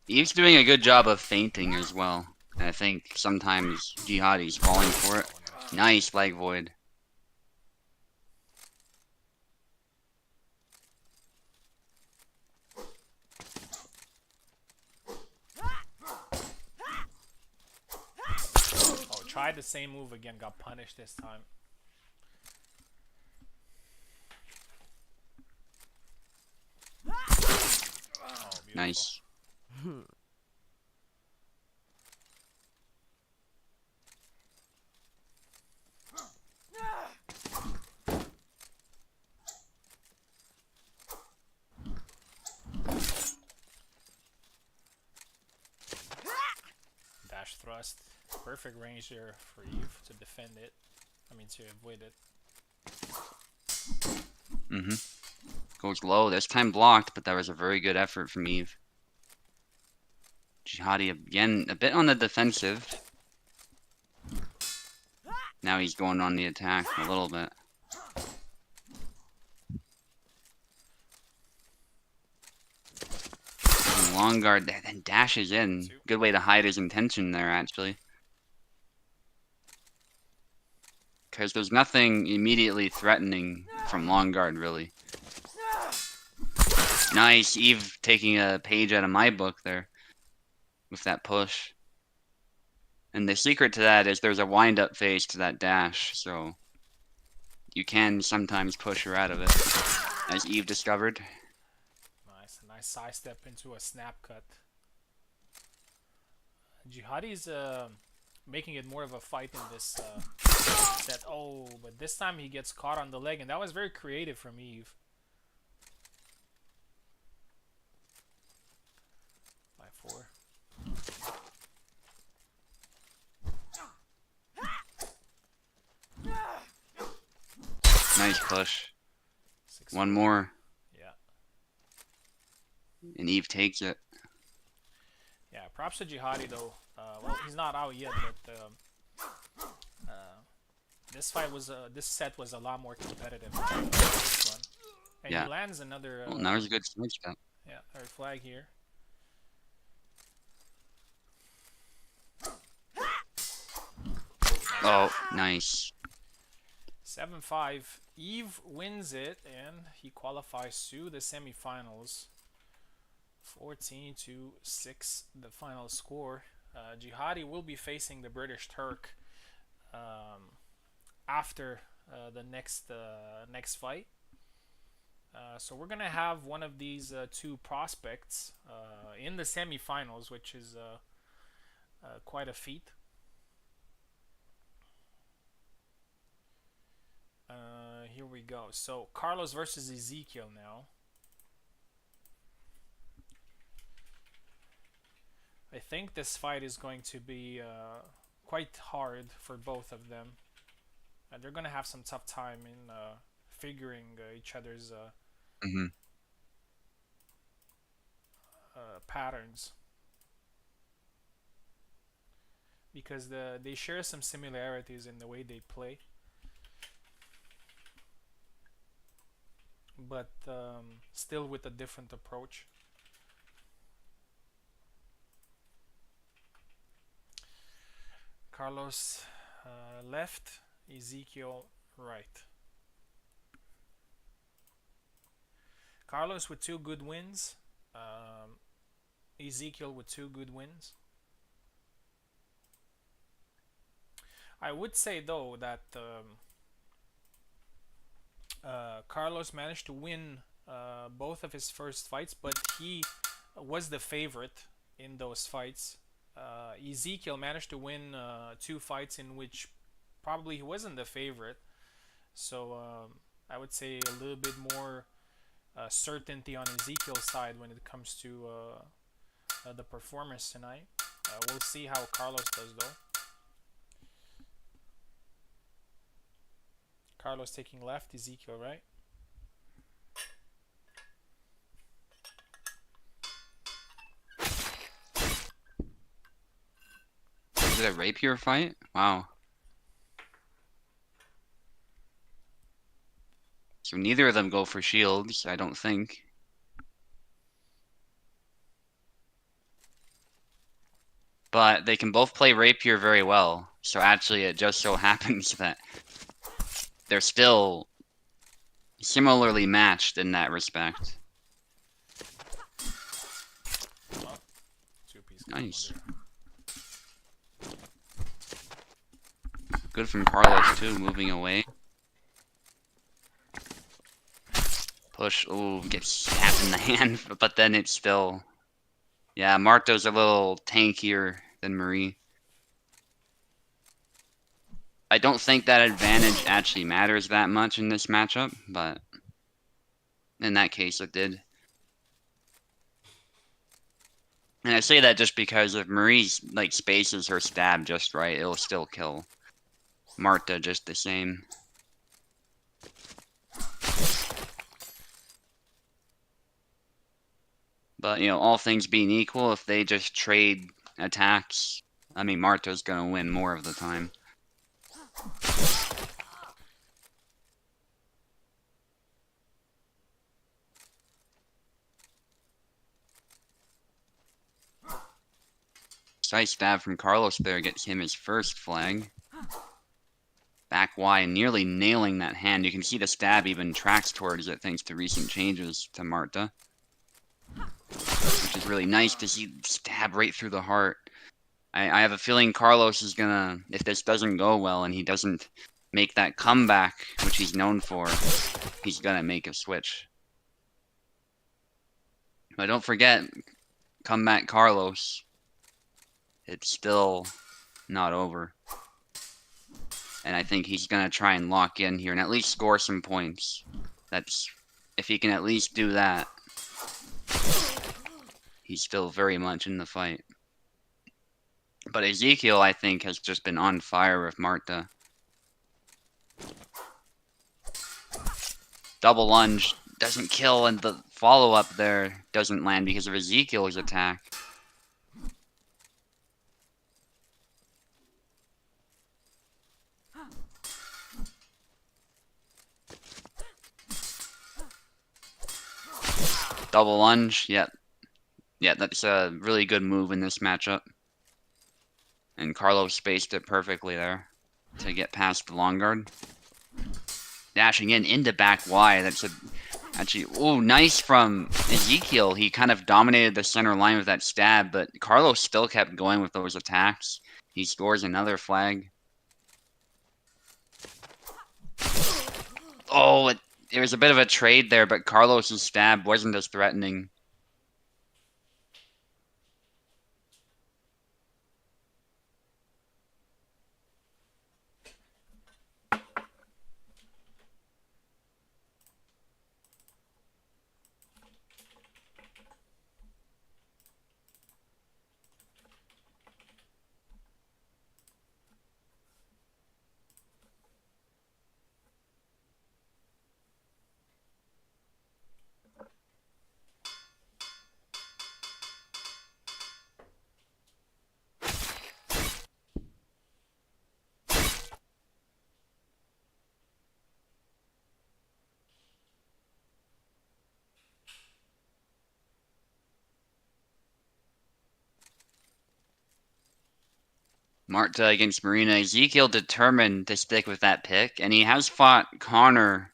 Eve's doing a good job of feinting as well. And I think sometimes Jihadi's falling for it. Oh, nice. Nice leg void. Oh, tried the same move again, got punished this time. Oh, beautiful. Nice. Dash thrust. Perfect range there for Eve to defend it. I mean, to avoid it. Goes low. This time blocked, but that was a very good effort from Eve. Jihadi again, a bit on the defensive. Now he's going on the attack a little bit. And long guard, then dashes in. Good way to hide his intention there, actually. Because there's nothing immediately threatening from long guard, really. Nice, Eve taking a page out of my book there with that push. And the secret to that is there's a wind-up phase to that dash, so you can sometimes push her out of it, as Eve discovered. Nice, a nice side step into a snap cut. Jihadi's making it more of a fight in this set. Oh, but this time he gets caught on the leg, and that was very creative from Eve. By 4. Nice push. 6. One more. Yeah. And Eve takes it. Yeah, props to Jihadi though. Well, he's not out yet, but this set was a lot more competitive than this one. And Yeah. he lands another. Well, now there's a good switch step. Yeah, third flag here. Oh, nice. 7-5. Eve wins it, and he qualifies to the semifinals. 14-6, the final score. Jihadi will be facing the British Turk after the next fight. So we're gonna have one of these two prospects in the semifinals, which is quite a feat. Here we go. So Carlos versus Ezekiel now. I think this fight is going to be quite hard for both of them. And they're going to have some tough time in figuring each other's patterns. Because they share some similarities in the way they play. But still with a different approach. Carlos left, Ezekiel right. Carlos with 2 good wins, Ezekiel with 2 good wins. I would say though that Carlos managed to win both of his first fights, but he was the favorite in those fights. Ezekiel managed to win 2 fights in which probably he wasn't the favorite. So I would say a little bit more certainty on Ezekiel's side when it comes to the performance tonight. We'll see how Carlos does though. Carlos taking left, Ezekiel right. Is it a rapier fight? Wow. So neither of them go for shields, I don't think. But they can both play rapier very well. So actually it just so happens that they're still similarly matched in that respect. Oh, two-piece Nice. combo Good from Carlos too, moving away. Push, ooh, gets stabbed in the hand, but then it's still... Yeah, Marto's a little tankier than Marie. I don't think that advantage actually matters that much in this matchup, but in that case it did. And I say that just because if Marie's like spaces her stab just right, it'll still kill Marta just the same. But, you know, all things being equal, if they just trade attacks, I mean, Marta's gonna win more of the time. Nice stab from Carlos there gets him his first flag. Back Y, nearly nailing that hand. You can see the stab even tracks towards it thanks to recent changes to Marta. Which is really nice to see stab right through the heart. I have a feeling Carlos is gonna, if this doesn't go well and he doesn't make that comeback, which he's known for, he's gonna make a switch. But don't forget, comeback Carlos. It's still not over. And I think he's gonna try and lock in here and at least score some points. That's, if he can at least do that, he's still very much in the fight. But Ezekiel, I think, has just been on fire with Marta. Double lunge doesn't kill, and the follow-up there doesn't land because of Ezekiel's attack. Double lunge, yep. Yeah, that's a really good move in this matchup. And Carlos spaced it perfectly there to get past the long guard. Dashing in into back Y. That's a actually, ooh, nice from Ezekiel. He kind of dominated the center line with that stab, but Carlos still kept going with those attacks. He scores another flag. Oh, it was a bit of a trade there, but Carlos's stab wasn't as threatening. Marta against Marina. Ezekiel determined to stick with that pick, and he has fought Connor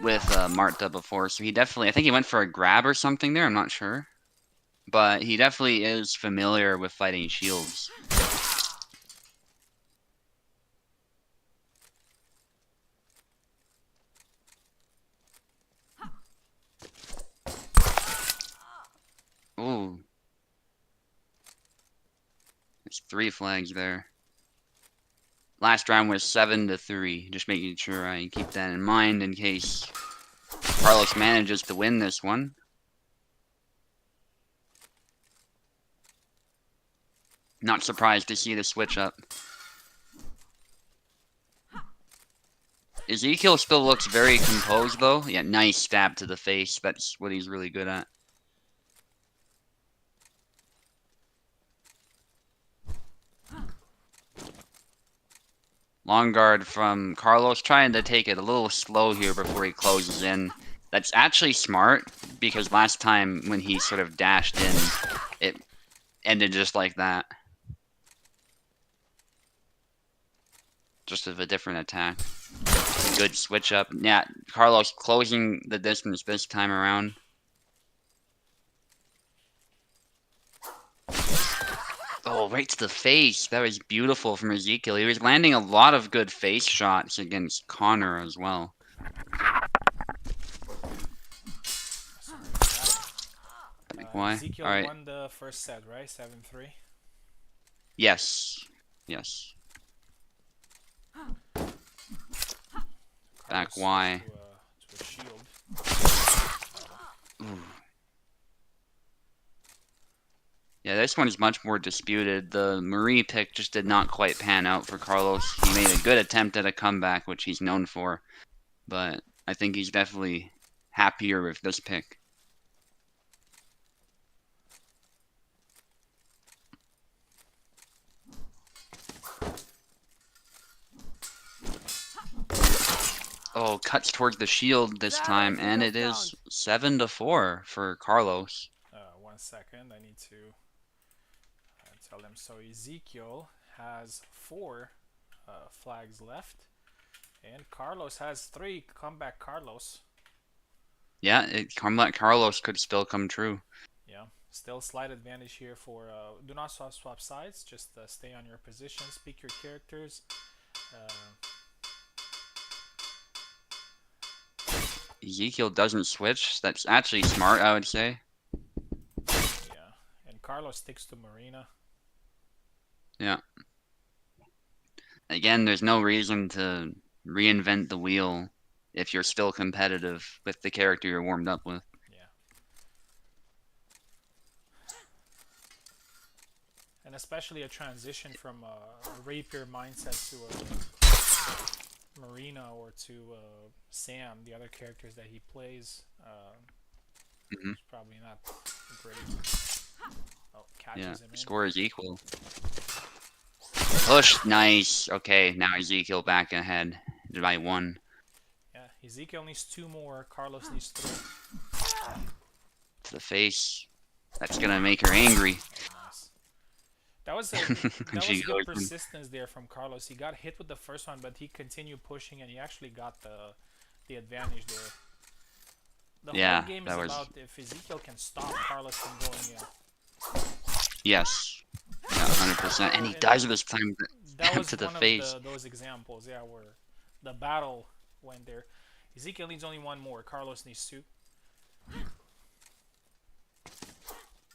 with Marta before, so he definitely, I think he went for a grab or something there, I'm not sure. But he definitely is familiar with fighting shields. Ooh. There's 3 flags there. Last round was 7-3. Just making sure I keep that in mind in case Carlos manages to win this one. Not surprised to see the switch up. Ezekiel still looks very composed though. Yeah, nice stab to the face. That's what he's really good at. Long guard from Carlos, trying to take it a little slow here before he closes in. That's actually smart, because last time when he sort of dashed in, it ended just like that. Just with a different attack. Good switch up. Yeah, Carlos closing the distance this time around. Oh, right to the face. That was beautiful from Ezekiel. He was landing a lot of good face shots against Connor as well. Like, why? Ezekiel Alright. won the first set, right? 7-3. Yes. Yes. Back Carlos Y. to a shield. Ooh. Yeah, this one's much more disputed. The Marie pick just did not quite pan out for Carlos. He made a good attempt at a comeback, which he's known for, but I think he's definitely happier with this pick. Oh, cuts towards the shield this time, and it is 7-4 for Carlos. 1 second, I need to tell them. So Ezekiel has 4 flags left, and Carlos has 3. Comeback Carlos. Yeah, comeback Carlos could still come true. Yeah, still slight advantage here for do not swap sides, just stay on your positions, pick your characters. Ezekiel doesn't switch. That's actually smart, I would say. Yeah, and Carlos sticks to Marina. Yeah. Again, there's no reason to reinvent the wheel if you're still competitive with the character you're warmed up with. Yeah. And especially a transition from a rapier mindset to a Marina or to Sam, the other characters that he plays. It's probably not great. Oh, catches him in. Score is equal. Push, nice. Okay, now Ezekiel back ahead by 1. Yeah, Ezekiel needs 2 more. Carlos needs 3. To the face. That's gonna make her angry. Nice. That was good persistence there from Carlos. He got hit with the first one, but he continued pushing, and he actually got the advantage there. The whole game is about if Ezekiel can stop Carlos from going in. Yes. Yeah, 100%. And he does this time that was to the one face. Of those examples, yeah, where the battle went there. Ezekiel needs only 1 more. Carlos needs 2.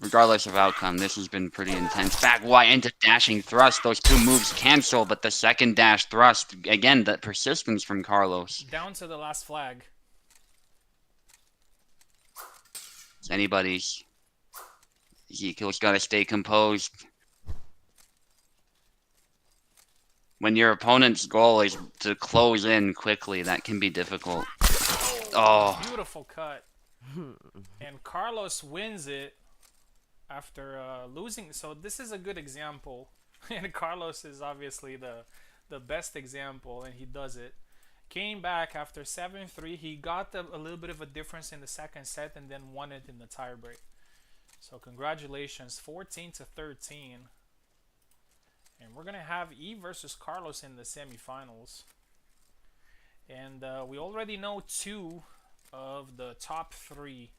Regardless of outcome, this has been pretty intense. Back Y into dashing thrust. Those 2 moves cancel, but the second dash thrust, again, the persistence from Carlos. Down to the last flag. It's anybody's. Ezekiel's got to stay composed. When your opponent's goal is to close in quickly, that can be difficult. Oh. Beautiful cut. And Carlos wins it after losing. So this is a good example. And Carlos is obviously the best example, and he does it. Came back after 7-3. He got a little bit of a difference in the second set and then won it in the tiebreak. So congratulations, 14-13. And we're going to have Eve versus Carlos in the semifinals. And we already know 2 of the top 3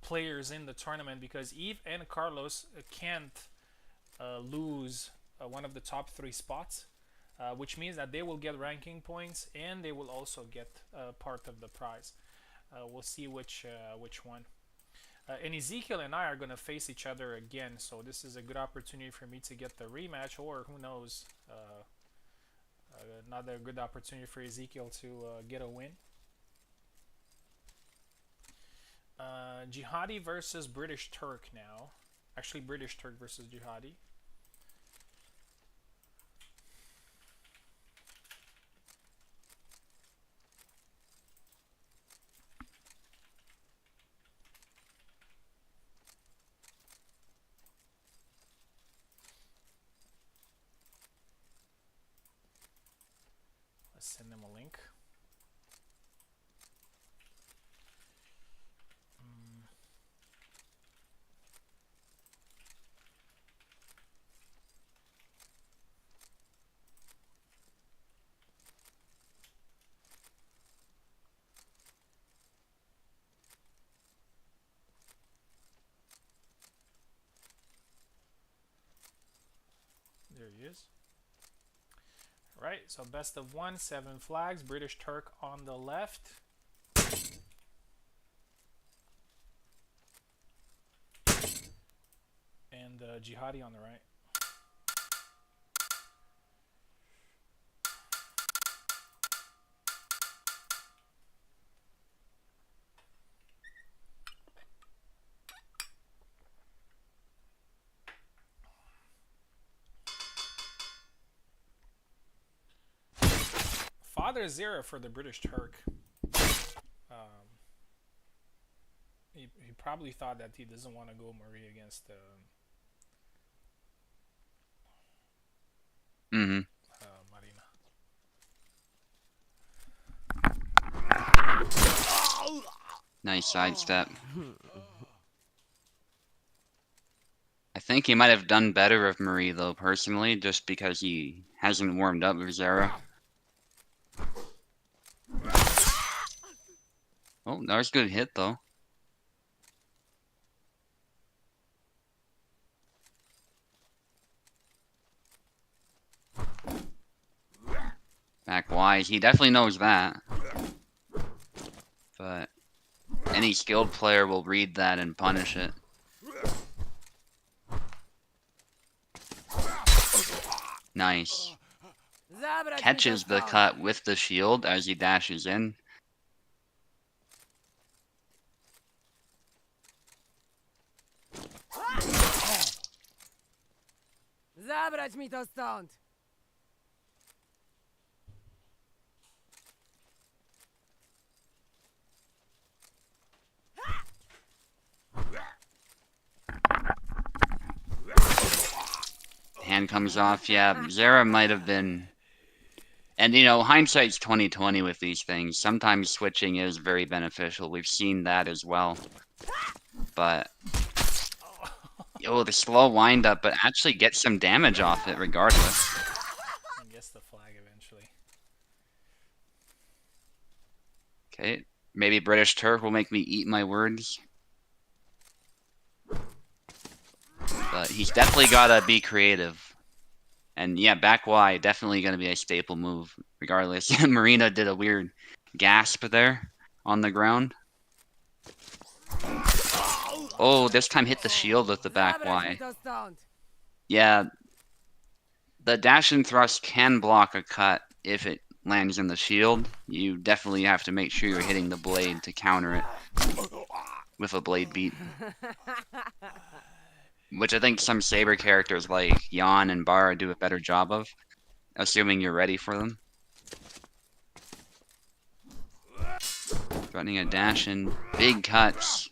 players in the tournament, because Eve and Carlos can't lose one of the top 3 spots, which means that they will get ranking points and they will also get part of the prize. We'll see which one. And Ezekiel and I are going to face each other again, so this is a good opportunity for me to get the rematch, or who knows, another good opportunity for Ezekiel to get a win. Jihadi versus British Turk now. Actually, British Turk versus Jihadi. send him a link. Mm. There he is. Right, so best of 1, 7 flags. British Turk on the left. And Jihadi on the right. Father Zero for the British Turk. He probably thought that he doesn't want to go Marie against Mm-hmm. Marina. Nice sidestep. I think he might have done better with Marie, though, personally, just because he hasn't warmed up with Zera. Oh, that was a good hit, though. Back wide. He definitely knows that. But any skilled player will read that and punish it. Nice. Catches the cut with the shield as he dashes in. Zabrać mi to stąd! Hand comes off. Yeah, Zera might have been. And you know, hindsight's 20/20 with these things. Sometimes switching is very beneficial. We've seen that as well. But oh, the slow wind up, but actually get some damage off it regardless. I guess the flag eventually. Okay, maybe British Turk will make me eat my words. But he's definitely gotta be creative. And yeah, back Y, definitely gonna be a staple move, regardless. Marina did a weird gasp there on the ground. Oh, this time hit the shield with the back Zabrać mi Y. to stąd! Yeah, the dash and thrust can block a cut if it lands in the shield. You definitely have to make sure you're hitting the blade to counter it with a blade beat. Which I think some Saber characters like Yan and Bara do a better job of, assuming you're ready for them. Running a dash in, big cuts,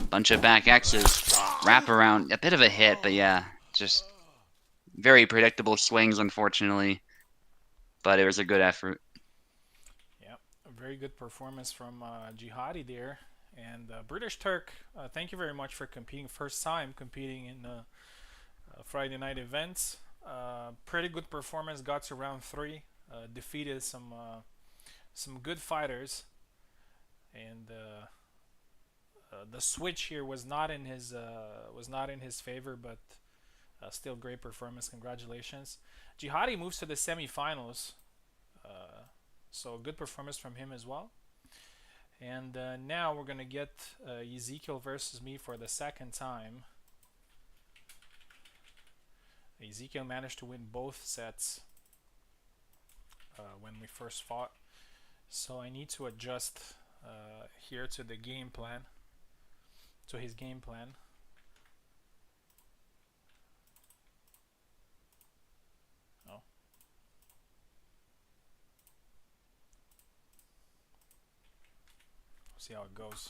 bunch of back X's, wrap around, a bit of a hit, but yeah, just very predictable swings, unfortunately. But it was a good effort. Yep, a very good performance from Jihadi there. And British Turk, thank you very much for competing. First time competing in Friday night events. Pretty good performance. Got to round 3. Defeated some good fighters. And the switch here was not in his favor, but still great performance. Congratulations. Jihadi moves to the semifinals. So good performance from him as well. And now we're gonna get Ezekiel versus me for the second time. Ezekiel managed to win both sets when we first fought, so I need to adjust here to the game plan, to his game plan. Oh. See how it goes.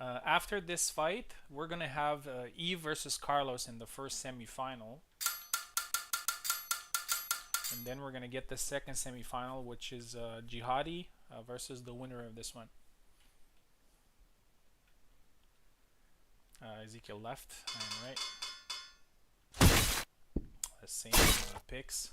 After this fight, we're gonna have Eve versus Carlos in the first semi-final. And then we're going to get the second semifinal, which is Jihadi versus the winner of this one. Ezekiel left and right. The same picks.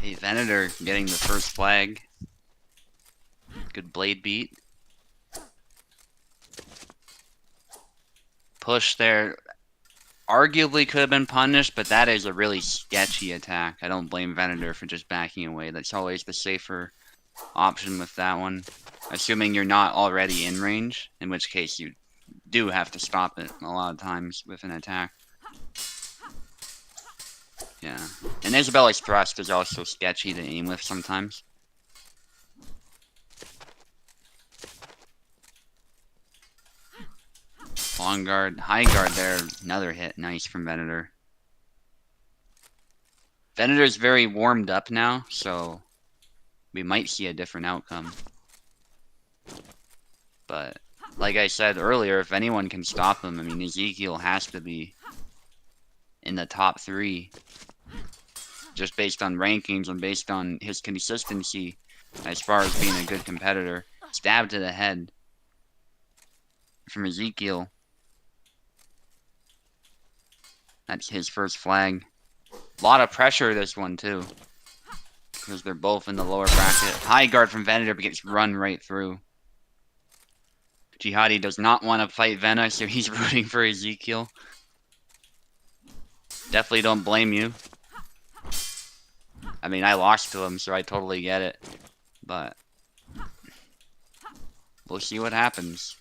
Hey, Venator getting the first flag. Good blade beat. Push there. Arguably could have been punished, but that is a really sketchy attack. I don't blame Venator for just backing away. That's always the safer option with that one. Assuming you're not already in range, in which case you do have to stop it a lot of times with an attack. Yeah. And Isabella's thrust is also sketchy to aim with sometimes. Long guard, high guard there, another hit, nice from Venator. Venator's very warmed up now, so we might see a different outcome. But, like I said earlier, if anyone can stop him, I mean, Ezekiel has to be in the top 3. Just based on rankings and based on his consistency as far as being a good competitor. Stab to the head from Ezekiel. That's his first flag. A lot of pressure this one too, because they're both in the lower bracket. High guard from Venator but gets run right through. Jihadi does not want to fight Vena, so he's rooting for Ezekiel. Definitely don't blame you. I mean, I lost to him, so I totally get it. But we'll see what happens.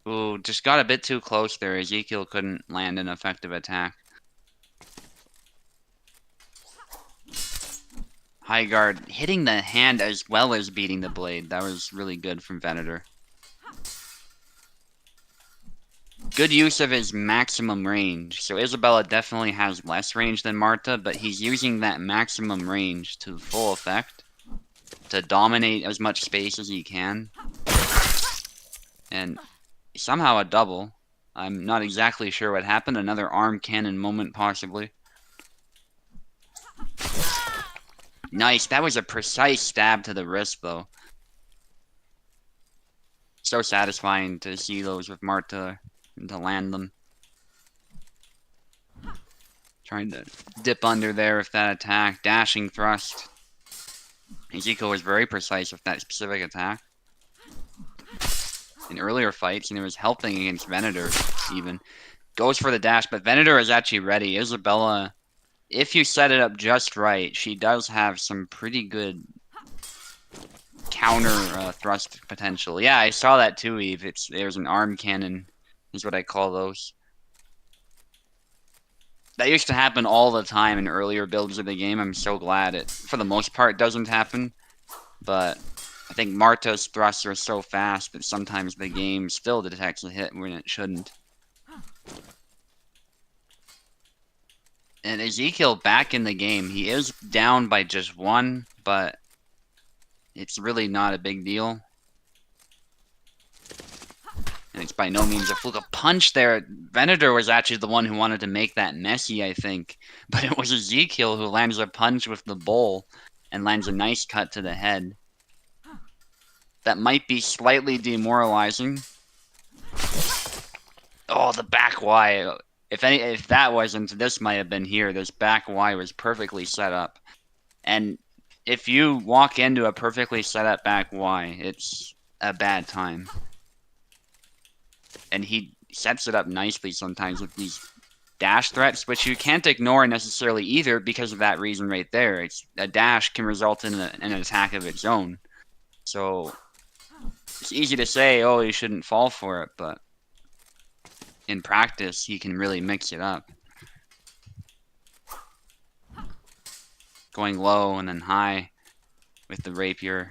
Ooh, just got a bit too close there. Ezekiel couldn't land an effective attack. High guard hitting the hand as well as beating the blade. That was really good from Venator. Good use of his maximum range. So Isabella definitely has less range than Marta, but he's using that maximum range to full effect to dominate as much space as he can. And somehow a double. I'm not exactly sure what happened. Another arm cannon moment, possibly. Nice. That was a precise stab to the wrist, though. So satisfying to see those with Marta and to land them. Trying to dip under there with that attack. Dashing thrust. Ezekiel was very precise with that specific attack. In earlier fights, and it was helping against Venator, even. Goes for the dash, but Venator is actually ready. Isabella, if you set it up just right, she does have some pretty good counter thrust potential. Yeah, I saw that too, Eve. There's an arm cannon, is what I call those. That used to happen all the time in earlier builds of the game. I'm so glad it, for the most part, doesn't happen. But I think Marta's thrusts are so fast that sometimes the game still detects a hit when it shouldn't. And Ezekiel back in the game. He is down by just 1, but it's really not a big deal. And it's by no means a fluke. A punch there. Venator was actually the one who wanted to make that messy, I think. But it was Ezekiel who lands a punch with the bowl and lands a nice cut to the head. That might be slightly demoralizing. Oh, the back Y. if that wasn't, this might have been here. This back Y was perfectly set up. And if you walk into a perfectly set up back Y, it's a bad time. And he sets it up nicely sometimes with these dash threats, which you can't ignore necessarily either because of that reason right there. It's a dash can result in an attack of its own. So it's easy to say, oh, you shouldn't fall for it, but in practice, he can really mix it up. Going low and then high with the rapier.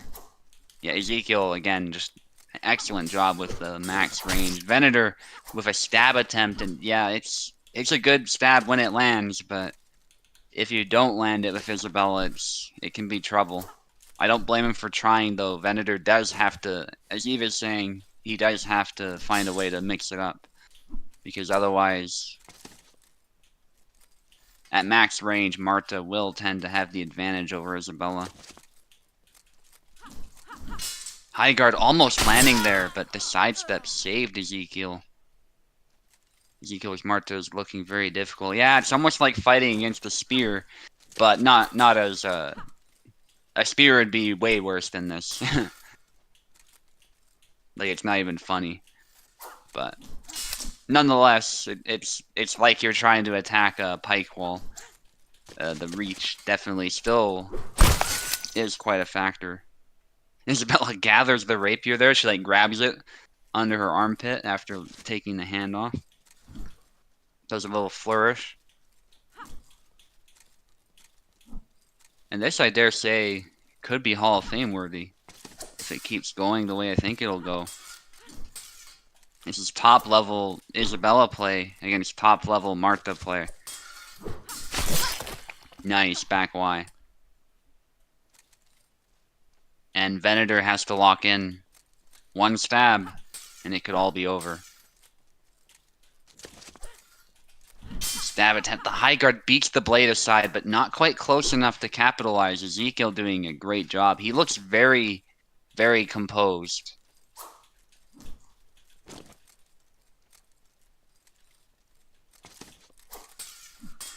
Yeah, Ezekiel, again, just an excellent job with the max range. Venator with a stab attempt, and yeah, it's a good stab when it lands, but if you don't land it with Isabella, it can be trouble. I don't blame him for trying, though. Venator does have to, as Eve is saying, he does have to find a way to mix it up. Because otherwise, at max range, Marta will tend to have the advantage over Isabella. High guard almost landing there, but the sidestep saved Ezekiel. Ezekiel's Marta is looking very difficult. Yeah, it's almost like fighting against a spear, but not as a spear would be way worse than this. Like, it's not even funny. But nonetheless, it's like you're trying to attack a pike wall. The reach definitely still is quite a factor. Isabella gathers the rapier there. She like grabs it under her armpit after taking the hand off. Does a little flourish. And this, I dare say, could be Hall of Fame worthy if it keeps going the way I think it'll go. This is top level Isabella play against top level Marta play. Nice, back Y. And Venator has to lock in one stab, and it could all be over. Stab attempt. The high guard beats the blade aside, but not quite close enough to capitalize. Ezekiel doing a great job. He looks very, very composed.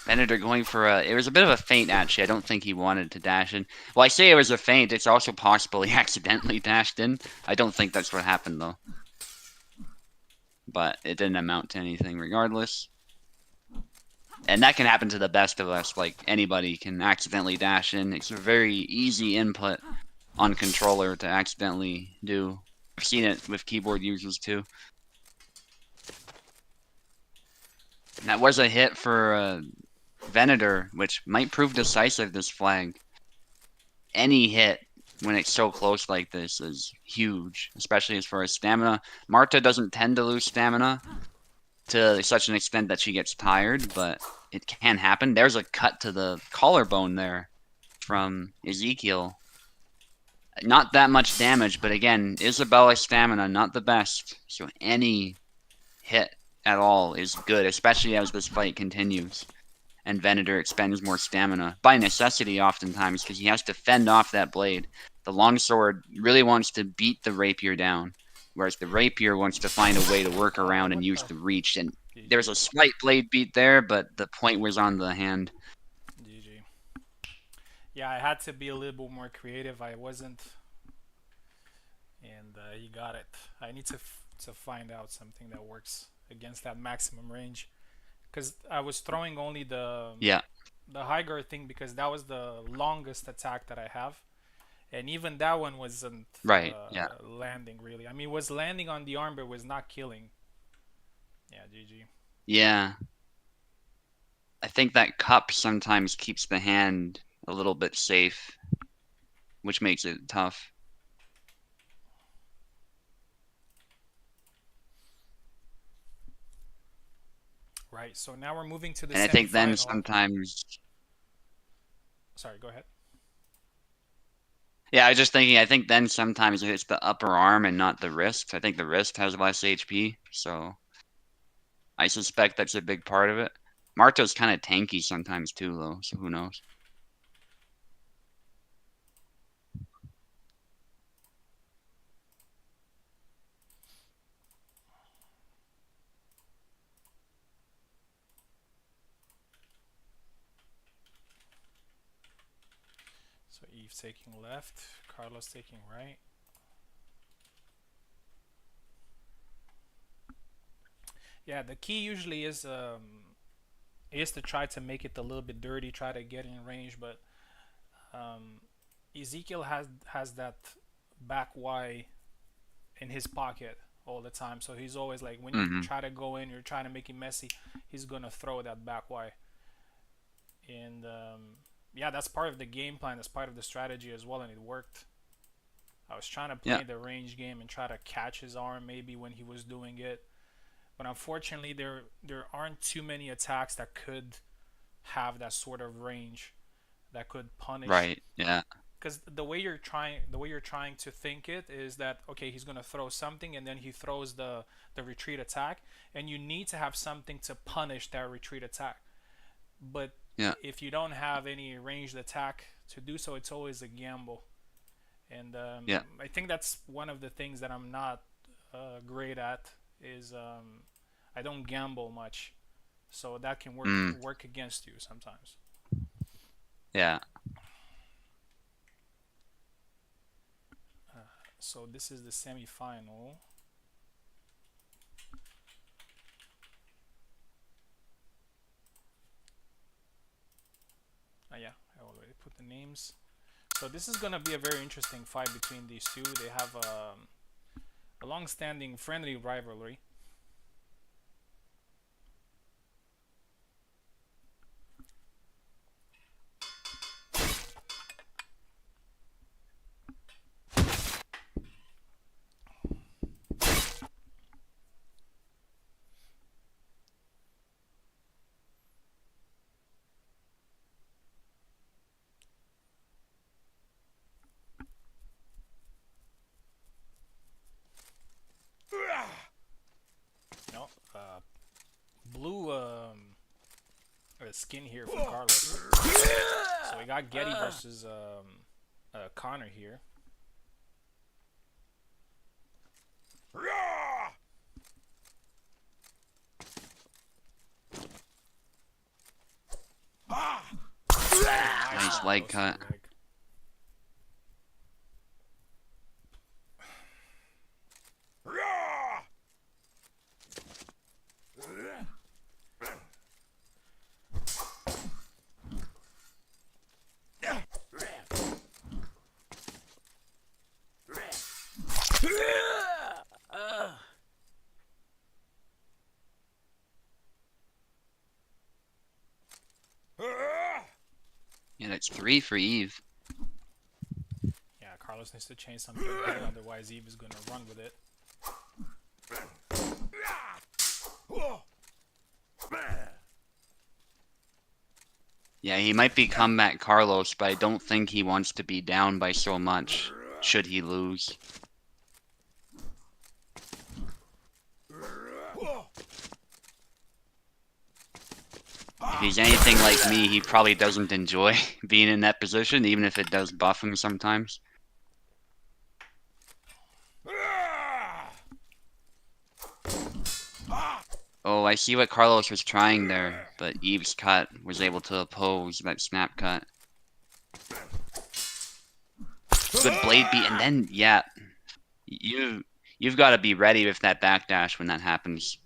Venator going for a... It was a bit of a feint, actually. I don't think he wanted to dash in. Well, I say it was a feint. It's also possible he accidentally dashed in. I don't think that's what happened, though. But it didn't amount to anything regardless. And that can happen to the best of us. Like, anybody can accidentally dash in. It's a very easy input on controller to accidentally do. I've seen it with keyboard users, too. And that was a hit for... Venator, which might prove decisive this flag. Any hit when it's so close like this is huge, especially as far as stamina. Marta doesn't tend to lose stamina to such an extent that she gets tired, but it can happen. There's a cut to the collarbone there from Ezekiel. Not that much damage, but again, Isabella's stamina, not the best. So any hit at all is good, especially as this fight continues. And Venator expends more stamina, by necessity oftentimes, because he has to fend off that blade. The longsword really wants to beat the rapier down, whereas the rapier wants to find a way to work around and use the reach. And there's a slight blade beat there, but the point was on the hand. GG. Yeah, I had to be a little bit more creative. I wasn't, and he got it. I need to find out something that works against that maximum range. Because I was throwing only the high guard thing because that was the longest attack that I have, and even that one wasn't landing really. I mean, it was landing on the arm, but it was not killing. Yeah, GG. Yeah, I think that cup sometimes keeps the hand a little bit safe, which makes it tough. Right, so now we're moving to the and I think then sometimes... Sorry, go ahead. Yeah, I was just thinking, I think then sometimes it's the upper arm and not the wrist. I think the wrist has less HP, so I suspect that's a big part of it. Marta's kind of tanky sometimes too, though, so who knows? So Eve taking left, Carlos taking right. Yeah, the key usually is to try to make it a little bit dirty, try to get in range, but um, Ezekiel has that back Y in his pocket all the time. So he's always like, when you Mm-hmm. try to go in, you're trying to make it messy, he's gonna throw that back Y. And yeah, that's part of the game plan. That's part of the strategy as well, and it worked. I was trying to Yeah. play the range game and try to catch his arm maybe when he was doing it, but unfortunately, there aren't too many attacks that could have that sort of range that could punish. Right. Yeah. Because the way you're trying to think it is that okay, he's gonna throw something and then he throws the retreat attack, and you need to have something to punish that retreat attack. But Yeah. if you don't have any ranged attack to do so, it's always a gamble. And Yeah. I think that's one of the things that I'm not great at is I don't gamble much, so that can Mm. work against you sometimes. Yeah. So this is the semi-final. Yeah, I already put the names. So this is gonna be a very interesting fight between these two. They have a long-standing friendly rivalry. No, blue skin here for Carlos. So we got Getty versus Connor here. Nice leg cut. Yeah, that's 3 for Eve. Yeah, Carlos needs to change something here, otherwise Eve is gonna run with it. Yeah, he might be comeback Carlos, but I don't think he wants to be down by so much, should he lose. If he's anything like me, he probably doesn't enjoy being in that position, even if it does buff him sometimes. Oh, I see what Carlos was trying there, but Eve's cut was able to oppose that snap cut. Good blade beat, and then, yeah, you've got to be ready with that backdash when that happens.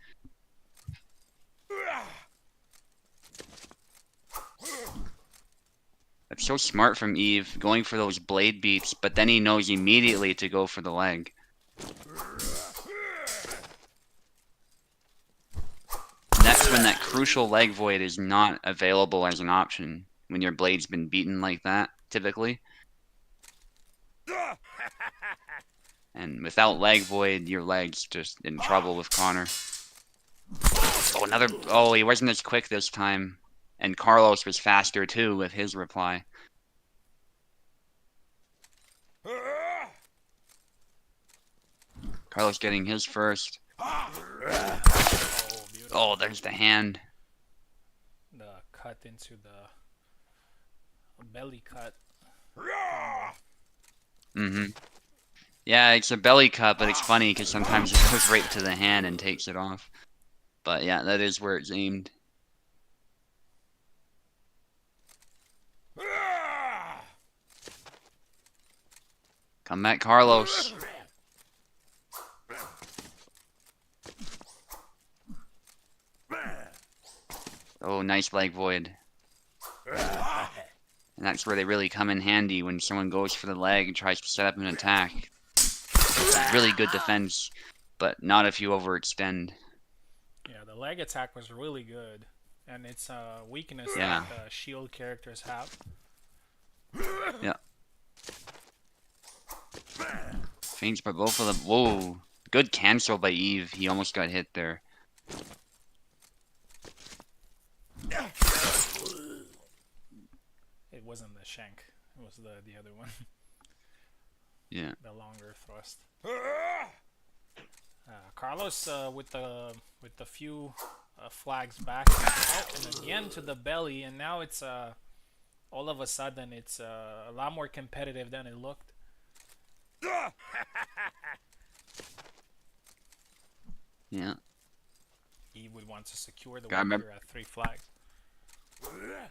That's so smart from Eve, going for those blade beats, but then he knows immediately to go for the leg. And that's when that crucial leg void is not available as an option, when your blade's been beaten like that, typically. And without leg void, your leg's just in trouble with Connor. Oh, another... Oh, he wasn't as quick this time. And Carlos was faster too with his reply. Carlos getting his first. Oh, beautiful. Oh, there's the hand. The cut into the belly cut. Mm-hmm. Yeah, it's a belly cut, but it's funny because sometimes it goes right to the hand and takes it off. But yeah, that is where it's aimed. Come back, Carlos. Oh, nice leg void. And that's where they really come in handy when someone goes for the leg and tries to set up an attack. Really good defense, but not if you overextend. Yeah, the leg attack was really good, and it's a weakness Yeah. that shield characters have. Yeah. Feints by both of them. Whoa. Good cancel by Eve. He almost got hit there. It wasn't the shank. It was the other one. Yeah. The longer thrust. Carlos with the few flags back. Oh, and again to the belly, and now it's all of a sudden it's a lot more competitive than it looked. Yeah. He would want to secure the Gotta win remember- here at 3 flags.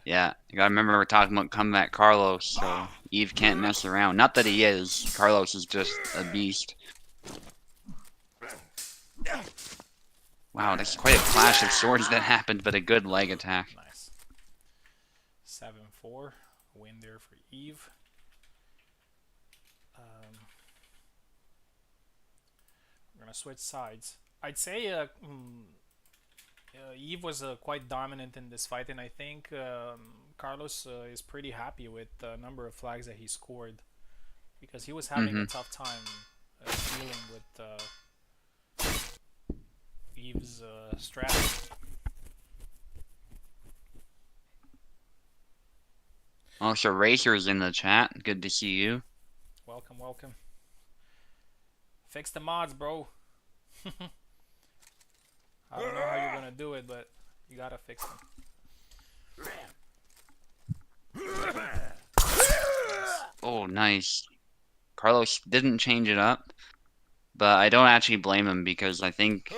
Yeah. You gotta remember we're talking about comeback Carlos, so Eve can't mess around. Not that he is. Carlos is just a beast. Wow, that's quite a clash of swords that happened, but a good leg attack. Nice. 7-4. Win there for Eve. We're gonna switch sides. I'd say Eve was quite dominant in this fight, and I think Carlos is pretty happy with the number of flags that he scored, because he was having a tough time dealing with Eve's strategy. Also, Racer's in the chat. Good to see you. Welcome, welcome. Fix the mods, bro. I don't know how you're gonna do it, but you gotta fix them. Oh, nice. Carlos didn't change it up, but I don't actually blame him because I think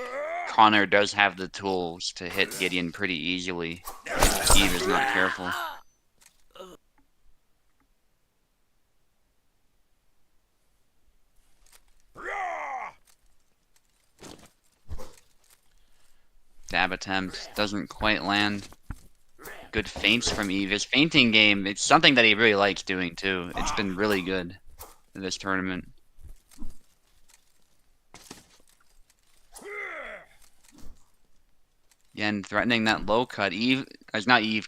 Connor does have the tools to hit Gideon pretty easily. Eve is not careful. Dab attempt doesn't quite land. Good feints from Eve. His feinting game, it's something that he really likes doing too. It's been really good in this tournament. Again, threatening that low cut.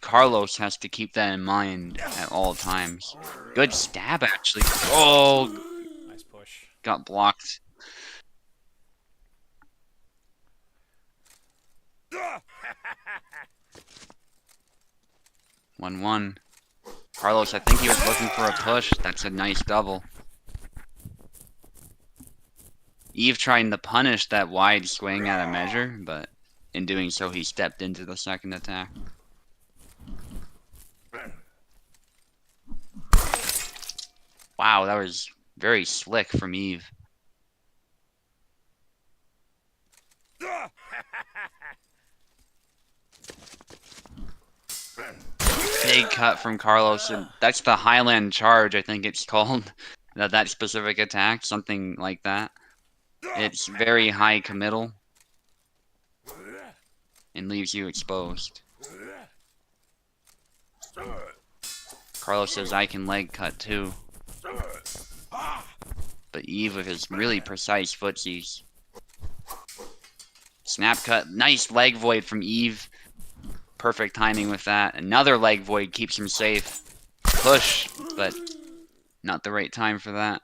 Carlos has to keep that in mind at all times. Good stab, actually. Oh, Nice push. got blocked. One. Carlos, I think he was looking for a push. That's a nice double. Eve trying to punish that wide swing out of measure, but in doing so, he stepped into the second attack. Wow, that was very slick from Eve. Big cut from Carlos, and that's the Highland Charge, I think it's called. That specific attack, something like that. It's very high committal and leaves you exposed. Carlos says I can leg cut too. But Eve with his really precise footsies. Snap cut, nice leg void from Eve. Perfect timing with that. Another leg void keeps him safe. Push, but not the right time for that.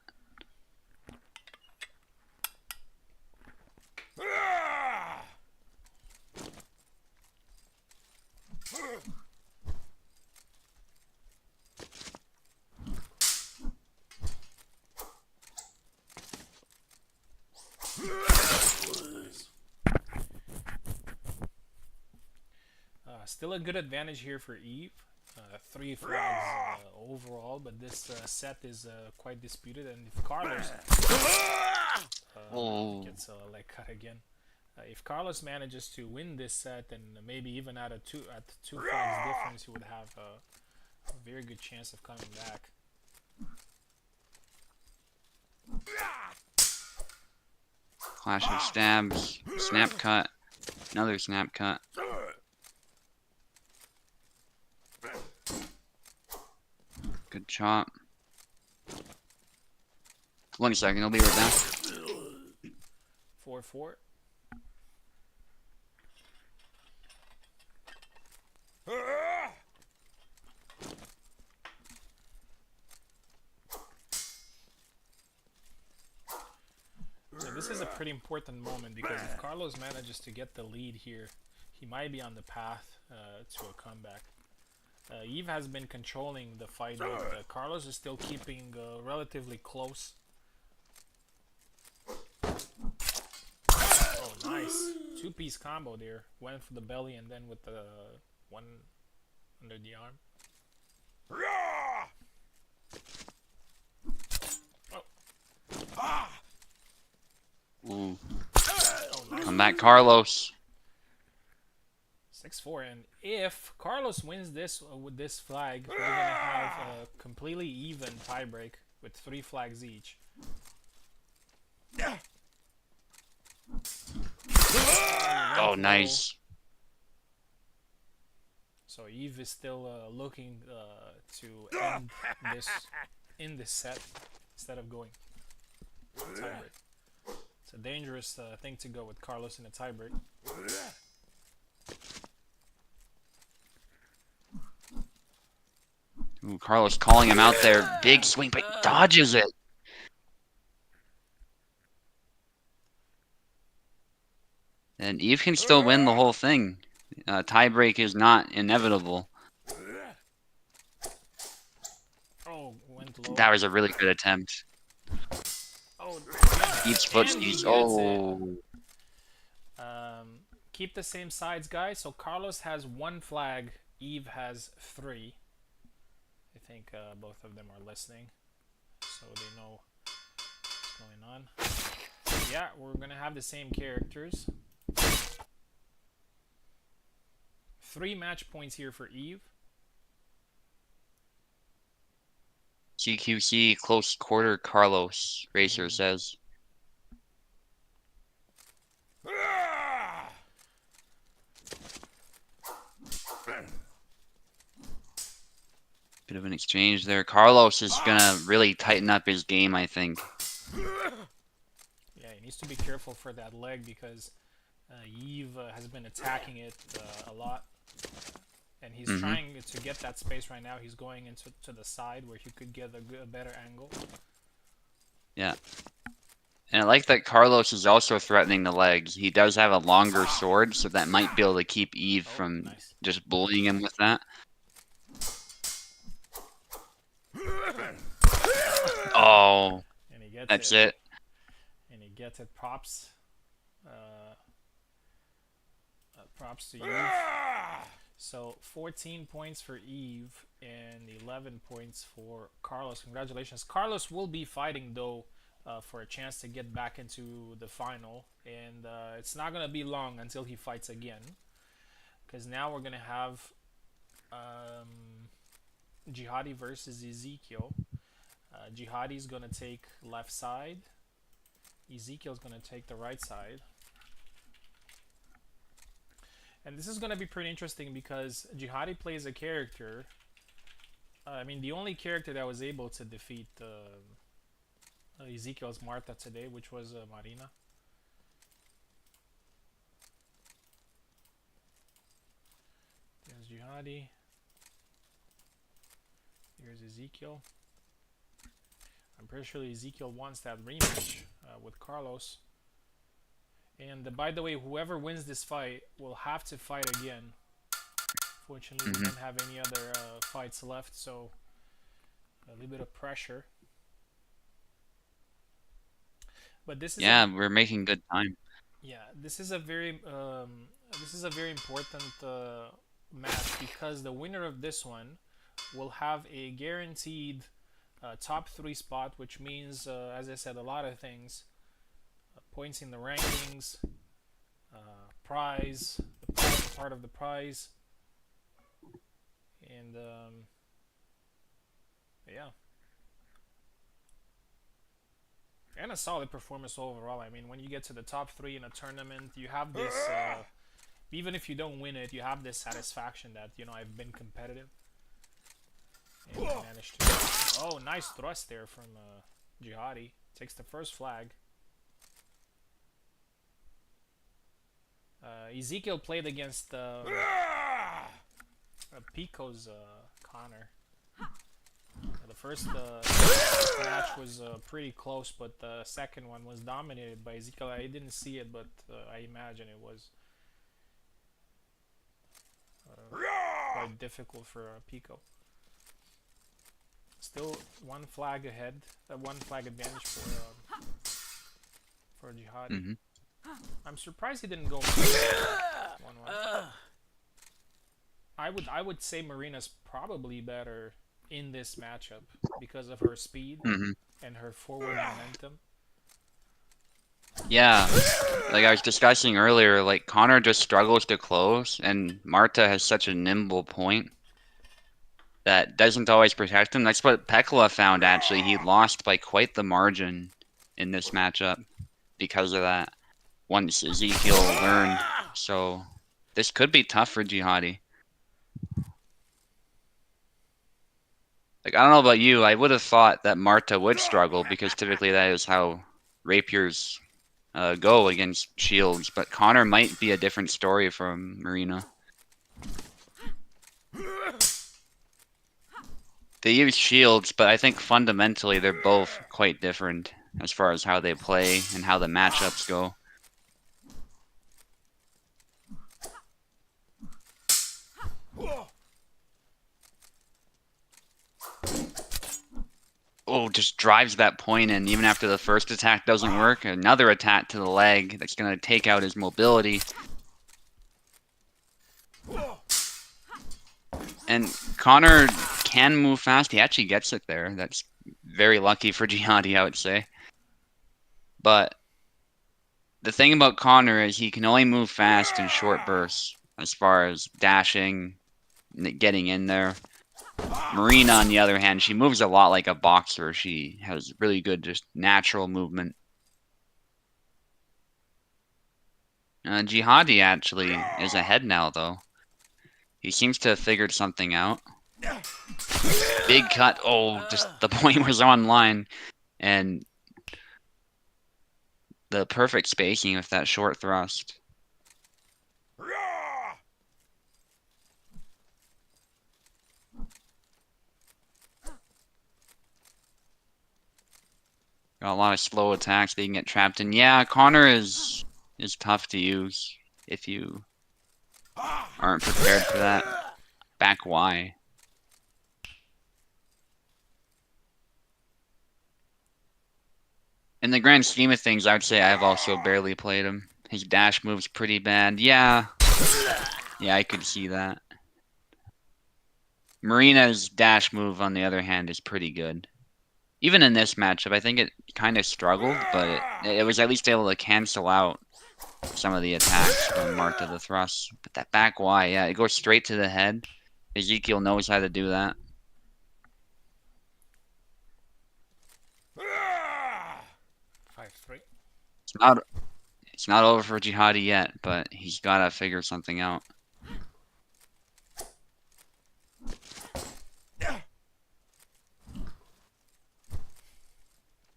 Still a good advantage here for Eve. 3 flags overall, but this set is quite disputed. And if Carlos gets a leg cut again, if Carlos manages to win this set and maybe even at 2 flags difference, he would have a very good chance of coming back. Clash of stabs. Snap cut. Another snap cut. Good chop. 1 second, I'll be right back. 4-4. So this is a pretty important moment because if Carlos manages to get the lead here, he might be on the path to a comeback. Eve has been controlling the fight, but Carlos is still keeping relatively close. Oh, nice. Two-piece combo there. Went for the belly and then with the one under the arm. Ooh. Oh, nice. Come back, Carlos. 6-4, and if Carlos wins this with this flag, we're gonna have a completely even tiebreak with 3 flags each. Oh, nice. So Eve is still looking to end this in this set instead of going tiebreak. It's a dangerous thing to go with Carlos in a tiebreak. Ooh, Carlos calling him out there. Big swing, but dodges it. And Eve can still win the whole thing. Tiebreak is not inevitable. Oh, went low. That was a really good attempt. Oh, Eve's foot and he sneeze. gets Oh. Keep the same sides, guys. So Carlos has 1 flag, Eve has 3. I think both of them are listening, so they know what's going on. Yeah, we're gonna have the same characters. 3 match points here for Eve. CQC close quarter Carlos, Racer says. Bit of an exchange there. Carlos is gonna really tighten up his game, I think. Yeah, he needs to be careful for that leg because Eve has been attacking it a lot. And he's trying to get that space right now. He's going into the side where he could get a better angle. Yeah. And I like that Carlos is also threatening the legs. He does have a longer sword, so that might be able to keep Eve from nice. just bullying him with that. Oh, And he gets that's it. it. And he gets it. Props. Props to Eve. So 14 points for Eve and 11 points for Carlos. Congratulations. Carlos will be fighting though for a chance to get back into the final, and it's not gonna be long until he fights again, because now we're gonna have Jihadi versus Ezekiel. Jihadi's gonna take left side. Ezekiel's gonna take the right side. And this is going to be pretty interesting because Jihadi plays a character. I mean, the only character that was able to defeat Ezekiel's Martha today, which was Marina. There's Jihadi. Here's Ezekiel. I'm pretty sure Ezekiel wants that rematch with Carlos. And by the way, whoever wins this fight will have to fight again. Fortunately, we don't have any other fights left, so a little bit of pressure. But this is we're making good time. Yeah, this is a very important match because the winner of this one will have a guaranteed top 3 spot, which means, as I said, a lot of things. Points in the rankings, prize, part of the prize, and yeah. And a solid performance overall. I mean, when you get to the top 3 in a tournament, you have this, even if you don't win it, you have this satisfaction that, you know, I've been competitive. And I managed to... Oh, nice thrust there from Jihadi. Takes the first flag. Ezekiel played against Pico's Connor. The first match was pretty close, but the second one was dominated by Ezekiel. I didn't see it, but I imagine it was quite difficult for Pico. Still one flag ahead, one flag advantage for Jihadi. Mm-hmm. I'm surprised he didn't go 1-1. I would say Marina's probably better in this matchup because of her speed and her forward momentum. Yeah, like I was discussing earlier, like Connor just struggles to close, and Marta has such a nimble point that doesn't always protect him. That's what Pekla found, actually. He lost by quite the margin in this matchup because of that, once Ezekiel learned. So this could be tough for Jihadi. Like, I don't know about you, I would have thought that Marta would struggle, because typically that is how rapiers go against shields, but Connor might be a different story from Marina. They use shields, but I think fundamentally they're both quite different as far as how they play and how the matchups go. Oh, just drives that point in even after the first attack doesn't work. Another attack to the leg that's going to take out his mobility. And Connor can move fast. He actually gets it there. That's very lucky for Jihadi, I would say. But the thing about Connor is he can only move fast in short bursts as far as dashing, getting in there. Marina, on the other hand, she moves a lot like a boxer. She has really good, just natural movement. Jihadi actually is ahead now, though. He seems to have figured something out. Big cut. Oh, just the point was online. And the perfect spacing with that short thrust. Got a lot of slow attacks they can get trapped in. Yeah, Connor is tough to use if you aren't prepared for that. Back Y. In the grand scheme of things, I would say I've also barely played him. His dash move's pretty bad. Yeah, I could see that. Marina's dash move, on the other hand, is pretty good. Even in this matchup, I think it kind of struggled, but it was at least able to cancel out some of the attacks from Marta the thrust. But that back Y, yeah, it goes straight to the head. Ezekiel knows how to do that. 5-3. It's not over for Jihadi yet, but he's gotta figure something out.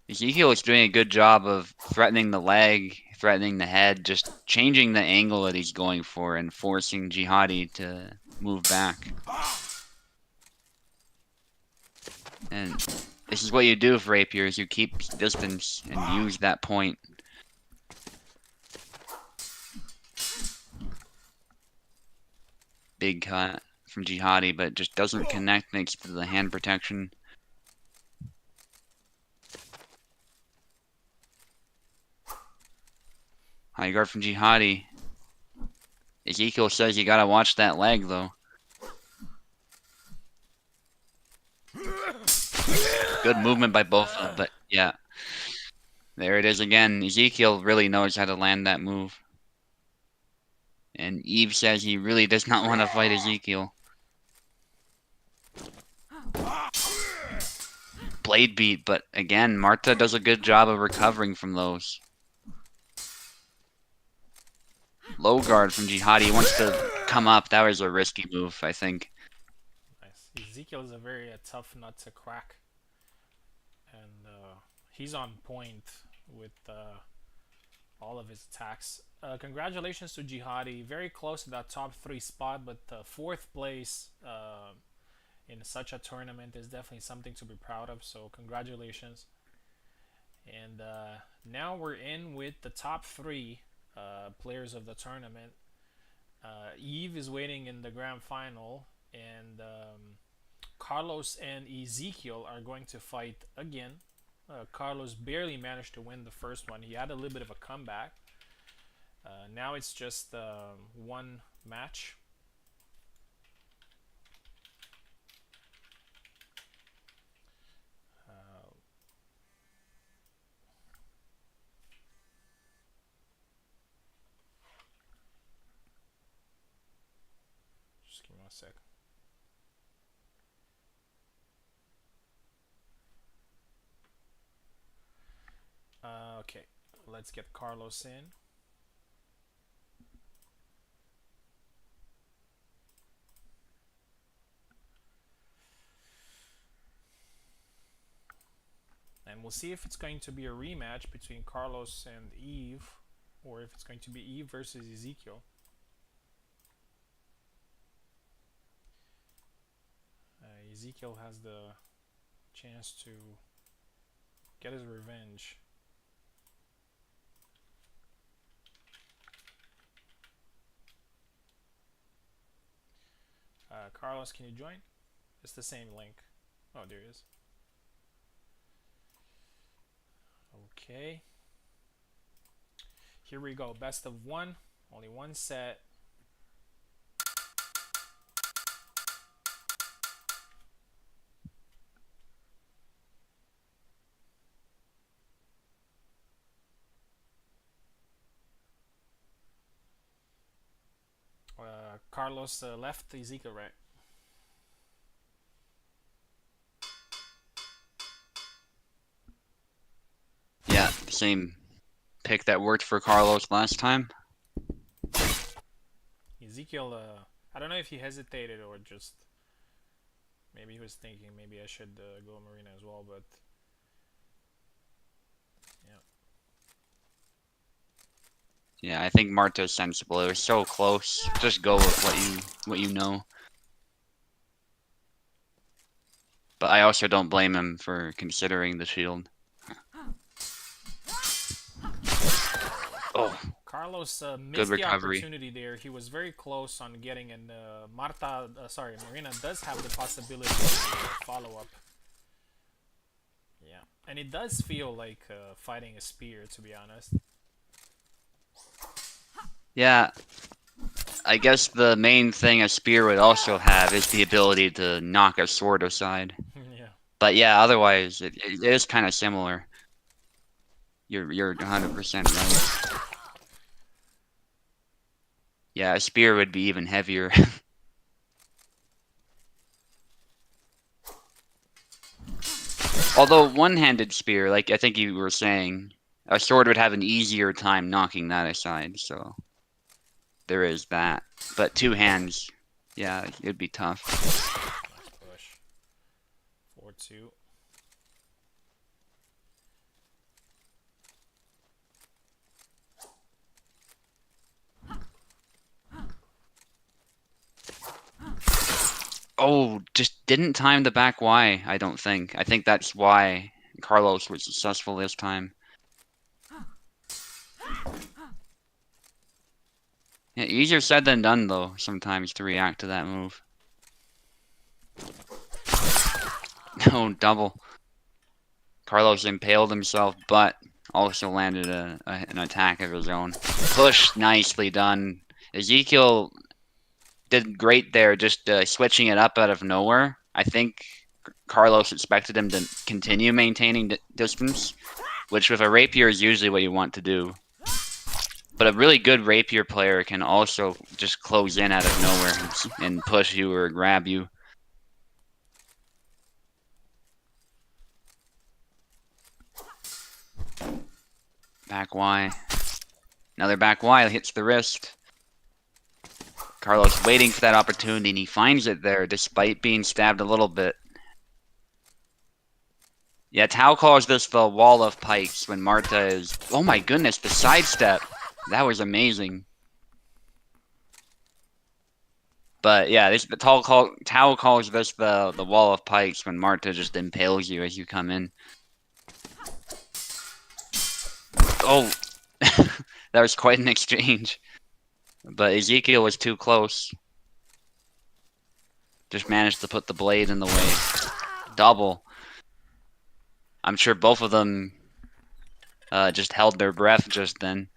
Ezekiel is doing a good job of threatening the leg, threatening the head, just changing the angle that he's going for and forcing Jihadi to move back. And this is what you do for rapiers, you keep distance and use that point. Big cut from Jihadi, but just doesn't connect thanks to the hand protection. High guard from Jihadi. Ezekiel says you gotta watch that leg, though. Good movement by both of them, but yeah. There it is again. Ezekiel really knows how to land that move. And Eve says he really does not want to fight Ezekiel. blade beat, but again, Marta does a good job of recovering from those. Low guard from Jihadi. He wants to come up. That was a risky move, I think. Nice. Ezekiel is a very tough nut to crack, and he's on point with all of his attacks. Congratulations to Jihadi. Very close to that top 3 spot, but 4th place in such a tournament is definitely something to be proud of. So congratulations. And now we're in with the top 3 players of the tournament. Eve is waiting in the grand final, and Carlos and Ezekiel are going to fight again. Carlos barely managed to win the first one. He had a little bit of a comeback. Now it's just one match. Just give me 1 sec. Okay, let's get Carlos in. And we'll see if it's going to be a rematch between Carlos and Eve, or if it's going to be Eve versus Ezekiel. Ezekiel has the chance to get his revenge. Carlos, can you join? It's the same link. Oh, there it is. Okay. Here we go. Best of 1. Only 1 set. Carlos left, Ezekiel right. Yeah, same pick that worked for Carlos last time. Ezekiel, I don't know if he hesitated or just maybe he was thinking maybe I should go Marina as well, but yeah. Yeah, I think Marta's sensible. It was so close. Just go with what you know. But I also don't blame him for considering the shield. Oh, Carlos missed good the recovery. opportunity there. He was very close on getting, and Marina does have the possibility of follow up. Yeah, and it does feel like fighting a spear, to be honest. Yeah, I guess the main thing a spear would also have is the ability to knock a sword aside. Yeah. But yeah, otherwise it is kind of similar. You're 100% right. Yeah, a spear would be even heavier. Although one-handed spear, like I think you were saying, a sword would have an easier time knocking that aside, so there is that. But 2 hands, yeah, it'd be tough. Nice push. 4-2. Oh, just didn't time the back Y, I don't think. I think that's why Carlos was successful this time. Yeah, easier said than done, though, sometimes to react to that move. No, double. Carlos impaled himself, but also landed an attack of his own. Push, nicely done. Ezekiel did great there, just switching it up out of nowhere. I think Carlos expected him to continue maintaining distance, which with a rapier is usually what you want to do. But a really good rapier player can also just close in out of nowhere and push you or grab you. Back Y. Another back Y hits the wrist. Carlos waiting for that opportunity, and he finds it there despite being stabbed a little bit. Yeah, Tao calls this the wall of pikes when Marta is... Oh my goodness, the sidestep. That was amazing. But yeah, Tao calls this the wall of pikes when Marta just impales you as you come in. Oh, that was quite an exchange. But Ezekiel was too close. Just managed to put the blade in the way. Double. I'm sure both of them just held their breath just then.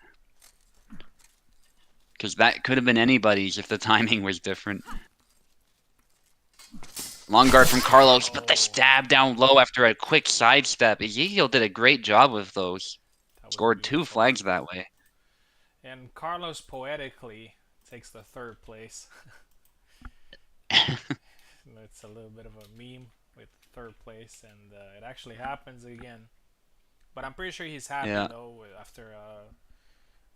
Because that could have been anybody's if the timing was different. Long guard from Carlos, but the stab down low after a quick sidestep. Ezekiel did a great job with those. That was Scored 2 beautiful. flags that way. And Carlos poetically takes the 3rd place. It's a little bit of a meme with 3rd place, and it actually happens again. But I'm pretty sure he's happy Yeah. though after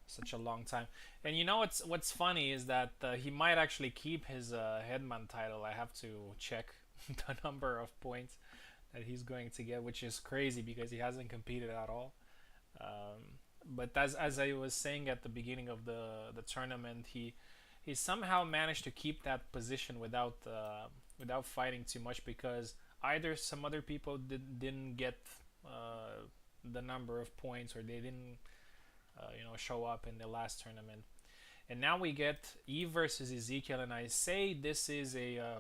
such a long time. And you know what's funny is that he might actually keep his headman title. I have to check the number of points that he's going to get, which is crazy because he hasn't competed at all. But as I was saying at the beginning of the tournament, he somehow managed to keep that position without fighting too much, because either some other people didn't get the number of points, or they didn't show up in the last tournament. And now we get Eve versus Ezekiel, and I say this is a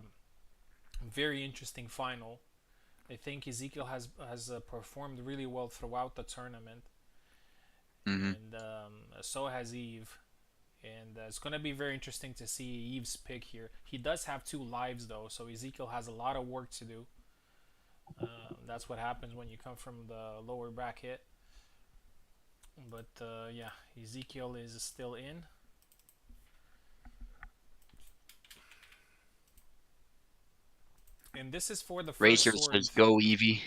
very interesting final. I think Ezekiel has performed really well throughout the tournament, and so has Eve. And it's going to be very interesting to see Eve's pick here. He does have 2 lives though, so Ezekiel has a lot of work to do. That's what happens when you come from the lower bracket. But yeah, Ezekiel is still in. And this is for the first Racer sword. says, go Evie.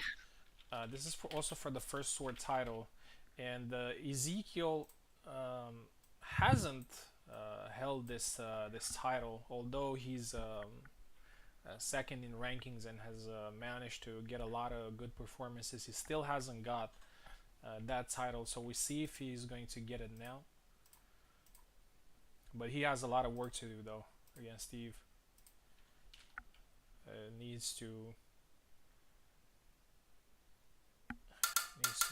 This is also for the first sword title. And Ezekiel hasn't held this title, although he's second in rankings and has managed to get a lot of good performances. He still hasn't got that title, so we see if he's going to get it now. But he has a lot of work to do though against Steve. Needs to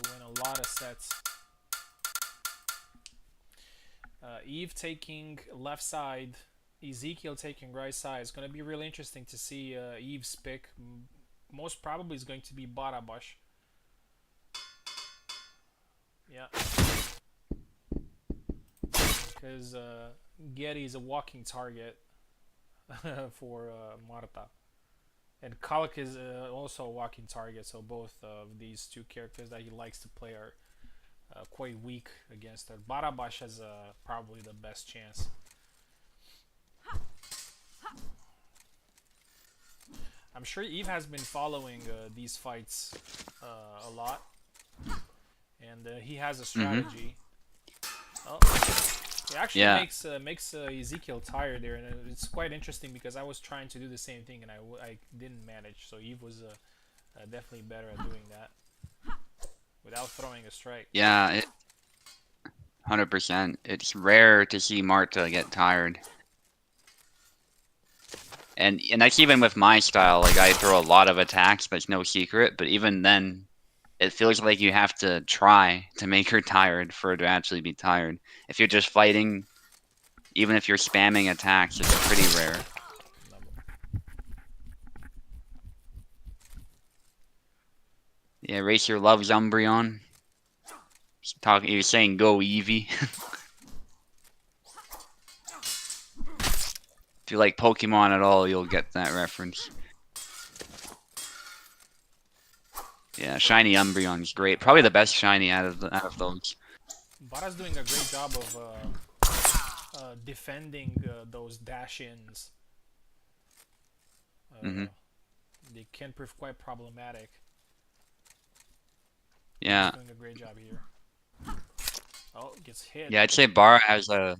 win a lot of sets. Eve taking left side, Ezekiel taking right side. It's going to be really interesting to see Eve's pick. Most probably is going to be Barabash. Yeah. Because Getty is a walking target for Marta. And Kalk is also a walking target, so both of these 2 characters that he likes to play are quite weak against her. Barabash has probably the best chance. I'm sure Eve has been following these fights a lot, and he has a strategy. Oh, it actually makes Ezekiel tired there, and it's quite interesting because I was trying to do the same thing and I didn't manage. So Eve was definitely better at doing that without throwing a strike. Yeah, 100%. It's rare to see Marta get tired. And that's even with my style. Like, I throw a lot of attacks, but it's no secret. But even then, it feels like you have to try to make her tired for her to actually be tired. If you're just fighting, even if you're spamming attacks, it's pretty rare. Yeah, Racer loves Umbreon. You're saying go Eevee. If you like Pokemon at all, you'll get that reference. Yeah, shiny Umbreon's great. Probably the best shiny out of those. Bara's doing a great job of defending those dash-ins. They can prove quite problematic. Yeah. He's doing a great job here. Oh, gets hit. Yeah, I'd say Bar has a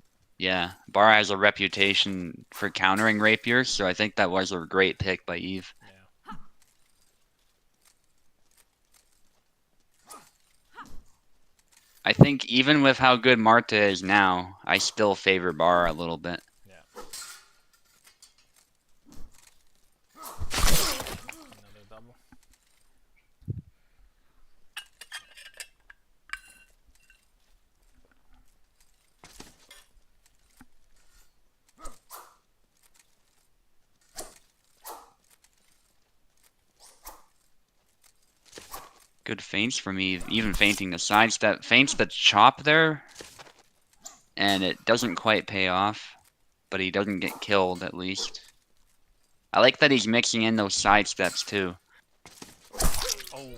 reputation for countering rapiers, so I think that was a great pick by Eve. Yeah. I think even with how good Marta is now, I still favor Bar a little bit. Yeah. Another double. Good feints from Eve, even feinting the sidestep. Feints the chop there, and it doesn't quite pay off, but he doesn't get killed at least. I like that he's mixing in those sidesteps too. Oh.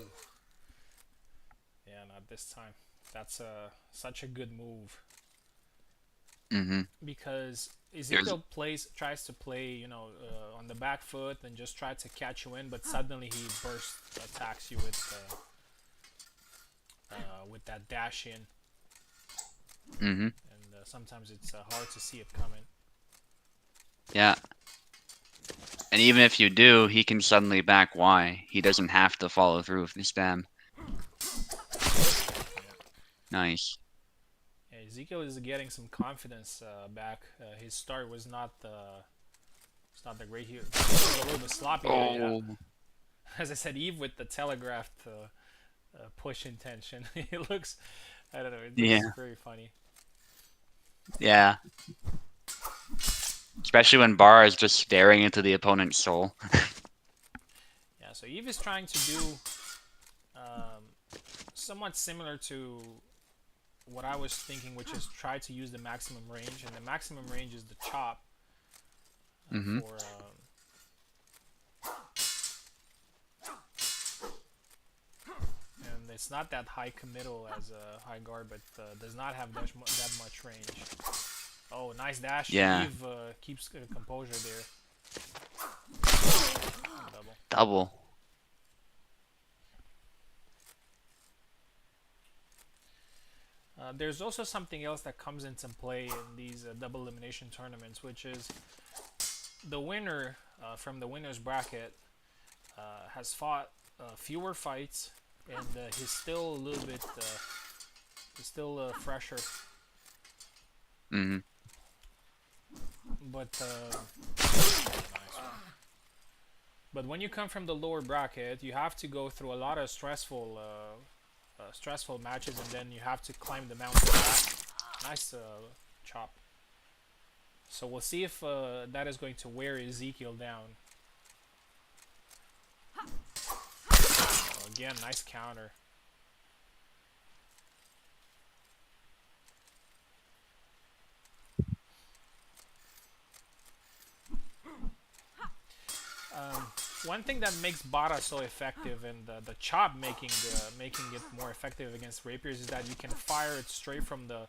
Yeah, not this time. That's such a good move. Mm-hmm. Because There's, Ezekiel tries to play, on the back foot and just try to catch you in, but suddenly he burst attacks you with that dash in, mm-hmm. and sometimes it's hard to see it coming. Yeah. And even if you do, he can suddenly back Y. He doesn't have to follow through with the stab. Nice. Yeah, Ezekiel is getting some confidence back. His start was not the great here. It was a little bit sloppy there, yeah. Oh. As I said, Eve with the telegraphed push intention. It looks, I don't know, it looks Yeah. very funny. Yeah. Especially when Bar is just staring into the opponent's soul. Yeah, so Eve is trying to do somewhat similar to what I was thinking, which is try to use the maximum range, and the maximum range is the chop Mm-hmm. for. And it's not that high committal as a high guard, but does not have that much range. Oh, nice dash. Yeah. Eve keeps composure there. Double. Double. There's also something else that comes into play in these double elimination tournaments, which is the winner from the winner's bracket has fought fewer fights, and he's still a little bit, he's still fresher. Mm-hmm. But nice one. But when you come from the lower bracket, you have to go through a lot of stressful matches, and then you have to climb the mountain back. Nice chop. So we'll see if that is going to wear Ezekiel down. Again, nice counter. One thing that makes Bara so effective, and the chop making it more effective against rapiers, is that you can fire it straight from the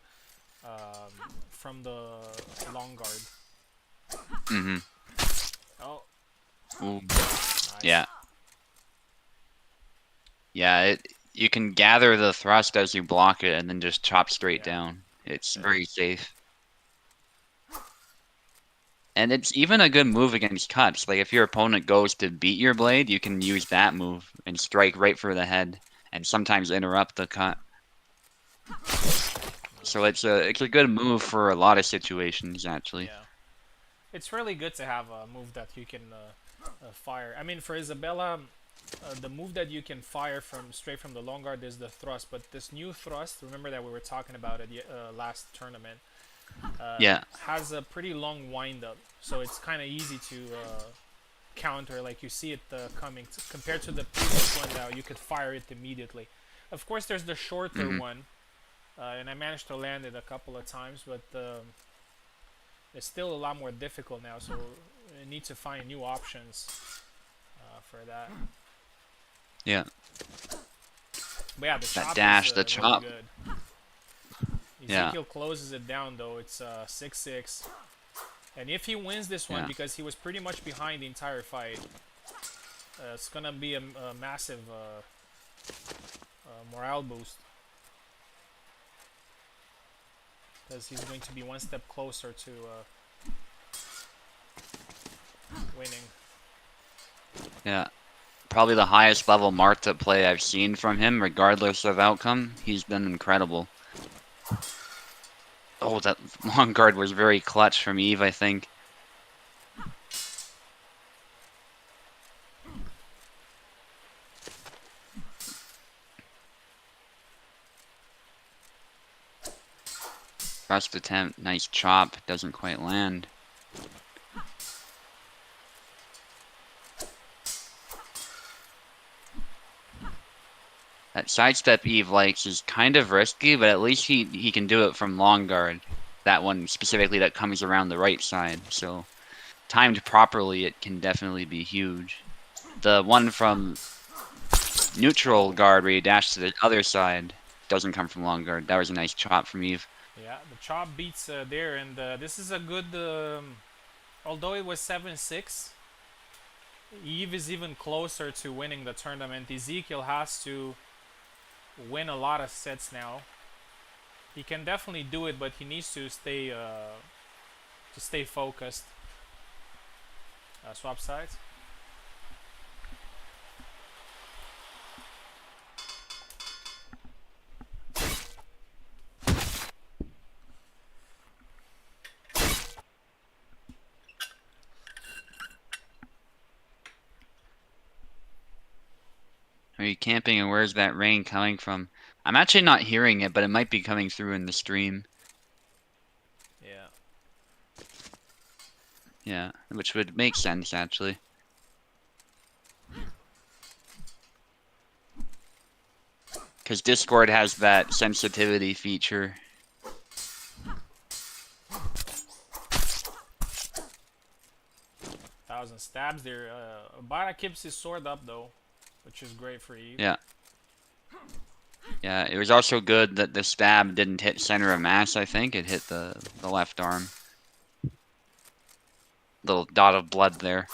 long guard. Mm-hmm. Oh, Ooh. nice. Yeah. Yeah, you can gather the thrust as you block it and then just chop straight down. It's very safe. And it's even a good move against cuts. Like if your opponent goes to beat your blade, you can use that move and strike right for the head and sometimes interrupt the cut. So it's a good move for a lot of situations actually. Yeah. It's really good to have a move that you can fire. I mean, for Isabella, the move that you can fire straight from the long guard is the thrust. But this new thrust, remember that we were talking about it last tournament, has a pretty long wind up, so it's kind of easy to counter. Like you see it coming. Compared to the previous one, now you could fire it immediately. Of course, there's the shorter one, and I managed to land it a couple of times, but it's still a lot more difficult now, so you need to find new options for that. Yeah. But yeah, the chop dash, is the chop. really good. Ezekiel closes it down though. It's 6-6, and if he wins this one, because he was pretty much behind the entire fight, it's gonna be a massive morale boost. because he's going to be one step closer to winning. Yeah. Probably the highest level Marta play I've seen from him, regardless of outcome. He's been incredible. Oh, that long guard was very clutch from Eve, I think. First attempt, nice chop, doesn't quite land. That sidestep Eve likes is kind of risky, but at least he can do it from long guard. That one specifically that comes around the right side, so timed properly it can definitely be huge. The one from neutral guard where you dash to the other side doesn't come from long guard. That was a nice chop from Eve. Yeah, the chop beats there, and this is a good. Although it was 7-6, Eve is even closer to winning the tournament. Ezekiel has to win a lot of sets now. He can definitely do it, but he needs to stay focused. Swap sides. Are you camping and where's that rain coming from? I'm actually not hearing it, but it might be coming through in the stream. Yeah. Yeah, which would make sense actually. Because Discord has that sensitivity feature. Thousand stabs there. Bara keeps his sword up though, which is great for Eve. Yeah. Yeah, it was also good that the stab didn't hit center of mass, I think. It hit the left arm. Little dot of blood there.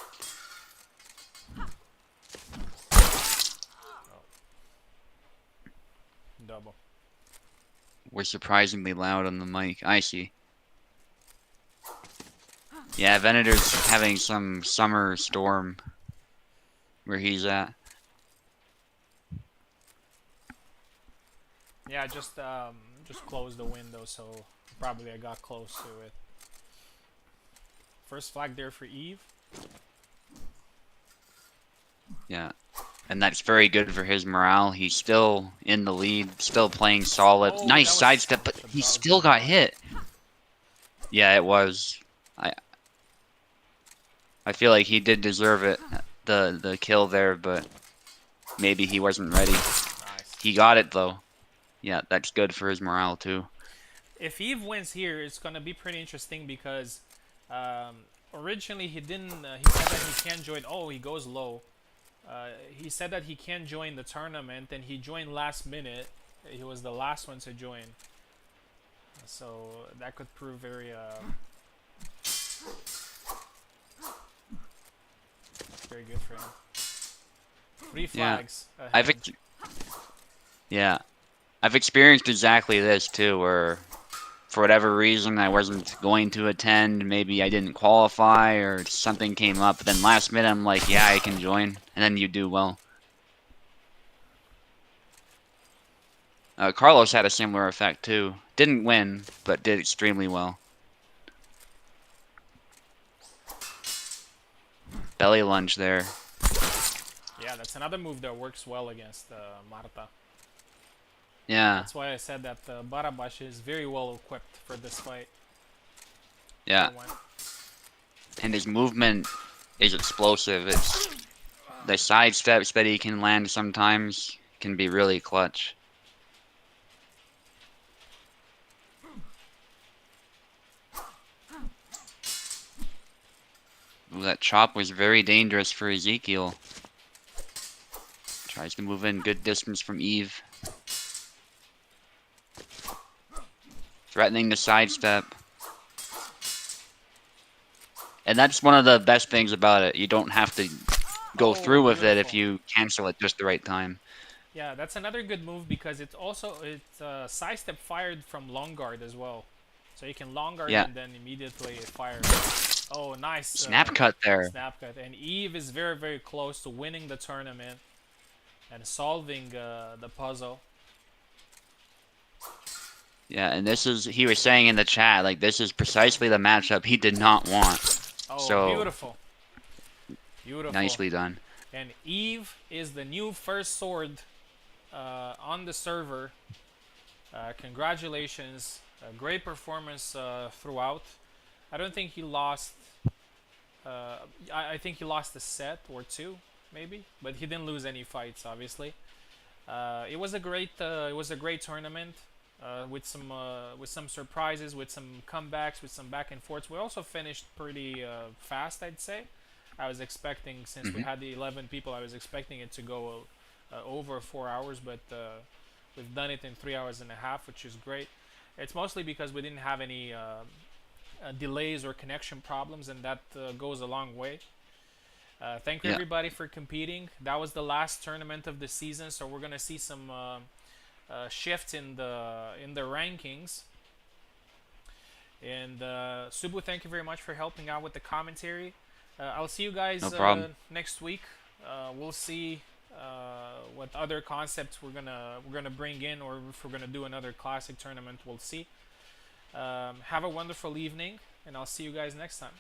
Double. We're surprisingly loud on the mic. I see. Yeah, Venator's having some summer storm where he's at. Yeah, just close the window, so probably I got close to it. First flag there for Eve. Yeah. And that's very good for his morale. He's still in the lead, still playing solid. Oh, Nice that was sidestep, but he still got hit. Yeah, it was. I feel like he did deserve it, the kill there, but maybe he wasn't ready. Nice. He got it though. Yeah, that's good for his morale too. If Eve wins here, it's gonna be pretty interesting because originally he didn't. He said that he can't join. Oh, he goes low. He said that he can't join the tournament, and he joined last minute. He was the last one to join, so that could prove very very good for him. 3 flags. Yeah, I've experienced exactly this too, where for whatever reason I wasn't going to attend, maybe I didn't qualify or something came up, but then last minute I'm like, yeah, I can join, and then you do well. Carlos had a similar effect too. Didn't win, but did extremely well. Belly lunge there. Yeah, that's another move that works well against Marta. Yeah. That's why I said that Barabash is very well equipped for this fight. Yeah. And his movement is explosive. It's the side steps that he can land sometimes can be really clutch. Ooh, that chop was very dangerous for Ezekiel. Tries to move in good distance from Eve. Threatening the sidestep. And that's one of the best things about it. You don't have to go through with it if you cancel at just the right time. Yeah, that's another good move because it's sidestep fired from long guard as well. So you can long guard Yeah. and then immediately fire. Oh, nice. Snap cut there. Snap cut. And Eve is very, very close to winning the tournament and solving the puzzle. Yeah, and this is, he was saying in the chat, like, this is precisely the matchup he did not want. Oh, So, beautiful. Beautiful. nicely done. And Eve is the new first sword on the server. Congratulations. Great performance throughout. I don't think he lost. I think he lost a set or two, maybe, but he didn't lose any fights, obviously. It was a great tournament with some surprises, with some comebacks, with some back and forths. We also finished pretty fast, I'd say. I was expecting, since we had the 11 people, I was expecting it to go over 4 hours, but we've done it in 3 hours and a half, which is great. It's mostly because we didn't have any delays or connection problems, and that goes a long way. Thank you everybody for competing. That was the last tournament of the season, so we're gonna see some shift in the rankings. And Subu, thank you very much for helping out with the commentary. I'll see you guys next week. We'll see what other concepts we're gonna bring in, or if we're gonna do another classic tournament. We'll see. Have a wonderful evening, and I'll see you guys next time.